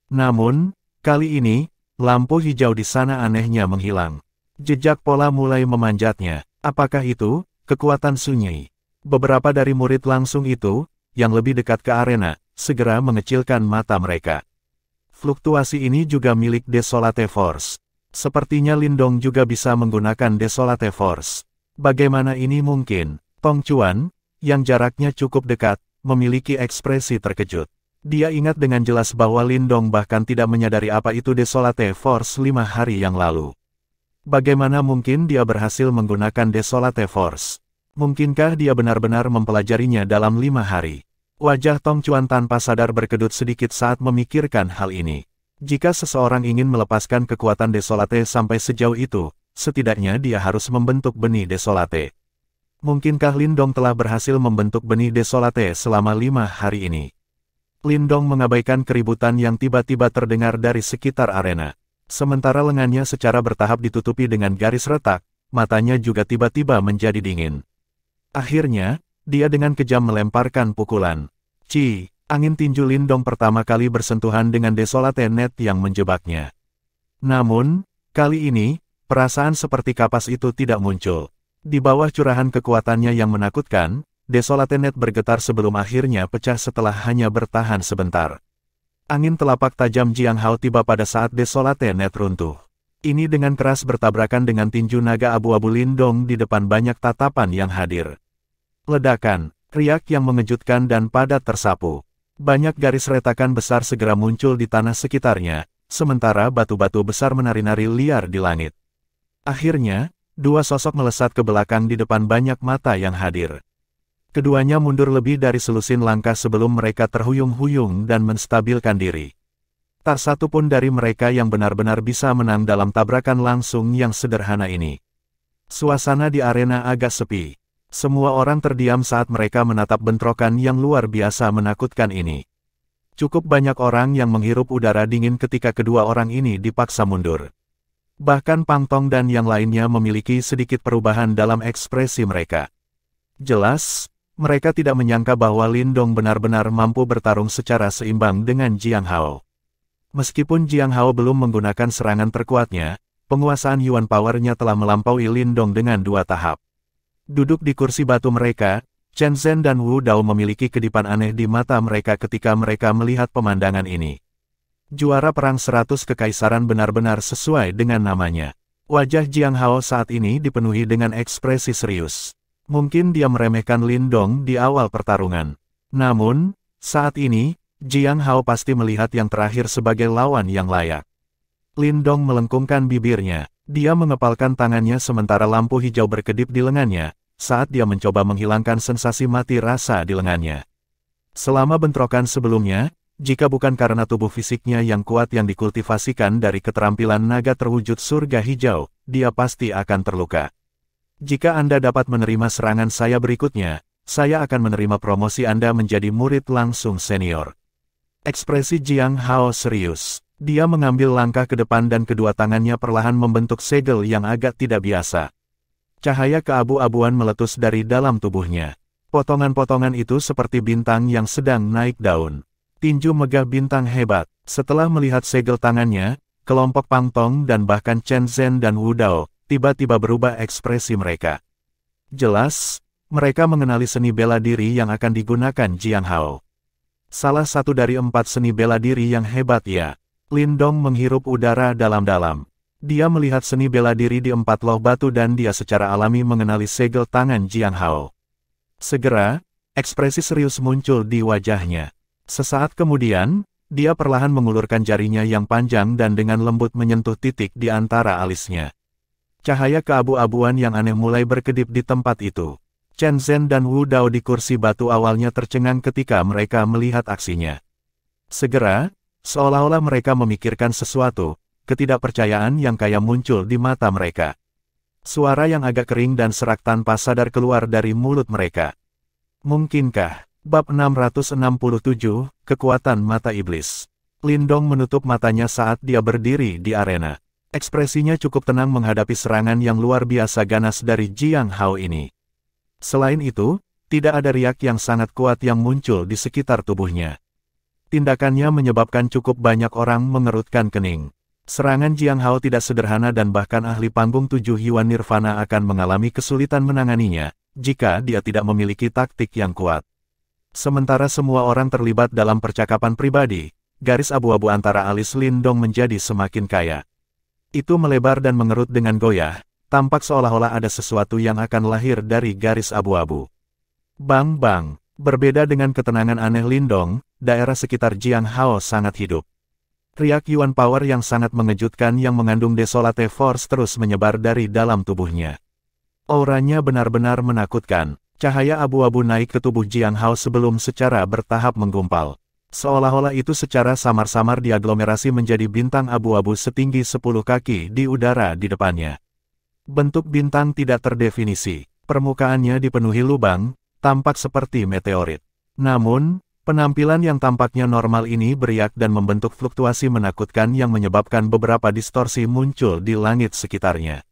Namun, kali ini, lampu hijau di sana anehnya menghilang. Jejak pola mulai memanjatnya. Apakah itu kekuatan sunyi? Beberapa dari murid langsung itu, yang lebih dekat ke arena, segera mengecilkan mata mereka. Fluktuasi ini juga milik Desolate Force. Sepertinya Lindong juga bisa menggunakan Desolate Force. Bagaimana ini mungkin? Tong Chuan, yang jaraknya cukup dekat, memiliki ekspresi terkejut. Dia ingat dengan jelas bahwa Lindong bahkan tidak menyadari apa itu Desolate Force 5 hari yang lalu. Bagaimana mungkin dia berhasil menggunakan Desolate Force? Mungkinkah dia benar-benar mempelajarinya dalam 5 hari? Wajah Tong Chuan tanpa sadar berkedut sedikit saat memikirkan hal ini. Jika seseorang ingin melepaskan kekuatan Desolate sampai sejauh itu, setidaknya dia harus membentuk benih Desolate. Mungkinkah Lindong telah berhasil membentuk benih Desolate selama 5 hari ini? Lindong mengabaikan keributan yang tiba-tiba terdengar dari sekitar arena. Sementara lengannya secara bertahap ditutupi dengan garis retak, matanya juga tiba-tiba menjadi dingin. Akhirnya, dia dengan kejam melemparkan pukulan. Angin tinju Lindong pertama kali bersentuhan dengan Desolate Net yang menjebaknya. Namun, kali ini, perasaan seperti kapas itu tidak muncul. Di bawah curahan kekuatannya yang menakutkan, Desolate Net bergetar sebelum akhirnya pecah setelah hanya bertahan sebentar. Angin telapak tajam Jiang Hao tiba pada saat Desolate Net runtuh. Ini dengan keras bertabrakan dengan tinju naga abu-abu Lindong di depan banyak tatapan yang hadir. Ledakan, Riak yang mengejutkan dan padat tersapu. Banyak garis retakan besar segera muncul di tanah sekitarnya, sementara batu-batu besar menari-nari liar di langit. Akhirnya, dua sosok melesat ke belakang di depan banyak mata yang hadir. Keduanya mundur lebih dari selusin langkah sebelum mereka terhuyung-huyung dan menstabilkan diri. Tak satu pun dari mereka yang benar-benar bisa menang dalam tabrakan langsung yang sederhana ini. Suasana di arena agak sepi. Semua orang terdiam saat mereka menatap bentrokan yang luar biasa menakutkan ini. Cukup banyak orang yang menghirup udara dingin ketika kedua orang ini dipaksa mundur. Bahkan Pang Tong dan yang lainnya memiliki sedikit perubahan dalam ekspresi mereka. Jelas, mereka tidak menyangka bahwa Lin Dong benar-benar mampu bertarung secara seimbang dengan Jiang Hao. Meskipun Jiang Hao belum menggunakan serangan terkuatnya, penguasaan Yuan Power-nya telah melampaui Lin Dong dengan 2 tahap. Duduk di kursi batu mereka, Chen Zhen dan Wu Dao memiliki kedipan aneh di mata mereka ketika mereka melihat pemandangan ini. Juara perang 100 kekaisaran benar-benar sesuai dengan namanya. Wajah Jiang Hao saat ini dipenuhi dengan ekspresi serius. Mungkin dia meremehkan Lin Dong di awal pertarungan. Namun, saat ini, Jiang Hao pasti melihat yang terakhir sebagai lawan yang layak. Lin Dong melengkungkan bibirnya. Dia mengepalkan tangannya sementara lampu hijau berkedip di lengannya, saat dia mencoba menghilangkan sensasi mati rasa di lengannya. Selama bentrokan sebelumnya, jika bukan karena tubuh fisiknya yang kuat yang dikultivasikan dari keterampilan naga terwujud surga hijau, dia pasti akan terluka. Jika Anda dapat menerima serangan saya berikutnya, saya akan menerima promosi Anda menjadi murid langsung senior. Ekspresi Jiang Hao serius. Dia mengambil langkah ke depan dan kedua tangannya perlahan membentuk segel yang agak tidak biasa. Cahaya keabu-abuan meletus dari dalam tubuhnya. Potongan-potongan itu seperti bintang yang sedang naik daun. Tinju megah bintang hebat. Setelah melihat segel tangannya, kelompok Pang Tong dan bahkan Chen Zhen dan Wu Dao, tiba-tiba berubah ekspresi mereka. Jelas, mereka mengenali seni bela diri yang akan digunakan Jiang Hao. Salah satu dari 4 seni bela diri yang hebat ya. Lin Dong menghirup udara dalam-dalam. Dia melihat seni bela diri di 4 loh batu dan dia secara alami mengenali segel tangan Jiang Hao. Segera, ekspresi serius muncul di wajahnya. Sesaat kemudian, dia perlahan mengulurkan jarinya yang panjang dan dengan lembut menyentuh titik di antara alisnya. Cahaya keabu-abuan yang aneh mulai berkedip di tempat itu. Chen Zhen dan Wu Dao di kursi batu awalnya tercengang ketika mereka melihat aksinya. Segera, seolah-olah mereka memikirkan sesuatu, ketidakpercayaan yang kaya muncul di mata mereka. Suara yang agak kering dan serak tanpa sadar keluar dari mulut mereka. Mungkinkah? Bab 667, Kekuatan Mata Iblis. Lin Dong menutup matanya saat dia berdiri di arena. Ekspresinya cukup tenang menghadapi serangan yang luar biasa ganas dari Jiang Hao ini. Selain itu, tidak ada riak yang sangat kuat yang muncul di sekitar tubuhnya. Tindakannya menyebabkan cukup banyak orang mengerutkan kening. Serangan Jiang Hao tidak sederhana dan bahkan ahli panggung 7 Yuan Nirvana akan mengalami kesulitan menanganinya, jika dia tidak memiliki taktik yang kuat. Sementara semua orang terlibat dalam percakapan pribadi, garis abu-abu antara alis Lin Dong menjadi semakin kaya. Itu melebar dan mengerut dengan goyah, tampak seolah-olah ada sesuatu yang akan lahir dari garis abu-abu. Bang bang, berbeda dengan ketenangan aneh Lin Dong, daerah sekitar Jiang Hao sangat hidup. Riak Yuan Power yang sangat mengejutkan yang mengandung Desolate Force terus menyebar dari dalam tubuhnya. Auranya benar-benar menakutkan. Cahaya abu-abu naik ke tubuh Jiang Hao sebelum secara bertahap menggumpal. Seolah-olah itu secara samar-samar diaglomerasi menjadi bintang abu-abu setinggi 10 kaki di udara di depannya. Bentuk bintang tidak terdefinisi. Permukaannya dipenuhi lubang, tampak seperti meteorit. Namun, penampilan yang tampaknya normal ini beriak dan membentuk fluktuasi menakutkan yang menyebabkan beberapa distorsi muncul di langit sekitarnya.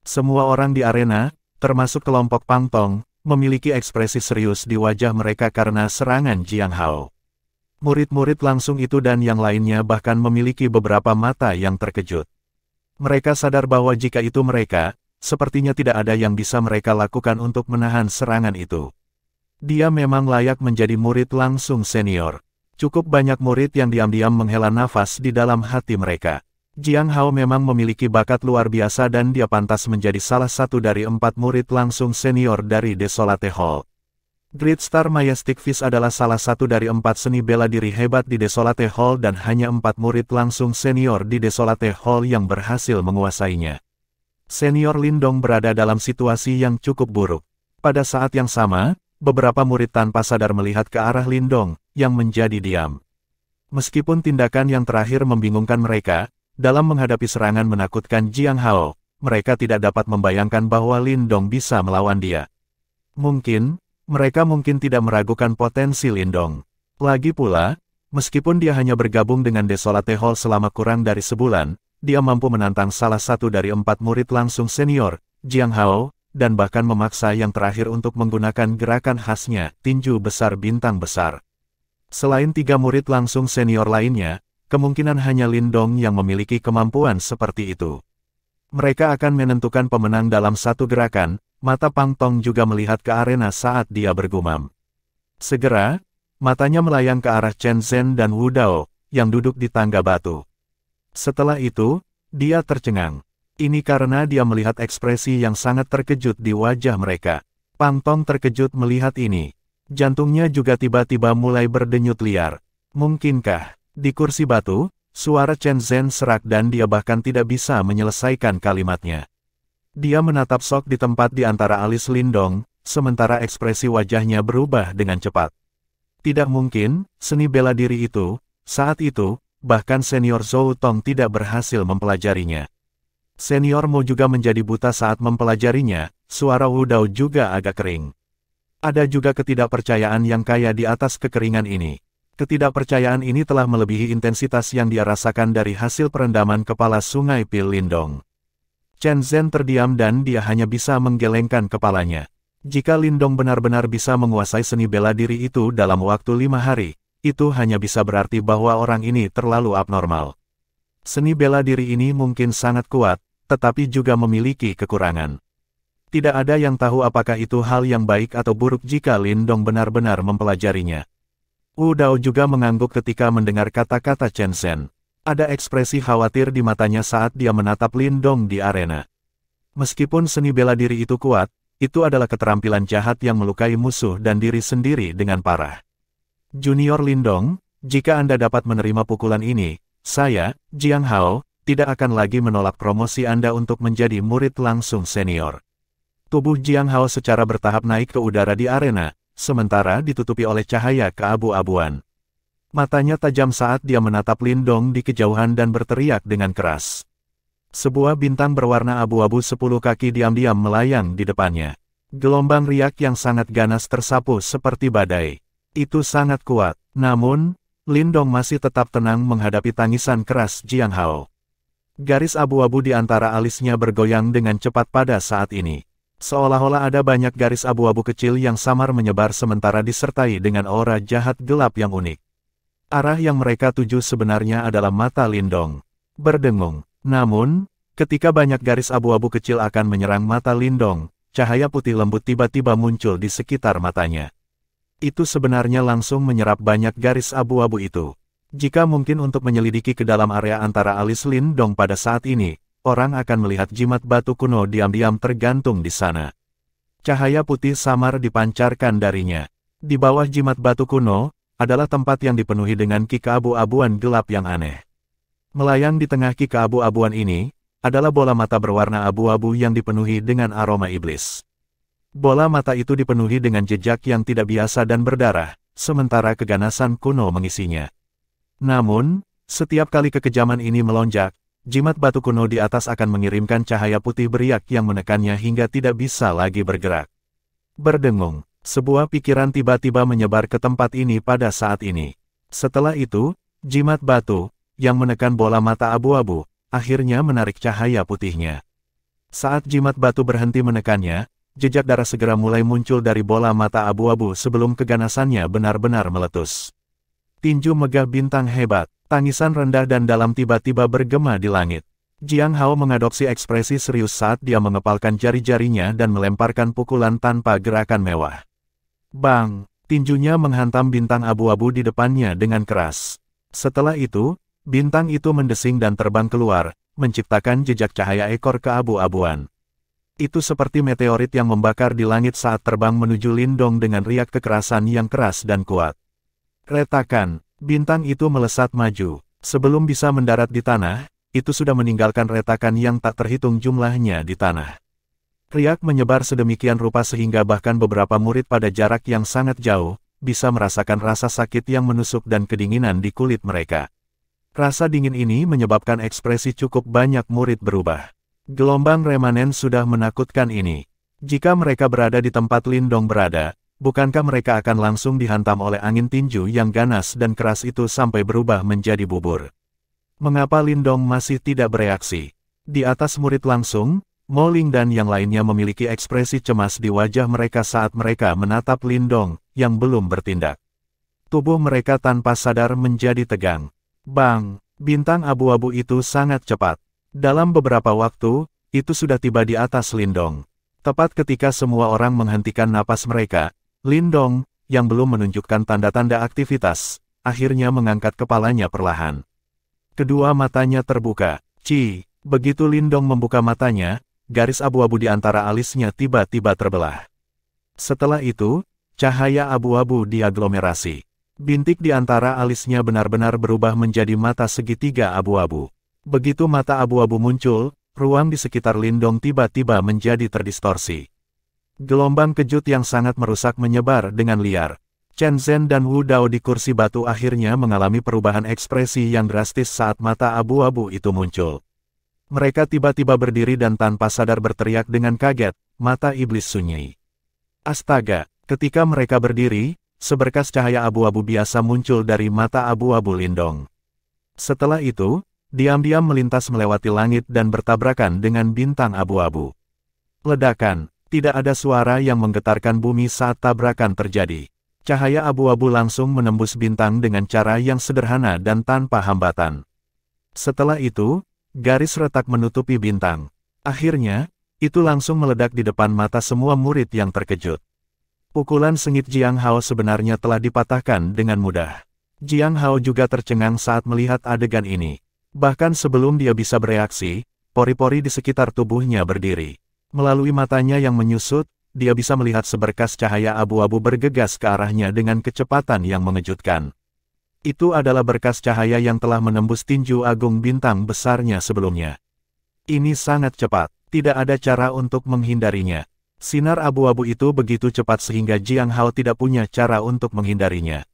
Semua orang di arena, termasuk kelompok Pang Tong, memiliki ekspresi serius di wajah mereka karena serangan Jiang Hao. Murid-murid langsung itu dan yang lainnya bahkan memiliki beberapa mata yang terkejut. Mereka sadar bahwa jika itu mereka, sepertinya tidak ada yang bisa mereka lakukan untuk menahan serangan itu. Dia memang layak menjadi murid langsung senior. Cukup banyak murid yang diam-diam menghela nafas di dalam hati mereka. Jiang Hao memang memiliki bakat luar biasa dan dia pantas menjadi salah satu dari 4 murid langsung senior dari Desolate Hall. Great Star Majestic Fist adalah salah satu dari 4 seni bela diri hebat di Desolate Hall dan hanya 4 murid langsung senior di Desolate Hall yang berhasil menguasainya. Senior Lindong berada dalam situasi yang cukup buruk. Pada saat yang sama, beberapa murid tanpa sadar melihat ke arah Lindong, yang menjadi diam. Meskipun tindakan yang terakhir membingungkan mereka, dalam menghadapi serangan menakutkan Jiang Hao, mereka tidak dapat membayangkan bahwa Lindong bisa melawan dia. Mereka mungkin tidak meragukan potensi Lindong. Lagi pula, meskipun dia hanya bergabung dengan Desolate Hall selama kurang dari sebulan, dia mampu menantang salah satu dari 4 murid langsung senior, Jiang Hao, dan bahkan memaksa yang terakhir untuk menggunakan gerakan khasnya, tinju besar bintang besar. Selain 3 murid langsung senior lainnya, kemungkinan hanya Lindong yang memiliki kemampuan seperti itu. Mereka akan menentukan pemenang dalam satu gerakan. Mata Pang Tong juga melihat ke arena saat dia bergumam. Segera, matanya melayang ke arah Chen Zhen dan Wu Dao, yang duduk di tangga batu. Setelah itu, dia tercengang. Ini karena dia melihat ekspresi yang sangat terkejut di wajah mereka. Pang Tong terkejut melihat ini. Jantungnya juga tiba-tiba mulai berdenyut liar. Mungkinkah, di kursi batu, suara Chen Zhen serak dan dia bahkan tidak bisa menyelesaikan kalimatnya. Dia menatap Sok di tempat di antara alis Lindong, sementara ekspresi wajahnya berubah dengan cepat. Tidak mungkin, seni bela diri itu, saat itu, bahkan senior Zhou Tong tidak berhasil mempelajarinya. Senior Mo juga menjadi buta saat mempelajarinya, suara Wu Dao juga agak kering. Ada juga ketidakpercayaan yang kaya di atas kekeringan ini. Ketidakpercayaan ini telah melebihi intensitas yang dia rasakan dari hasil perendaman kepala Sungai Pil Lindong. Chen Zhen terdiam dan dia hanya bisa menggelengkan kepalanya. Jika Lindong benar-benar bisa menguasai seni bela diri itu dalam waktu 5 hari, itu hanya bisa berarti bahwa orang ini terlalu abnormal. Seni bela diri ini mungkin sangat kuat, tetapi juga memiliki kekurangan. Tidak ada yang tahu apakah itu hal yang baik atau buruk jika Lindong benar-benar mempelajarinya. Wu Dao juga mengangguk ketika mendengar kata-kata Chen Zhen. Ada ekspresi khawatir di matanya saat dia menatap Lindong di arena. Meskipun seni bela diri itu kuat, itu adalah keterampilan jahat yang melukai musuh dan diri sendiri dengan parah. Junior Lindong, jika Anda dapat menerima pukulan ini, saya, Jiang Hao, tidak akan lagi menolak promosi Anda untuk menjadi murid langsung senior. Tubuh Jiang Hao secara bertahap naik ke udara di arena, sementara ditutupi oleh cahaya keabu-abuan. Matanya tajam saat dia menatap Lindong di kejauhan dan berteriak dengan keras. Sebuah bintang berwarna abu-abu 10 kaki diam-diam melayang di depannya. Gelombang riak yang sangat ganas tersapu seperti badai. Itu sangat kuat, namun, Lindong masih tetap tenang menghadapi tangisan keras Jiang Hao. Garis abu-abu di antara alisnya bergoyang dengan cepat pada saat ini. Seolah-olah ada banyak garis abu-abu kecil yang samar menyebar sementara disertai dengan aura jahat gelap yang unik. Arah yang mereka tuju sebenarnya adalah mata Lindong. Berdengung. Namun, ketika banyak garis abu-abu kecil akan menyerang mata Lindong, cahaya putih lembut tiba-tiba muncul di sekitar matanya. Itu sebenarnya langsung menyerap banyak garis abu-abu itu. Jika mungkin untuk menyelidiki ke dalam area antara alis Lindong pada saat ini, orang akan melihat jimat batu kuno diam-diam tergantung di sana. Cahaya putih samar dipancarkan darinya. Di bawah jimat batu kuno, adalah tempat yang dipenuhi dengan ki keabu-abuan gelap yang aneh. Melayang di tengah ki keabu-abuan ini, adalah bola mata berwarna abu-abu yang dipenuhi dengan aroma iblis. Bola mata itu dipenuhi dengan jejak yang tidak biasa dan berdarah, sementara keganasan kuno mengisinya. Namun, setiap kali kekejaman ini melonjak, jimat batu kuno di atas akan mengirimkan cahaya putih beriak yang menekannya hingga tidak bisa lagi bergerak. Berdengung. Sebuah pikiran tiba-tiba menyebar ke tempat ini pada saat ini. Setelah itu, jimat batu, yang menekan bola mata abu-abu, akhirnya menarik cahaya putihnya. Saat jimat batu berhenti menekannya, jejak darah segera mulai muncul dari bola mata abu-abu sebelum keganasannya benar-benar meletus. Tinju megah bintang hebat, tangisan rendah dan dalam tiba-tiba bergema di langit. Jiang Hao mengadopsi ekspresi serius saat dia mengepalkan jari-jarinya dan melemparkan pukulan tanpa gerakan mewah. Bang! Tinjunya menghantam bintang abu-abu di depannya dengan keras. Setelah itu, bintang itu mendesing dan terbang keluar, menciptakan jejak cahaya ekor keabu-abuan. Itu seperti meteorit yang membakar di langit saat terbang menuju Lindong dengan riak kekerasan yang keras dan kuat. Retakan, bintang itu melesat maju. Sebelum bisa mendarat di tanah, itu sudah meninggalkan retakan yang tak terhitung jumlahnya di tanah. Riak menyebar sedemikian rupa sehingga bahkan beberapa murid pada jarak yang sangat jauh, bisa merasakan rasa sakit yang menusuk dan kedinginan di kulit mereka. Rasa dingin ini menyebabkan ekspresi cukup banyak murid berubah. Gelombang remanen sudah menakutkan ini. Jika mereka berada di tempat Lindong berada, bukankah mereka akan langsung dihantam oleh angin tinju yang ganas dan keras itu sampai berubah menjadi bubur? Mengapa Lindong masih tidak bereaksi? Di atas murid langsung, Mo Ling dan yang lainnya memiliki ekspresi cemas di wajah mereka saat mereka menatap Lindong, yang belum bertindak. Tubuh mereka tanpa sadar menjadi tegang. Bang! Bintang abu-abu itu sangat cepat. Dalam beberapa waktu, itu sudah tiba di atas Lindong. Tepat ketika semua orang menghentikan napas mereka, Lindong, yang belum menunjukkan tanda-tanda aktivitas, akhirnya mengangkat kepalanya perlahan. Kedua matanya terbuka. Begitu Lindong membuka matanya, garis abu-abu di antara alisnya tiba-tiba terbelah. Setelah itu, cahaya abu-abu diaglomerasi. Bintik di antara alisnya benar-benar berubah menjadi mata segitiga abu-abu. Begitu mata abu-abu muncul, ruang di sekitar Lindong tiba-tiba menjadi terdistorsi. Gelombang kejut yang sangat merusak menyebar dengan liar. Chen Zhen dan Wu Dao di kursi batu akhirnya mengalami perubahan ekspresi yang drastis saat mata abu-abu itu muncul. Mereka tiba-tiba berdiri dan tanpa sadar berteriak dengan kaget, mata iblis sunyi. Astaga, ketika mereka berdiri, seberkas cahaya abu-abu biasa muncul dari mata abu-abu Lindong. Setelah itu, diam-diam melintas melewati langit dan bertabrakan dengan bintang abu-abu. Ledakan, tidak ada suara yang menggetarkan bumi saat tabrakan terjadi. Cahaya abu-abu langsung menembus bintang dengan cara yang sederhana dan tanpa hambatan. Setelah itu, garis retak menutupi bintang. Akhirnya, itu langsung meledak di depan mata semua murid yang terkejut. Pukulan sengit Jiang Hao sebenarnya telah dipatahkan dengan mudah. Jiang Hao juga tercengang saat melihat adegan ini. Bahkan sebelum dia bisa bereaksi, pori-pori di sekitar tubuhnya berdiri. Melalui matanya yang menyusut, dia bisa melihat seberkas cahaya abu-abu bergegas ke arahnya dengan kecepatan yang mengejutkan. Itu adalah berkas cahaya yang telah menembus tinju agung bintang besarnya sebelumnya. Ini sangat cepat, tidak ada cara untuk menghindarinya. Sinar abu-abu itu begitu cepat sehingga Jiang Hao tidak punya cara untuk menghindarinya.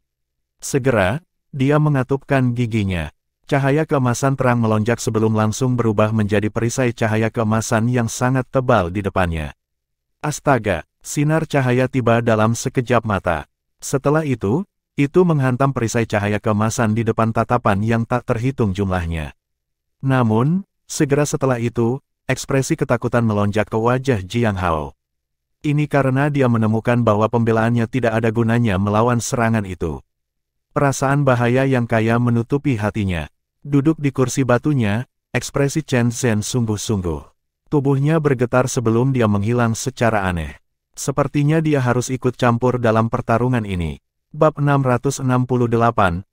Segera, dia mengatupkan giginya. Cahaya keemasan terang melonjak sebelum langsung berubah menjadi perisai cahaya keemasan yang sangat tebal di depannya. Astaga, sinar cahaya tiba dalam sekejap mata. Setelah itu menghantam perisai cahaya keemasan di depan tatapan yang tak terhitung jumlahnya. Namun, segera setelah itu, ekspresi ketakutan melonjak ke wajah Jiang Hao. Ini karena dia menemukan bahwa pembelaannya tidak ada gunanya melawan serangan itu. Perasaan bahaya yang kaya menutupi hatinya. Duduk di kursi batunya, ekspresi Chen Zhen sungguh-sungguh. Tubuhnya bergetar sebelum dia menghilang secara aneh. Sepertinya dia harus ikut campur dalam pertarungan ini. Bab 668,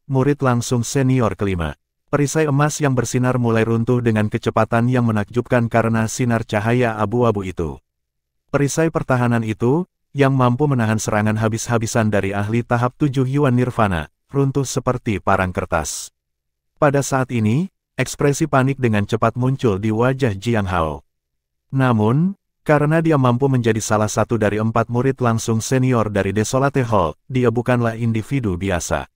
Murid Langsung Senior Kelima. Perisai emas yang bersinar mulai runtuh dengan kecepatan yang menakjubkan karena sinar cahaya abu-abu itu. Perisai pertahanan itu, yang mampu menahan serangan habis-habisan dari ahli tahap 7 Yuan Nirvana, runtuh seperti parang kertas. Pada saat ini, ekspresi panik dengan cepat muncul di wajah Jiang Hao. Namun, karena dia mampu menjadi salah satu dari 4 murid langsung senior dari Desolate Hall, dia bukanlah individu biasa.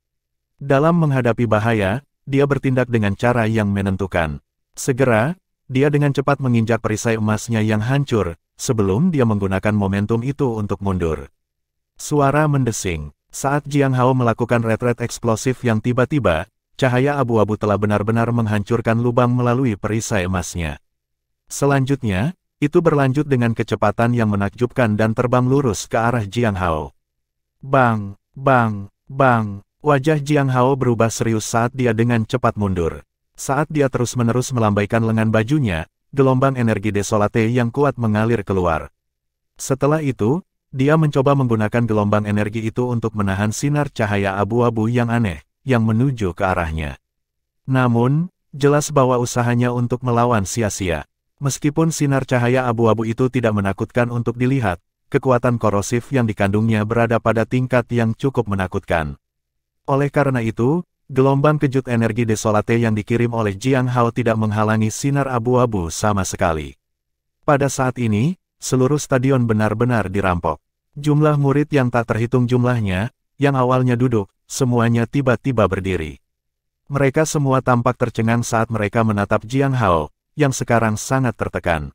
Dalam menghadapi bahaya, dia bertindak dengan cara yang menentukan. Segera, dia dengan cepat menginjak perisai emasnya yang hancur, sebelum dia menggunakan momentum itu untuk mundur. Suara mendesing. Saat Jiang Hao melakukan retret eksplosif yang tiba-tiba, cahaya abu-abu telah benar-benar menghancurkan lubang melalui perisai emasnya. Selanjutnya, itu berlanjut dengan kecepatan yang menakjubkan dan terbang lurus ke arah Jiang Hao. Bang, bang, bang, wajah Jiang Hao berubah serius saat dia dengan cepat mundur. Saat dia terus-menerus melambaikan lengan bajunya, gelombang energi desolate yang kuat mengalir keluar. Setelah itu, dia mencoba menggunakan gelombang energi itu untuk menahan sinar cahaya abu-abu yang aneh, yang menuju ke arahnya. Namun, jelas bahwa usahanya untuk melawan sia-sia. Meskipun sinar cahaya abu-abu itu tidak menakutkan untuk dilihat, kekuatan korosif yang dikandungnya berada pada tingkat yang cukup menakutkan. Oleh karena itu, gelombang kejut energi desolate yang dikirim oleh Jiang Hao tidak menghalangi sinar abu-abu sama sekali. Pada saat ini, seluruh stadion benar-benar dirampok. Jumlah murid yang tak terhitung jumlahnya, yang awalnya duduk, semuanya tiba-tiba berdiri. Mereka semua tampak tercengang saat mereka menatap Jiang Hao, yang sekarang sangat tertekan.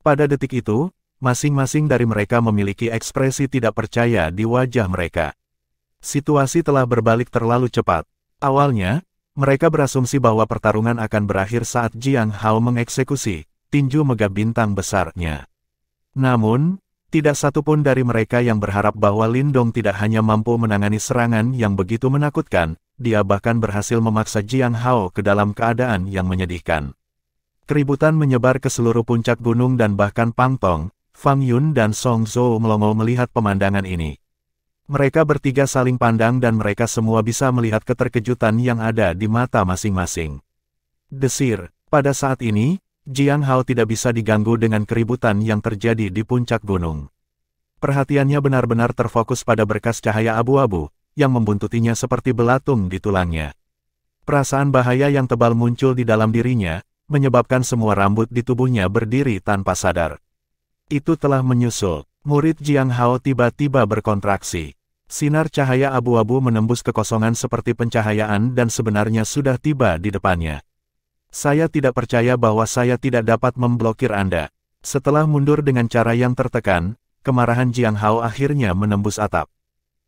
Pada detik itu, masing-masing dari mereka memiliki ekspresi tidak percaya di wajah mereka. Situasi telah berbalik terlalu cepat. Awalnya, mereka berasumsi bahwa pertarungan akan berakhir saat Jiang Hao mengeksekusi tinju mega bintang besarnya. Namun, tidak satupun dari mereka yang berharap bahwa Lindong tidak hanya mampu menangani serangan yang begitu menakutkan, dia bahkan berhasil memaksa Jiang Hao ke dalam keadaan yang menyedihkan. Keributan menyebar ke seluruh puncak gunung dan bahkan Pang Tong, Fang Yun dan Song Zhou melongo melihat pemandangan ini. Mereka bertiga saling pandang dan mereka semua bisa melihat keterkejutan yang ada di mata masing-masing. Desir, pada saat ini, Jiang Hao tidak bisa diganggu dengan keributan yang terjadi di puncak gunung. Perhatiannya benar-benar terfokus pada berkas cahaya abu-abu, yang membuntutinya seperti belatung di tulangnya. Perasaan bahaya yang tebal muncul di dalam dirinya, menyebabkan semua rambut di tubuhnya berdiri tanpa sadar. Itu telah menyusul. Murid Jiang Hao tiba-tiba berkontraksi. Sinar cahaya abu-abu menembus kekosongan seperti pencahayaan dan sebenarnya sudah tiba di depannya. Saya tidak percaya bahwa saya tidak dapat memblokir Anda. Setelah mundur dengan cara yang tertekan, kemarahan Jiang Hao akhirnya menembus atap.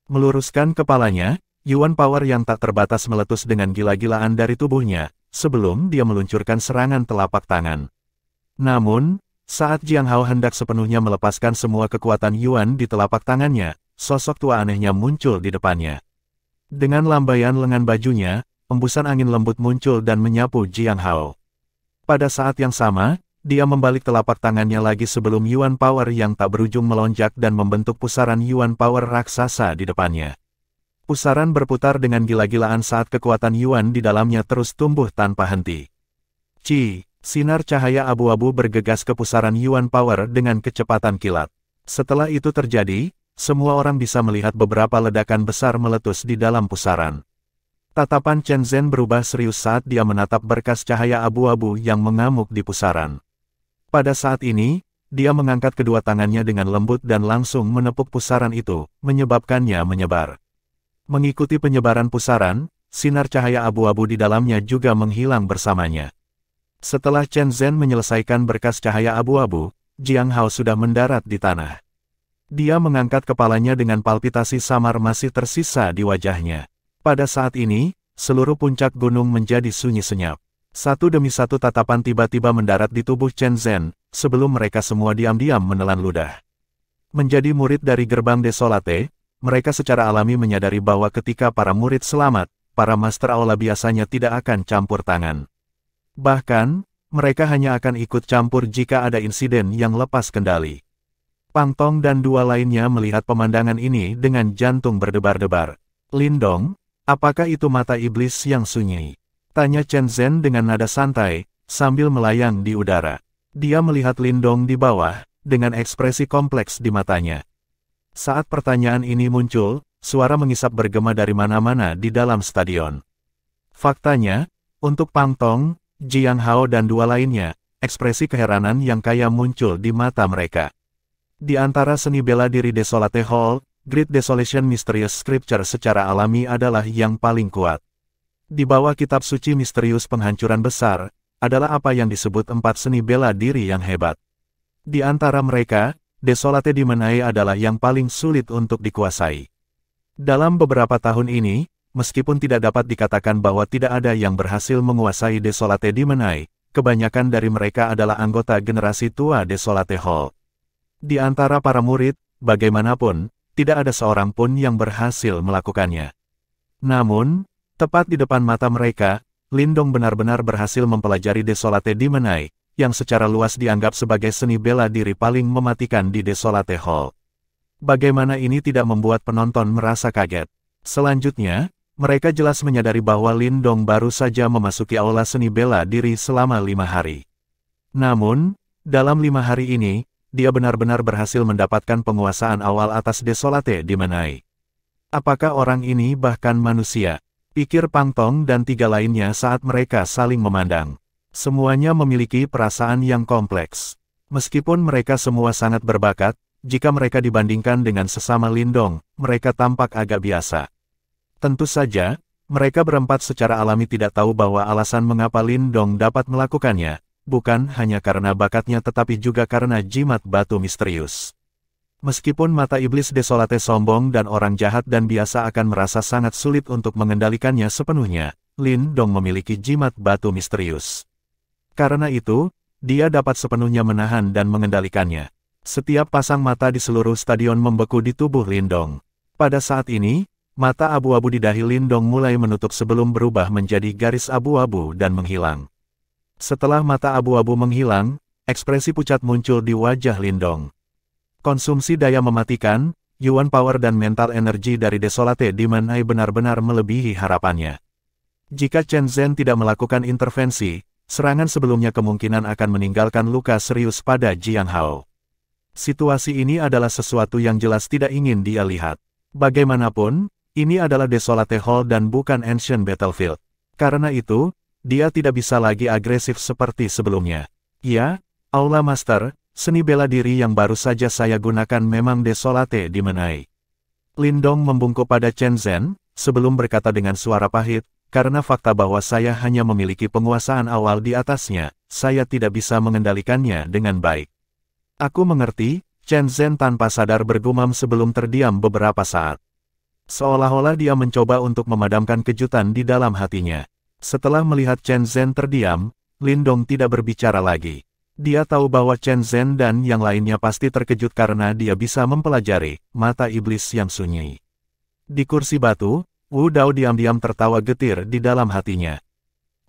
Meluruskan kepalanya, Yuan Power yang tak terbatas meletus dengan gila-gilaan dari tubuhnya, sebelum dia meluncurkan serangan telapak tangan. Namun, saat Jiang Hao hendak sepenuhnya melepaskan semua kekuatan Yuan di telapak tangannya, sosok tua anehnya muncul di depannya. Dengan lambaian lengan bajunya, embusan angin lembut muncul dan menyapu Jiang Hao. Pada saat yang sama, dia membalik telapak tangannya lagi sebelum Yuan Power yang tak berujung melonjak dan membentuk pusaran Yuan Power raksasa di depannya. Pusaran berputar dengan gila-gilaan saat kekuatan Yuan di dalamnya terus tumbuh tanpa henti. Sinar cahaya abu-abu bergegas ke pusaran Yuan Power dengan kecepatan kilat. Setelah itu terjadi, semua orang bisa melihat beberapa ledakan besar meletus di dalam pusaran. Tatapan Chen Zhen berubah serius saat dia menatap berkas cahaya abu-abu yang mengamuk di pusaran. Pada saat ini, dia mengangkat kedua tangannya dengan lembut dan langsung menepuk pusaran itu, menyebabkannya menyebar. Mengikuti penyebaran pusaran, sinar cahaya abu-abu di dalamnya juga menghilang bersamanya. Setelah Chen Zhen menyelesaikan berkas cahaya abu-abu, Jiang Hao sudah mendarat di tanah. Dia mengangkat kepalanya dengan palpitasi samar masih tersisa di wajahnya. Pada saat ini, seluruh puncak gunung menjadi sunyi senyap. Satu demi satu tatapan tiba-tiba mendarat di tubuh Chen Zhen, sebelum mereka semua diam-diam menelan ludah. Menjadi murid dari gerbang Desolate, mereka secara alami menyadari bahwa ketika para murid selamat, para master aula biasanya tidak akan campur tangan. Bahkan, mereka hanya akan ikut campur jika ada insiden yang lepas kendali. Pang Tong dan dua lainnya melihat pemandangan ini dengan jantung berdebar-debar. Lindong, apakah itu mata iblis yang sunyi? Tanya Chen Zhen dengan nada santai, sambil melayang di udara. Dia melihat Lindong di bawah, dengan ekspresi kompleks di matanya. Saat pertanyaan ini muncul, suara mengisap bergema dari mana-mana di dalam stadion. Faktanya, untuk Pang Tong, Jiang Hao dan dua lainnya, ekspresi keheranan yang kaya muncul di mata mereka. Di antara seni bela diri Desolate Hall, Great Desolation Mysterious Scripture secara alami adalah yang paling kuat. Di bawah kitab suci misterius penghancuran besar, adalah apa yang disebut 4 seni bela diri yang hebat. Di antara mereka, Desolate Demon Eye adalah yang paling sulit untuk dikuasai. Dalam beberapa tahun ini, meskipun tidak dapat dikatakan bahwa tidak ada yang berhasil menguasai Desolate Demon Eye, kebanyakan dari mereka adalah anggota generasi tua Desolate Hall. Di antara para murid, bagaimanapun, tidak ada seorang pun yang berhasil melakukannya. Namun, tepat di depan mata mereka, Lindong benar-benar berhasil mempelajari Desolate Demon Eye, yang secara luas dianggap sebagai seni bela diri paling mematikan di Desolate Hall. Bagaimana ini tidak membuat penonton merasa kaget? Selanjutnya, mereka jelas menyadari bahwa Lindong baru saja memasuki aula seni bela diri selama 5 hari. Namun, Dalam 5 hari ini, dia benar-benar berhasil mendapatkan penguasaan awal atas Desolate Demon Eye. Apakah orang ini bahkan manusia? Pikir Pang Tong dan 3 lainnya saat mereka saling memandang. Semuanya memiliki perasaan yang kompleks. Meskipun mereka semua sangat berbakat, jika mereka dibandingkan dengan sesama Lindong, mereka tampak agak biasa. Tentu saja, mereka berempat secara alami tidak tahu bahwa alasan mengapa Lindong dapat melakukannya, bukan hanya karena bakatnya tetapi juga karena jimat batu misterius. Meskipun mata iblis Desolate sombong dan orang jahat dan biasa akan merasa sangat sulit untuk mengendalikannya sepenuhnya, Lindong memiliki jimat batu misterius. Karena itu, dia dapat sepenuhnya menahan dan mengendalikannya. Setiap pasang mata di seluruh stadion membeku di tubuh Lindong. Pada saat ini, mata abu-abu di dahi Lindong mulai menutup sebelum berubah menjadi garis abu-abu dan menghilang. Setelah mata abu-abu menghilang, ekspresi pucat muncul di wajah Lindong. Konsumsi daya mematikan, Yuan Power dan mental energi dari Desolate Demon Eye benar-benar melebihi harapannya. Jika Chen Zhen tidak melakukan intervensi, serangan sebelumnya kemungkinan akan meninggalkan luka serius pada Jiang Hao. Situasi ini adalah sesuatu yang jelas tidak ingin dia lihat. Bagaimanapun, ini adalah Desolate Hall dan bukan Ancient Battlefield. Karena itu, dia tidak bisa lagi agresif seperti sebelumnya. Ya, Aula Master, seni bela diri yang baru saja saya gunakan memang Desolate Demon Eye. Lindong membungkuk pada Chen Zhen, sebelum berkata dengan suara pahit, karena fakta bahwa saya hanya memiliki penguasaan awal di atasnya, saya tidak bisa mengendalikannya dengan baik. Aku mengerti, Chen Zhen tanpa sadar bergumam sebelum terdiam beberapa saat. Seolah-olah dia mencoba untuk memadamkan kejutan di dalam hatinya. Setelah melihat Chen Zhen terdiam, Lindong tidak berbicara lagi. Dia tahu bahwa Chen Zhen dan yang lainnya pasti terkejut karena dia bisa mempelajari mata iblis yang sunyi. Di kursi batu, Wu Dao diam-diam tertawa getir di dalam hatinya.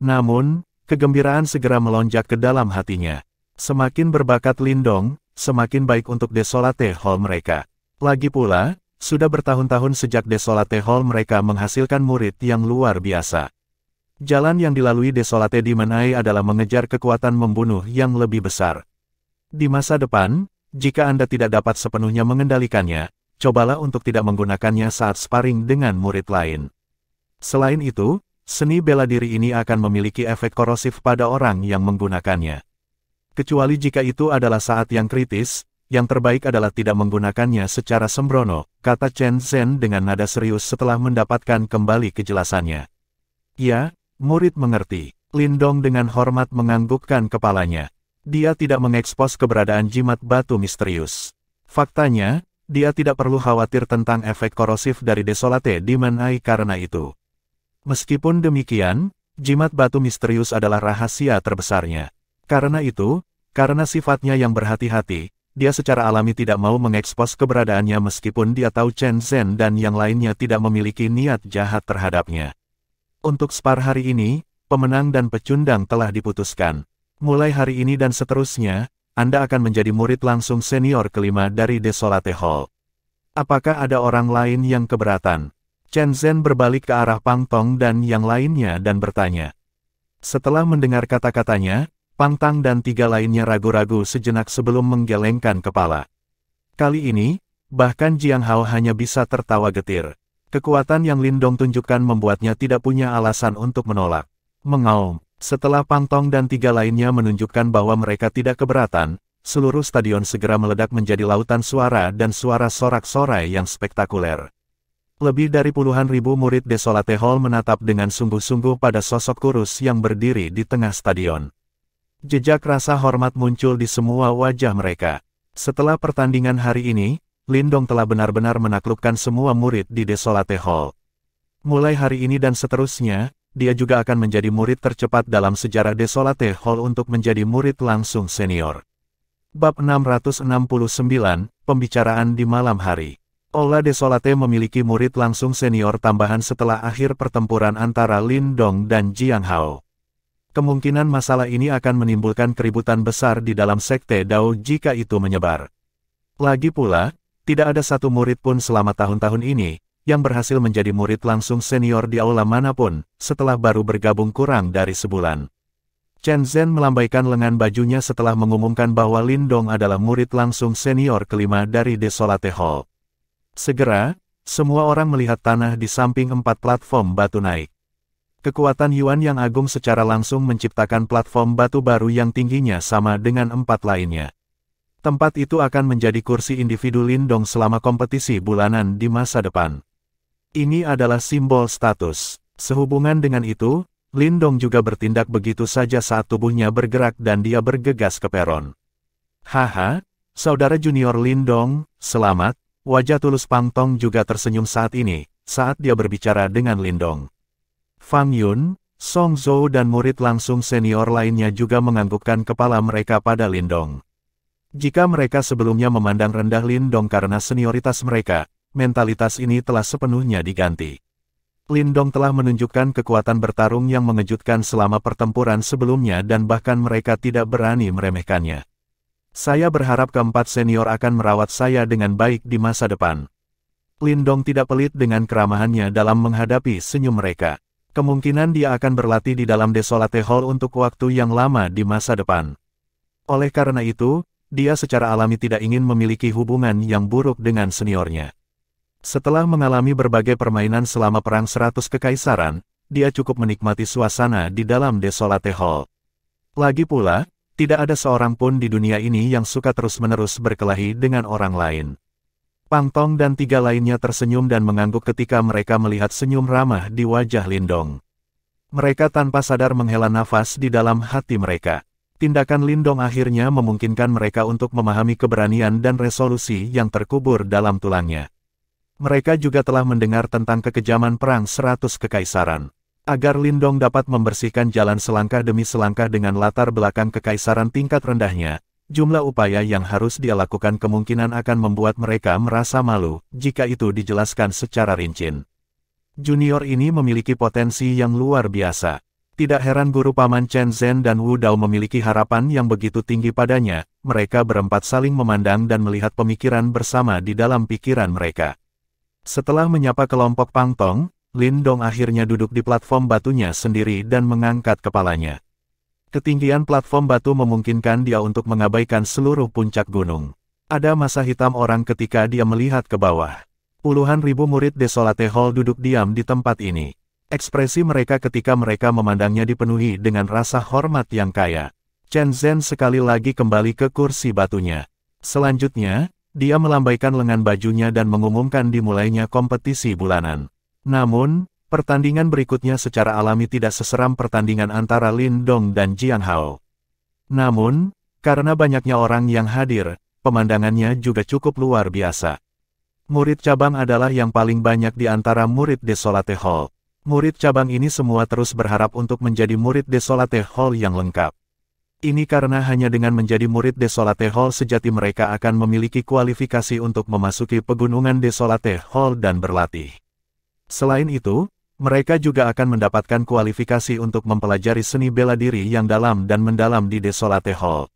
Namun, kegembiraan segera melonjak ke dalam hatinya. Semakin berbakat Lindong, semakin baik untuk Desolate Hall mereka. Lagi pula, sudah bertahun-tahun sejak Desolate Hall mereka menghasilkan murid yang luar biasa. Jalan yang dilalui Desolate Demon Eye adalah mengejar kekuatan membunuh yang lebih besar. Di masa depan, jika Anda tidak dapat sepenuhnya mengendalikannya, cobalah untuk tidak menggunakannya saat sparring dengan murid lain. Selain itu, seni bela diri ini akan memiliki efek korosif pada orang yang menggunakannya. Kecuali jika itu adalah saat yang kritis, yang terbaik adalah tidak menggunakannya secara sembrono, kata Chen Zhen dengan nada serius setelah mendapatkan kembali kejelasannya. Ya, murid mengerti. Lindong dengan hormat menganggukkan kepalanya. Dia tidak mengekspos keberadaan jimat batu misterius. Faktanya, dia tidak perlu khawatir tentang efek korosif dari Desolate Demon Eye karena itu. Meskipun demikian, jimat batu misterius adalah rahasia terbesarnya. Karena itu, karena sifatnya yang berhati-hati, dia secara alami tidak mau mengekspos keberadaannya meskipun dia tahu Chen Zhen dan yang lainnya tidak memiliki niat jahat terhadapnya. Untuk spar hari ini, pemenang dan pecundang telah diputuskan. Mulai hari ini dan seterusnya, Anda akan menjadi murid langsung senior kelima dari Desolate Hall. Apakah ada orang lain yang keberatan? Chen Zhen berbalik ke arah Pang Tong dan yang lainnya dan bertanya. Setelah mendengar kata-katanya, Pang Tang dan 3 lainnya ragu-ragu sejenak sebelum menggelengkan kepala. Kali ini, bahkan Jiang Hao hanya bisa tertawa getir. Kekuatan yang Lindong tunjukkan membuatnya tidak punya alasan untuk menolak. Mengaum, setelah Pang Tong dan 3 lainnya menunjukkan bahwa mereka tidak keberatan, seluruh stadion segera meledak menjadi lautan suara dan suara sorak-sorai yang spektakuler. Lebih dari puluhan ribu murid Desolate Hall menatap dengan sungguh-sungguh pada sosok kurus yang berdiri di tengah stadion. Jejak rasa hormat muncul di semua wajah mereka. Setelah pertandingan hari ini, Lindong telah benar-benar menaklukkan semua murid di Desolate Hall. Mulai hari ini dan seterusnya, dia juga akan menjadi murid tercepat dalam sejarah Desolate Hall untuk menjadi murid langsung senior. Bab 669, Pembicaraan di Malam Hari. Aula Desolate memiliki murid langsung senior tambahan setelah akhir pertempuran antara Lindong dan Jiang Hao. Kemungkinan masalah ini akan menimbulkan keributan besar di dalam sekte Dao jika itu menyebar. Lagi pula, tidak ada satu murid pun selama tahun-tahun ini, yang berhasil menjadi murid langsung senior di aula manapun, setelah baru bergabung kurang dari sebulan. Chen Zhen melambaikan lengan bajunya setelah mengumumkan bahwa Lin Dong adalah murid langsung senior kelima dari Desolate Hall. Segera, semua orang melihat tanah di samping 4 platform batu naik. Kekuatan Yuan yang agung secara langsung menciptakan platform batu baru yang tingginya sama dengan 4 lainnya. Tempat itu akan menjadi kursi individu Lin Dong selama kompetisi bulanan di masa depan. Ini adalah simbol status. Sehubungan dengan itu, Lin Dong juga bertindak begitu saja saat tubuhnya bergerak dan dia bergegas ke peron. Haha, saudara junior Lin Dong, selamat. Wajah tulus Pang Tong juga tersenyum saat ini, saat dia berbicara dengan Lin Dong. Fang Yun, Song Zhou dan murid langsung senior lainnya juga menganggukkan kepala mereka pada Lin Dong. Jika mereka sebelumnya memandang rendah Lin Dong karena senioritas mereka, mentalitas ini telah sepenuhnya diganti. Lin Dong telah menunjukkan kekuatan bertarung yang mengejutkan selama pertempuran sebelumnya dan bahkan mereka tidak berani meremehkannya. Saya berharap keempat senior akan merawat saya dengan baik di masa depan. Lin Dong tidak pelit dengan keramahannya dalam menghadapi senyum mereka. Kemungkinan dia akan berlatih di dalam Desolate Hall untuk waktu yang lama di masa depan. Oleh karena itu, dia secara alami tidak ingin memiliki hubungan yang buruk dengan seniornya. Setelah mengalami berbagai permainan selama Perang 100 Kekaisaran, dia cukup menikmati suasana di dalam Desolate Hall. Lagi pula, tidak ada seorang pun di dunia ini yang suka terus-menerus berkelahi dengan orang lain. Pang Tong dan 3 lainnya tersenyum dan mengangguk ketika mereka melihat senyum ramah di wajah Lin Dong. Mereka tanpa sadar menghela nafas di dalam hati mereka. Tindakan Lin Dong akhirnya memungkinkan mereka untuk memahami keberanian dan resolusi yang terkubur dalam tulangnya. Mereka juga telah mendengar tentang kekejaman Perang 100 Kekaisaran. Agar Lin Dong dapat membersihkan jalan selangkah demi selangkah dengan latar belakang kekaisaran tingkat rendahnya, jumlah upaya yang harus dia lakukan kemungkinan akan membuat mereka merasa malu, jika itu dijelaskan secara rinci. Junior ini memiliki potensi yang luar biasa. Tidak heran guru paman Chen Zhen dan Wu Dao memiliki harapan yang begitu tinggi padanya, mereka berempat saling memandang dan melihat pemikiran bersama di dalam pikiran mereka. Setelah menyapa kelompok Pang Tong, Lin Dong akhirnya duduk di platform batunya sendiri dan mengangkat kepalanya. Ketinggian platform batu memungkinkan dia untuk mengabaikan seluruh puncak gunung. Ada masa hitam orang ketika dia melihat ke bawah. Puluhan ribu murid Desolate Hall duduk diam di tempat ini. Ekspresi mereka ketika mereka memandangnya dipenuhi dengan rasa hormat yang kaya. Chen Zhen sekali lagi kembali ke kursi batunya. Selanjutnya, dia melambaikan lengan bajunya dan mengumumkan dimulainya kompetisi bulanan. Namun, pertandingan berikutnya secara alami tidak seseram pertandingan antara Lin Dong dan Jiang Hao. Namun, karena banyaknya orang yang hadir, pemandangannya juga cukup luar biasa. Murid cabang adalah yang paling banyak di antara murid Desolate Hall. Murid cabang ini semua terus berharap untuk menjadi murid Desolate Hall yang lengkap. Ini karena hanya dengan menjadi murid Desolate Hall sejati mereka akan memiliki kualifikasi untuk memasuki pegunungan Desolate Hall dan berlatih. Selain itu, mereka juga akan mendapatkan kualifikasi untuk mempelajari seni bela diri yang dalam dan mendalam di Desolate Hall.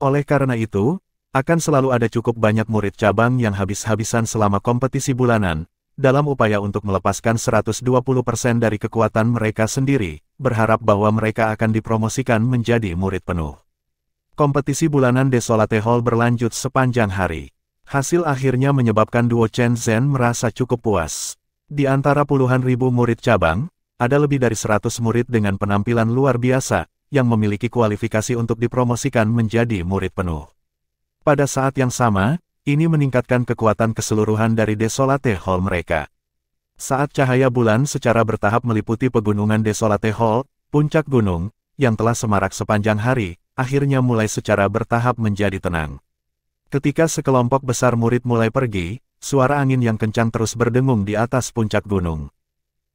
Oleh karena itu, akan selalu ada cukup banyak murid cabang yang habis-habisan selama kompetisi bulanan, dalam upaya untuk melepaskan 120% dari kekuatan mereka sendiri, berharap bahwa mereka akan dipromosikan menjadi murid penuh. Kompetisi bulanan Desolate Hall berlanjut sepanjang hari. Hasil akhirnya menyebabkan duo Chen Zhen merasa cukup puas. Di antara puluhan ribu murid cabang, ada lebih dari 100 murid dengan penampilan luar biasa, yang memiliki kualifikasi untuk dipromosikan menjadi murid penuh. Pada saat yang sama, ini meningkatkan kekuatan keseluruhan dari Desolate Hall mereka. Saat cahaya bulan secara bertahap meliputi pegunungan Desolate Hall, puncak gunung, yang telah semarak sepanjang hari, akhirnya mulai secara bertahap menjadi tenang. Ketika sekelompok besar murid mulai pergi, suara angin yang kencang terus berdengung di atas puncak gunung.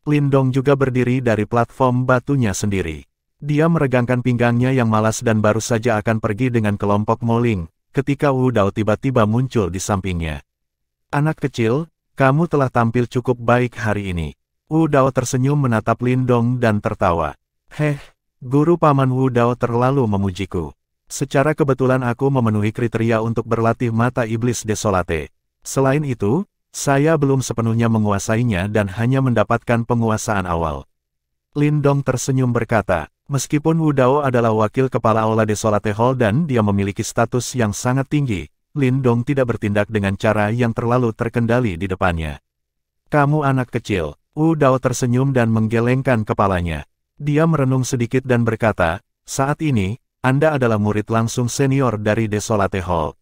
Lin Dong juga berdiri dari platform batunya sendiri. Dia meregangkan pinggangnya yang malas dan baru saja akan pergi dengan kelompok Moling, ketika Wu Dao tiba-tiba muncul di sampingnya. Anak kecil, kamu telah tampil cukup baik hari ini. Wu Dao tersenyum menatap Lin Dong dan tertawa. Heh, guru paman Wu Dao terlalu memujiku. Secara kebetulan aku memenuhi kriteria untuk berlatih mata iblis Desolate. Selain itu, saya belum sepenuhnya menguasainya dan hanya mendapatkan penguasaan awal. Lin Dong tersenyum berkata, Meskipun Wu Dao adalah wakil kepala Aula Desolate Hall dan dia memiliki status yang sangat tinggi, Lin Dong tidak bertindak dengan cara yang terlalu terkendali di depannya. Kamu anak kecil, Wu Dao tersenyum dan menggelengkan kepalanya. Dia merenung sedikit dan berkata, saat ini, Anda adalah murid langsung senior dari Desolate Hall.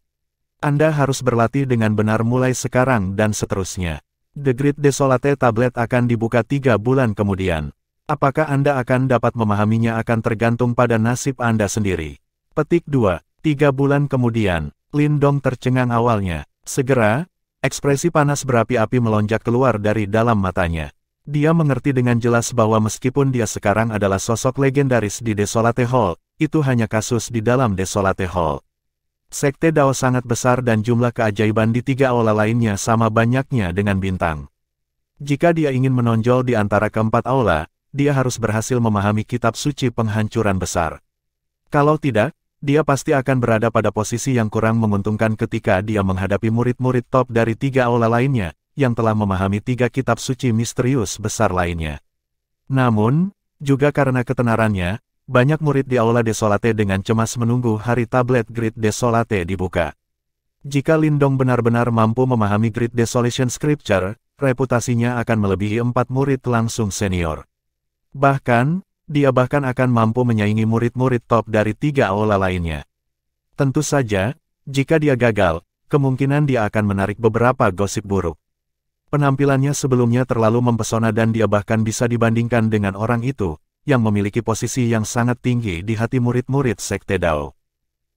Anda harus berlatih dengan benar mulai sekarang dan seterusnya. The Great Desolate Tablet akan dibuka 3 bulan kemudian. Apakah Anda akan dapat memahaminya akan tergantung pada nasib Anda sendiri. Petik 2. 3 bulan kemudian, Lin Dong tercengang awalnya. Segera, ekspresi panas berapi-api melonjak keluar dari dalam matanya. Dia mengerti dengan jelas bahwa meskipun dia sekarang adalah sosok legendaris di Desolate Hall, itu hanya kasus di dalam Desolate Hall. Sekte Dao sangat besar dan jumlah keajaiban di 3 aula lainnya sama banyaknya dengan bintang. Jika dia ingin menonjol di antara keempat aula, dia harus berhasil memahami kitab suci penghancuran besar. Kalau tidak, dia pasti akan berada pada posisi yang kurang menguntungkan ketika dia menghadapi murid-murid top dari 3 aula lainnya, yang telah memahami 3 kitab suci misterius besar lainnya. Namun, juga karena ketenarannya, banyak murid di Aula Desolate dengan cemas menunggu hari tablet Great Desolate dibuka. Jika Lin Dong benar-benar mampu memahami Great Desolation Scripture, reputasinya akan melebihi 4 murid langsung senior. Bahkan, dia bahkan akan mampu menyaingi murid-murid top dari 3 aula lainnya. Tentu saja, jika dia gagal, kemungkinan dia akan menarik beberapa gosip buruk. Penampilannya sebelumnya terlalu mempesona dan dia bahkan bisa dibandingkan dengan orang itu, yang memiliki posisi yang sangat tinggi di hati murid-murid Sekte Dao.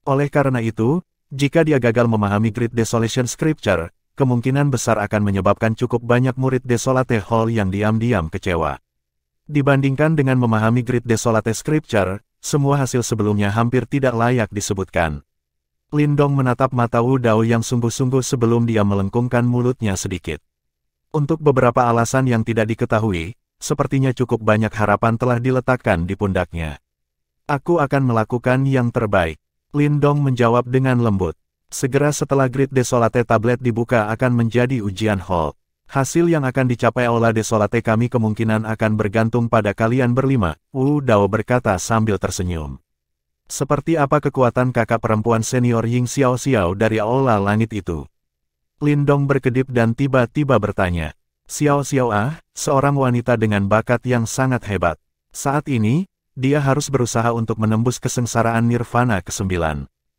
Oleh karena itu, jika dia gagal memahami Great Desolation Scripture, kemungkinan besar akan menyebabkan cukup banyak murid Desolate Hall yang diam-diam kecewa. Dibandingkan dengan memahami Great Desolate Scripture, semua hasil sebelumnya hampir tidak layak disebutkan. Lin Dong menatap mata Wu Dao yang sungguh-sungguh sebelum dia melengkungkan mulutnya sedikit. Untuk beberapa alasan yang tidak diketahui, sepertinya cukup banyak harapan telah diletakkan di pundaknya. Aku akan melakukan yang terbaik. Lin Dong menjawab dengan lembut. Segera setelah Great Desolate Tablet dibuka akan menjadi ujian Hall. Hasil yang akan dicapai Aula Desolate kami kemungkinan akan bergantung pada kalian berlima, Wu Dao berkata sambil tersenyum. Seperti apa kekuatan kakak perempuan senior Ying Xiao Xiao dari Aula Langit itu? Lin Dong berkedip dan tiba-tiba bertanya. Xiao Xiao seorang wanita dengan bakat yang sangat hebat. Saat ini, dia harus berusaha untuk menembus kesengsaraan nirvana ke-9.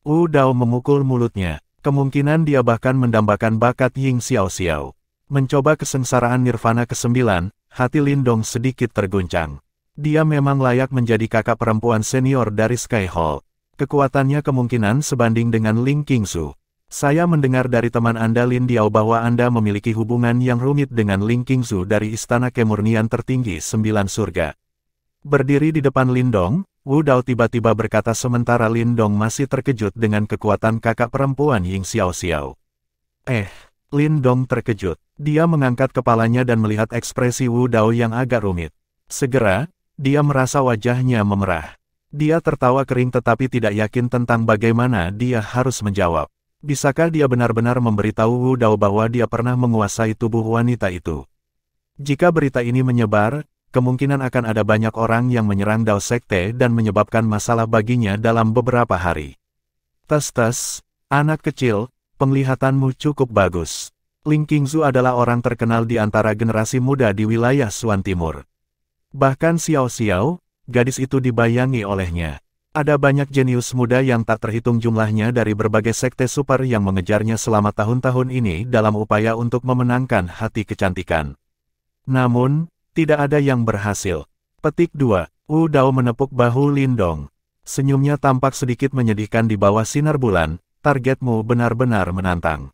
Wu Dao memukul mulutnya. Kemungkinan dia bahkan mendambakan bakat Ying Xiao Xiao. Mencoba kesengsaraan nirvana ke-9, hati Lin Dong sedikit terguncang. Dia memang layak menjadi kakak perempuan senior dari Sky Hall. Kekuatannya kemungkinan sebanding dengan Ling Qingsu. Saya mendengar dari teman Anda Lin Diao bahwa Anda memiliki hubungan yang rumit dengan Ling Qingsu dari Istana Kemurnian Tertinggi 9 Surga. Berdiri di depan Lin Dong, Wu Dao tiba-tiba berkata sementara Lin Dong masih terkejut dengan kekuatan kakak perempuan Ying Xiao Xiao. Lin Dong terkejut. Dia mengangkat kepalanya dan melihat ekspresi Wu Dao yang agak rumit. Segera, dia merasa wajahnya memerah. Dia tertawa kering tetapi tidak yakin tentang bagaimana dia harus menjawab. Bisakah dia benar-benar memberitahu Wu Dao bahwa dia pernah menguasai tubuh wanita itu? Jika berita ini menyebar, kemungkinan akan ada banyak orang yang menyerang Dao Sekte dan menyebabkan masalah baginya dalam beberapa hari. Tes, anak kecil, penglihatanmu cukup bagus. Ling Qingsu adalah orang terkenal di antara generasi muda di wilayah Suan Timur. Bahkan Xiao Xiao, gadis itu dibayangi olehnya. Ada banyak jenius muda yang tak terhitung jumlahnya dari berbagai sekte super yang mengejarnya selama tahun-tahun ini dalam upaya untuk memenangkan hati kecantikan. Namun, tidak ada yang berhasil. Petik 2. Wu Dao menepuk bahu Lin Dong. Senyumnya tampak sedikit menyedihkan di bawah sinar bulan. Targetmu benar-benar menantang.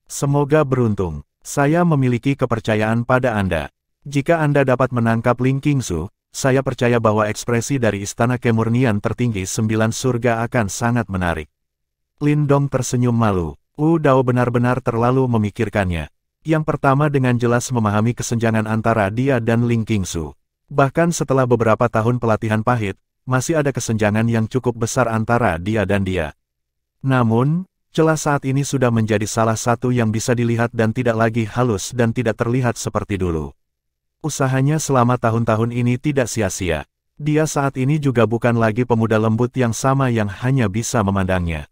Semoga beruntung. Saya memiliki kepercayaan pada Anda. Jika Anda dapat menangkap Ling Qingsu, saya percaya bahwa ekspresi dari Istana Kemurnian Tertinggi 9 Surga akan sangat menarik. Lin Dong tersenyum malu. Wu Dao benar-benar terlalu memikirkannya. Yang pertama dengan jelas memahami kesenjangan antara dia dan Ling Qingsu. Bahkan setelah beberapa tahun pelatihan pahit, masih ada kesenjangan yang cukup besar antara dia dan dia. Namun, celah saat ini sudah menjadi salah satu yang bisa dilihat dan tidak lagi halus dan tidak terlihat seperti dulu. Usahanya selama tahun-tahun ini tidak sia-sia. Dia saat ini juga bukan lagi pemuda lembut yang sama yang hanya bisa memandangnya.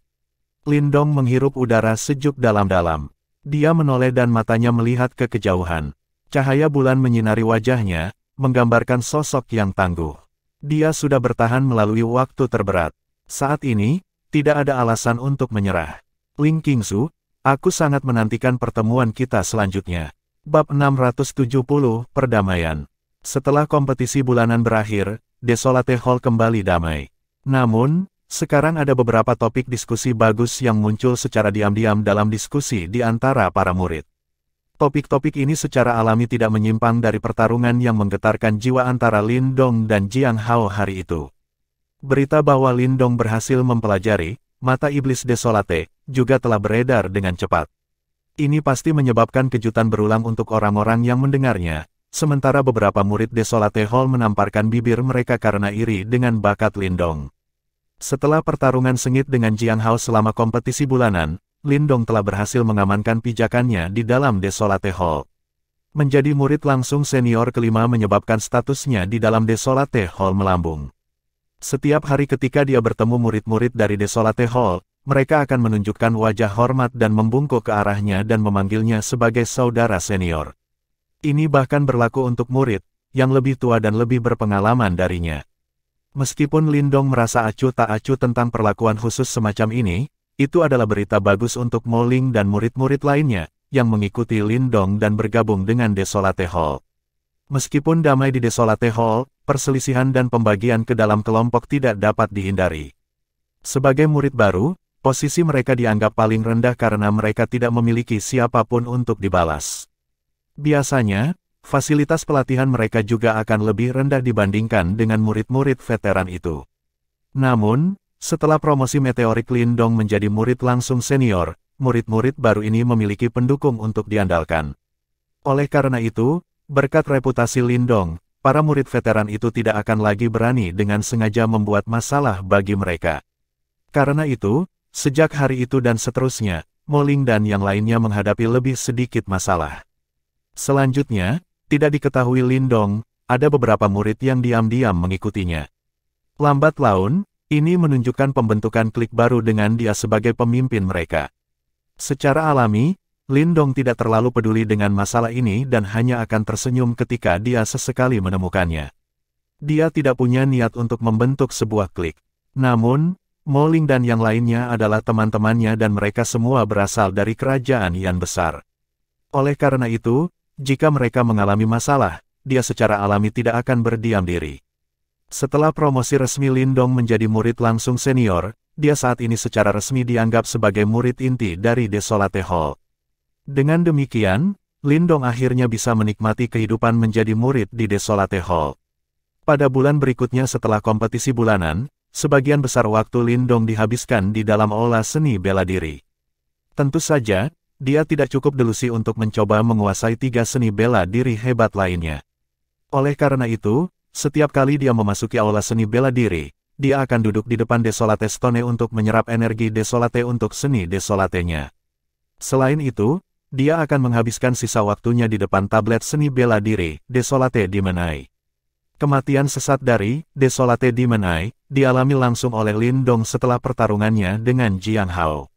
Lindong menghirup udara sejuk dalam-dalam. Dia menoleh dan matanya melihat ke kejauhan. Cahaya bulan menyinari wajahnya, menggambarkan sosok yang tangguh. Dia sudah bertahan melalui waktu terberat. Saat ini, tidak ada alasan untuk menyerah. Ling Qingsu, aku sangat menantikan pertemuan kita selanjutnya. Bab 670, Perdamaian. Setelah kompetisi bulanan berakhir, Desolate Hall kembali damai. Namun, sekarang ada beberapa topik diskusi bagus yang muncul secara diam-diam dalam diskusi di antara para murid. Topik-topik ini secara alami tidak menyimpang dari pertarungan yang menggetarkan jiwa antara Lindong dan Jiang Hao hari itu. Berita bahwa Lindong berhasil mempelajari mata iblis Desolate juga telah beredar dengan cepat. Ini pasti menyebabkan kejutan berulang untuk orang-orang yang mendengarnya, sementara beberapa murid Desolate Hall menamparkan bibir mereka karena iri dengan bakat Lindong. Setelah pertarungan sengit dengan Jiang Hao selama kompetisi bulanan, Lindong telah berhasil mengamankan pijakannya di dalam Desolate Hall. Menjadi murid langsung senior kelima menyebabkan statusnya di dalam Desolate Hall melambung. Setiap hari ketika dia bertemu murid-murid dari Desolate Hall, mereka akan menunjukkan wajah hormat dan membungkuk ke arahnya dan memanggilnya sebagai saudara senior. Ini bahkan berlaku untuk murid yang lebih tua dan lebih berpengalaman darinya. Meskipun Lindong merasa acuh tak acuh tentang perlakuan khusus semacam ini, itu adalah berita bagus untuk Mo Ling dan murid-murid lainnya, yang mengikuti Lindong dan bergabung dengan Desolate Hall. Meskipun damai di Desolate Hall, perselisihan dan pembagian ke dalam kelompok tidak dapat dihindari. Sebagai murid baru, posisi mereka dianggap paling rendah karena mereka tidak memiliki siapapun untuk dibalas. Biasanya, fasilitas pelatihan mereka juga akan lebih rendah dibandingkan dengan murid-murid veteran itu. Namun, setelah promosi meteorik Lindong menjadi murid langsung senior, murid-murid baru ini memiliki pendukung untuk diandalkan. Oleh karena itu, berkat reputasi Lindong, para murid veteran itu tidak akan lagi berani dengan sengaja membuat masalah bagi mereka. Karena itu, sejak hari itu dan seterusnya, Mo Ling dan yang lainnya menghadapi lebih sedikit masalah. Selanjutnya, tidak diketahui Lindong, ada beberapa murid yang diam-diam mengikutinya. Lambat laun, ini menunjukkan pembentukan klik baru dengan dia sebagai pemimpin mereka. Secara alami, Lindong tidak terlalu peduli dengan masalah ini dan hanya akan tersenyum ketika dia sesekali menemukannya. Dia tidak punya niat untuk membentuk sebuah klik. Namun, Mo Ling dan yang lainnya adalah teman-temannya dan mereka semua berasal dari kerajaan yang besar. Oleh karena itu, jika mereka mengalami masalah, dia secara alami tidak akan berdiam diri. Setelah promosi resmi Lindong menjadi murid langsung senior, dia saat ini secara resmi dianggap sebagai murid inti dari Desolate Hall. Dengan demikian, Lindong akhirnya bisa menikmati kehidupan menjadi murid di Desolate Hall. Pada bulan berikutnya setelah kompetisi bulanan, sebagian besar waktu Lindong dihabiskan di dalam aula seni bela diri. Tentu saja, dia tidak cukup delusi untuk mencoba menguasai 3 seni bela diri hebat lainnya. Oleh karena itu, setiap kali dia memasuki aula seni bela diri, dia akan duduk di depan Desolate Stone untuk menyerap energi Desolate untuk seni Desolate-nya. Selain itu, dia akan menghabiskan sisa waktunya di depan tablet seni bela diri, Desolate Demon Eye. Kematian sesat dari Desolate Demon Eye dialami langsung oleh Lindong setelah pertarungannya dengan Jiang Hao.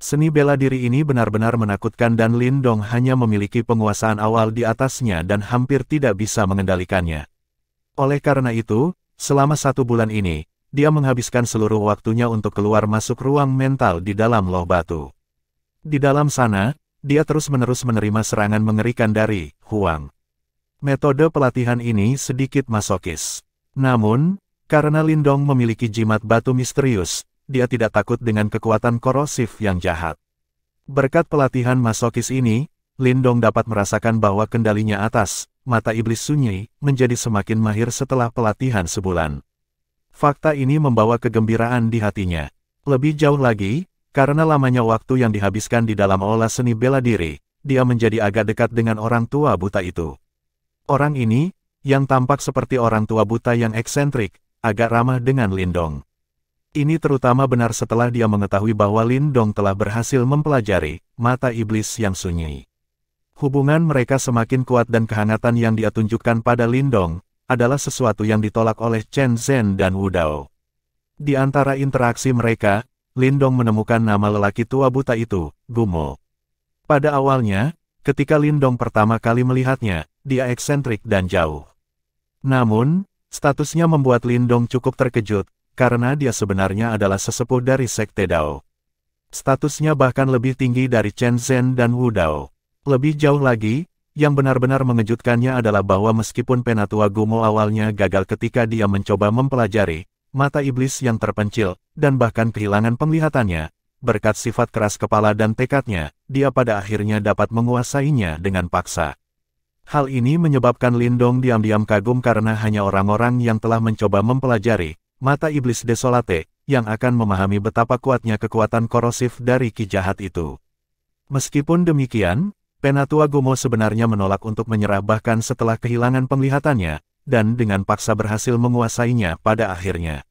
Seni bela diri ini benar-benar menakutkan dan Lindong hanya memiliki penguasaan awal di atasnya dan hampir tidak bisa mengendalikannya. Oleh karena itu, selama 1 bulan ini, dia menghabiskan seluruh waktunya untuk keluar masuk ruang mental di dalam loh batu. Di dalam sana, dia terus-menerus menerima serangan mengerikan dari Huang. Metode pelatihan ini sedikit masokis. Namun, karena Lindong memiliki jimat batu misterius, dia tidak takut dengan kekuatan korosif yang jahat. Berkat pelatihan masokis ini, Lindong dapat merasakan bahwa kendalinya atas mata iblis sunyi menjadi semakin mahir setelah pelatihan sebulan. Fakta ini membawa kegembiraan di hatinya. Lebih jauh lagi, karena lamanya waktu yang dihabiskan di dalam aula seni bela diri, dia menjadi agak dekat dengan orang tua buta itu. Orang ini, yang tampak seperti orang tua buta yang eksentrik, agak ramah dengan Lindong. Ini terutama benar setelah dia mengetahui bahwa Lindong telah berhasil mempelajari mata iblis yang sunyi. Hubungan mereka semakin kuat dan kehangatan yang dia tunjukkan pada Lindong adalah sesuatu yang ditolak oleh Chen Zhen dan Wu Dao. Di antara interaksi mereka, Lindong menemukan nama lelaki tua buta itu, Gumo. Pada awalnya, ketika Lindong pertama kali melihatnya, dia eksentrik dan jauh. Namun, statusnya membuat Lindong cukup terkejut, karena dia sebenarnya adalah sesepuh dari Sekte Dao. Statusnya bahkan lebih tinggi dari Chen Zhen dan Wu Dao. Lebih jauh lagi, yang benar-benar mengejutkannya adalah bahwa meskipun Penatua Gumo awalnya gagal ketika dia mencoba mempelajari mata iblis yang terpencil, dan bahkan kehilangan penglihatannya, berkat sifat keras kepala dan tekadnya, dia pada akhirnya dapat menguasainya dengan paksa. Hal ini menyebabkan Lindong diam-diam kagum karena hanya orang-orang yang telah mencoba mempelajari mata iblis desolate, yang akan memahami betapa kuatnya kekuatan korosif dari ki jahat itu. Meskipun demikian, Penatua Gumo sebenarnya menolak untuk menyerah bahkan setelah kehilangan penglihatannya, dan dengan paksa berhasil menguasainya pada akhirnya.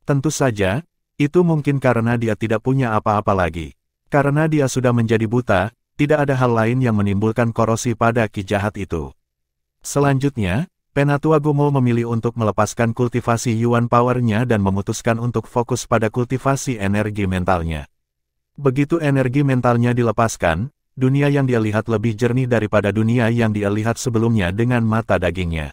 Tentu saja, itu mungkin karena dia tidak punya apa-apa lagi. Karena dia sudah menjadi buta, tidak ada hal lain yang menimbulkan korosi pada ki jahat itu. Selanjutnya, Penatua Gumo memilih untuk melepaskan kultivasi Yuan Power-nya dan memutuskan untuk fokus pada kultivasi energi mentalnya. Begitu energi mentalnya dilepaskan, dunia yang dia lihat lebih jernih daripada dunia yang dia lihat sebelumnya dengan mata dagingnya.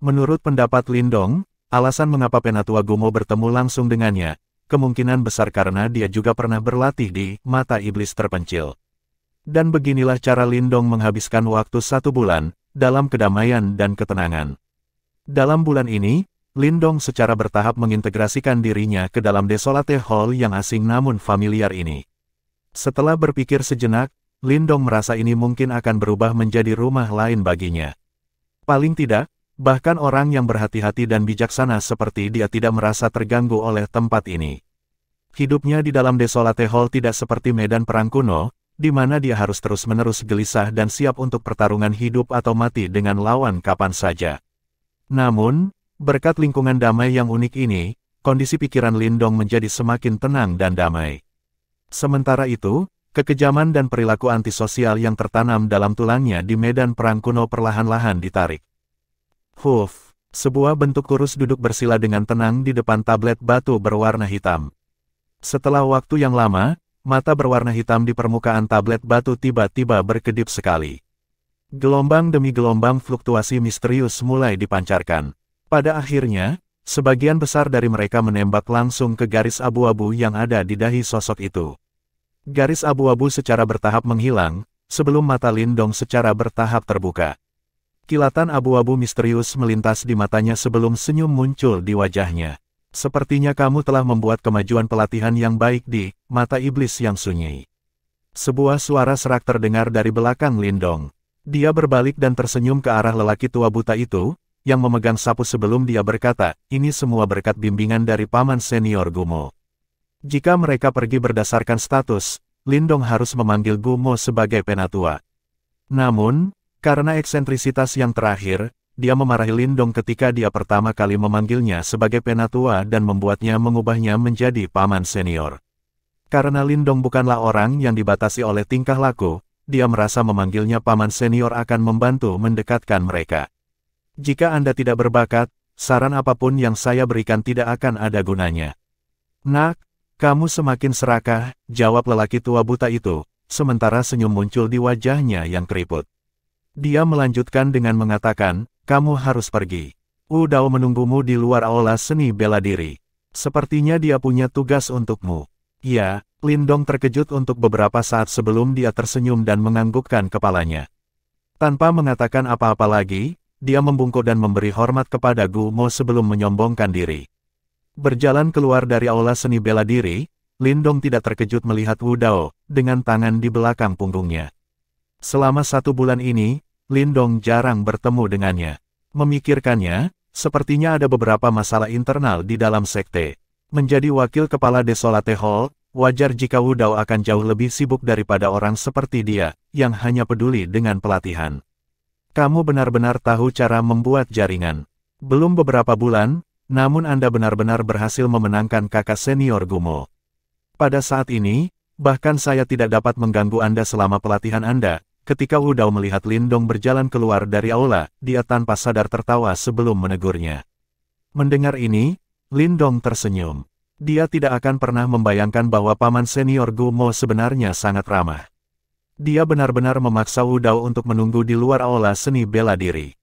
Menurut pendapat Lindong, alasan mengapa Penatua Gumo bertemu langsung dengannya, kemungkinan besar karena dia juga pernah berlatih di mata iblis terpencil. Dan beginilah cara Lindong menghabiskan waktu 1 bulan, dalam kedamaian dan ketenangan. Dalam bulan ini, Lindong secara bertahap mengintegrasikan dirinya ke dalam Desolate Hall yang asing namun familiar ini. Setelah berpikir sejenak, Lindong merasa ini mungkin akan berubah menjadi rumah lain baginya. Paling tidak, bahkan orang yang berhati-hati dan bijaksana seperti dia tidak merasa terganggu oleh tempat ini. Hidupnya di dalam Desolate Hall tidak seperti medan perang kuno, di mana dia harus terus-menerus gelisah dan siap untuk pertarungan hidup atau mati dengan lawan kapan saja. Namun, berkat lingkungan damai yang unik ini, kondisi pikiran Lindong menjadi semakin tenang dan damai. Sementara itu, kekejaman dan perilaku antisosial yang tertanam dalam tulangnya di medan perang kuno perlahan-lahan ditarik. Huff, sebuah bentuk kurus duduk bersila dengan tenang di depan tablet batu berwarna hitam. Setelah waktu yang lama, mata berwarna hitam di permukaan tablet batu tiba-tiba berkedip sekali. Gelombang demi gelombang fluktuasi misterius mulai dipancarkan. Pada akhirnya, sebagian besar dari mereka menembak langsung ke garis abu-abu yang ada di dahi sosok itu. Garis abu-abu secara bertahap menghilang, sebelum mata Lindong secara bertahap terbuka. Kilatan abu-abu misterius melintas di matanya sebelum senyum muncul di wajahnya. Sepertinya kamu telah membuat kemajuan pelatihan yang baik di mata iblis yang sunyi. Sebuah suara serak terdengar dari belakang Lindong. Dia berbalik dan tersenyum ke arah lelaki tua buta itu, yang memegang sapu sebelum dia berkata, ini semua berkat bimbingan dari paman senior Gumo. Jika mereka pergi berdasarkan status, Lindong harus memanggil Gumo sebagai penatua. Namun, karena eksentrisitas yang terakhir, dia memarahi Lindong ketika dia pertama kali memanggilnya sebagai penatua dan membuatnya mengubahnya menjadi paman senior. Karena Lindong bukanlah orang yang dibatasi oleh tingkah laku, dia merasa memanggilnya paman senior akan membantu mendekatkan mereka. Jika Anda tidak berbakat, saran apapun yang saya berikan tidak akan ada gunanya. Nak, kamu semakin serakah, jawab lelaki tua buta itu, sementara senyum muncul di wajahnya yang keriput. Dia melanjutkan dengan mengatakan, kamu harus pergi. Wu Dao menunggumu di luar aula seni bela diri. Sepertinya dia punya tugas untukmu. Ya, Lindong terkejut untuk beberapa saat sebelum dia tersenyum dan menganggukkan kepalanya. Tanpa mengatakan apa-apa lagi, dia membungkuk dan memberi hormat kepada Gumo sebelum menyombongkan diri. Berjalan keluar dari aula seni bela diri, Lindong tidak terkejut melihat Wu Dao, dengan tangan di belakang punggungnya. Selama 1 bulan ini, Lindong jarang bertemu dengannya. Memikirkannya, sepertinya ada beberapa masalah internal di dalam sekte. Menjadi wakil kepala Desolate Hall, wajar jika Wu Dao akan jauh lebih sibuk daripada orang seperti dia, yang hanya peduli dengan pelatihan. Kamu benar-benar tahu cara membuat jaringan. Belum beberapa bulan, namun Anda benar-benar berhasil memenangkan kakak senior Gumo. Pada saat ini, bahkan saya tidak dapat mengganggu Anda selama pelatihan Anda, Ketika Wu Dao melihat Lindong berjalan keluar dari aula, dia tanpa sadar tertawa sebelum menegurnya. Mendengar ini, Lindong tersenyum. Dia tidak akan pernah membayangkan bahwa paman senior Gu Mo sebenarnya sangat ramah. Dia benar-benar memaksa Wu Dao untuk menunggu di luar aula seni bela diri.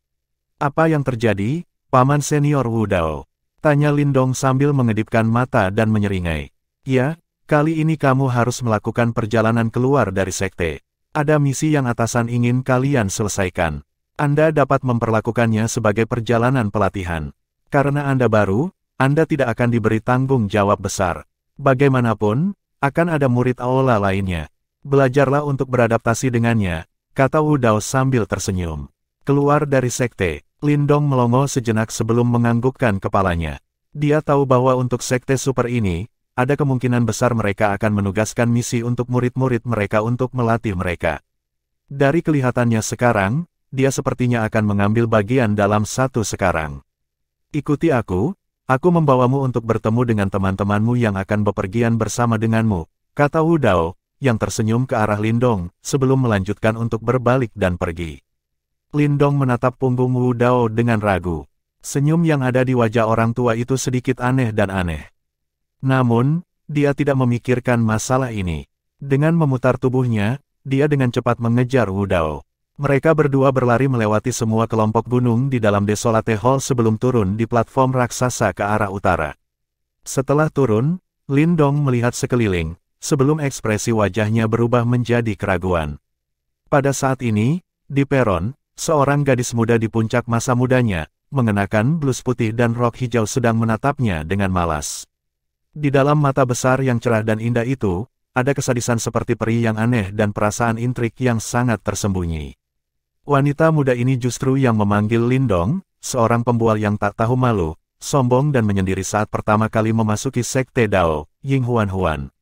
Apa yang terjadi, paman senior Wu Dao? Tanya Lindong sambil mengedipkan mata dan menyeringai. Ya, kali ini kamu harus melakukan perjalanan keluar dari sekte. Ada misi yang atasan ingin kalian selesaikan. Anda dapat memperlakukannya sebagai perjalanan pelatihan. Karena Anda baru, Anda tidak akan diberi tanggung jawab besar. Bagaimanapun, akan ada murid aula lainnya. Belajarlah untuk beradaptasi dengannya, kata Wu Dao sambil tersenyum. Keluar dari sekte, Lindong melongo sejenak sebelum menganggukkan kepalanya. Dia tahu bahwa untuk sekte super ini, ada kemungkinan besar mereka akan menugaskan misi untuk murid-murid mereka untuk melatih mereka. Dari kelihatannya sekarang, dia sepertinya akan mengambil bagian dalam satu sekarang. Ikuti aku membawamu untuk bertemu dengan teman-temanmu yang akan bepergian bersama denganmu, kata Wu Dao, yang tersenyum ke arah Lindong, sebelum melanjutkan untuk berbalik dan pergi. Lindong menatap punggung Wu Dao dengan ragu. Senyum yang ada di wajah orang tua itu sedikit aneh dan aneh. Namun, dia tidak memikirkan masalah ini. Dengan memutar tubuhnya, dia dengan cepat mengejar Wu Dao. Mereka berdua berlari melewati semua kelompok gunung di dalam Desolate Hall sebelum turun di platform raksasa ke arah utara. Setelah turun, Lindong melihat sekeliling, sebelum ekspresi wajahnya berubah menjadi keraguan. Pada saat ini, di peron, seorang gadis muda di puncak masa mudanya, mengenakan blus putih dan rok hijau sedang menatapnya dengan malas. Di dalam mata besar yang cerah dan indah itu, ada kesadisan seperti peri yang aneh dan perasaan intrik yang sangat tersembunyi. Wanita muda ini justru yang memanggil Lindong, seorang pembual yang tak tahu malu, sombong dan menyendiri saat pertama kali memasuki sekte Dao, Ying Huan Huan.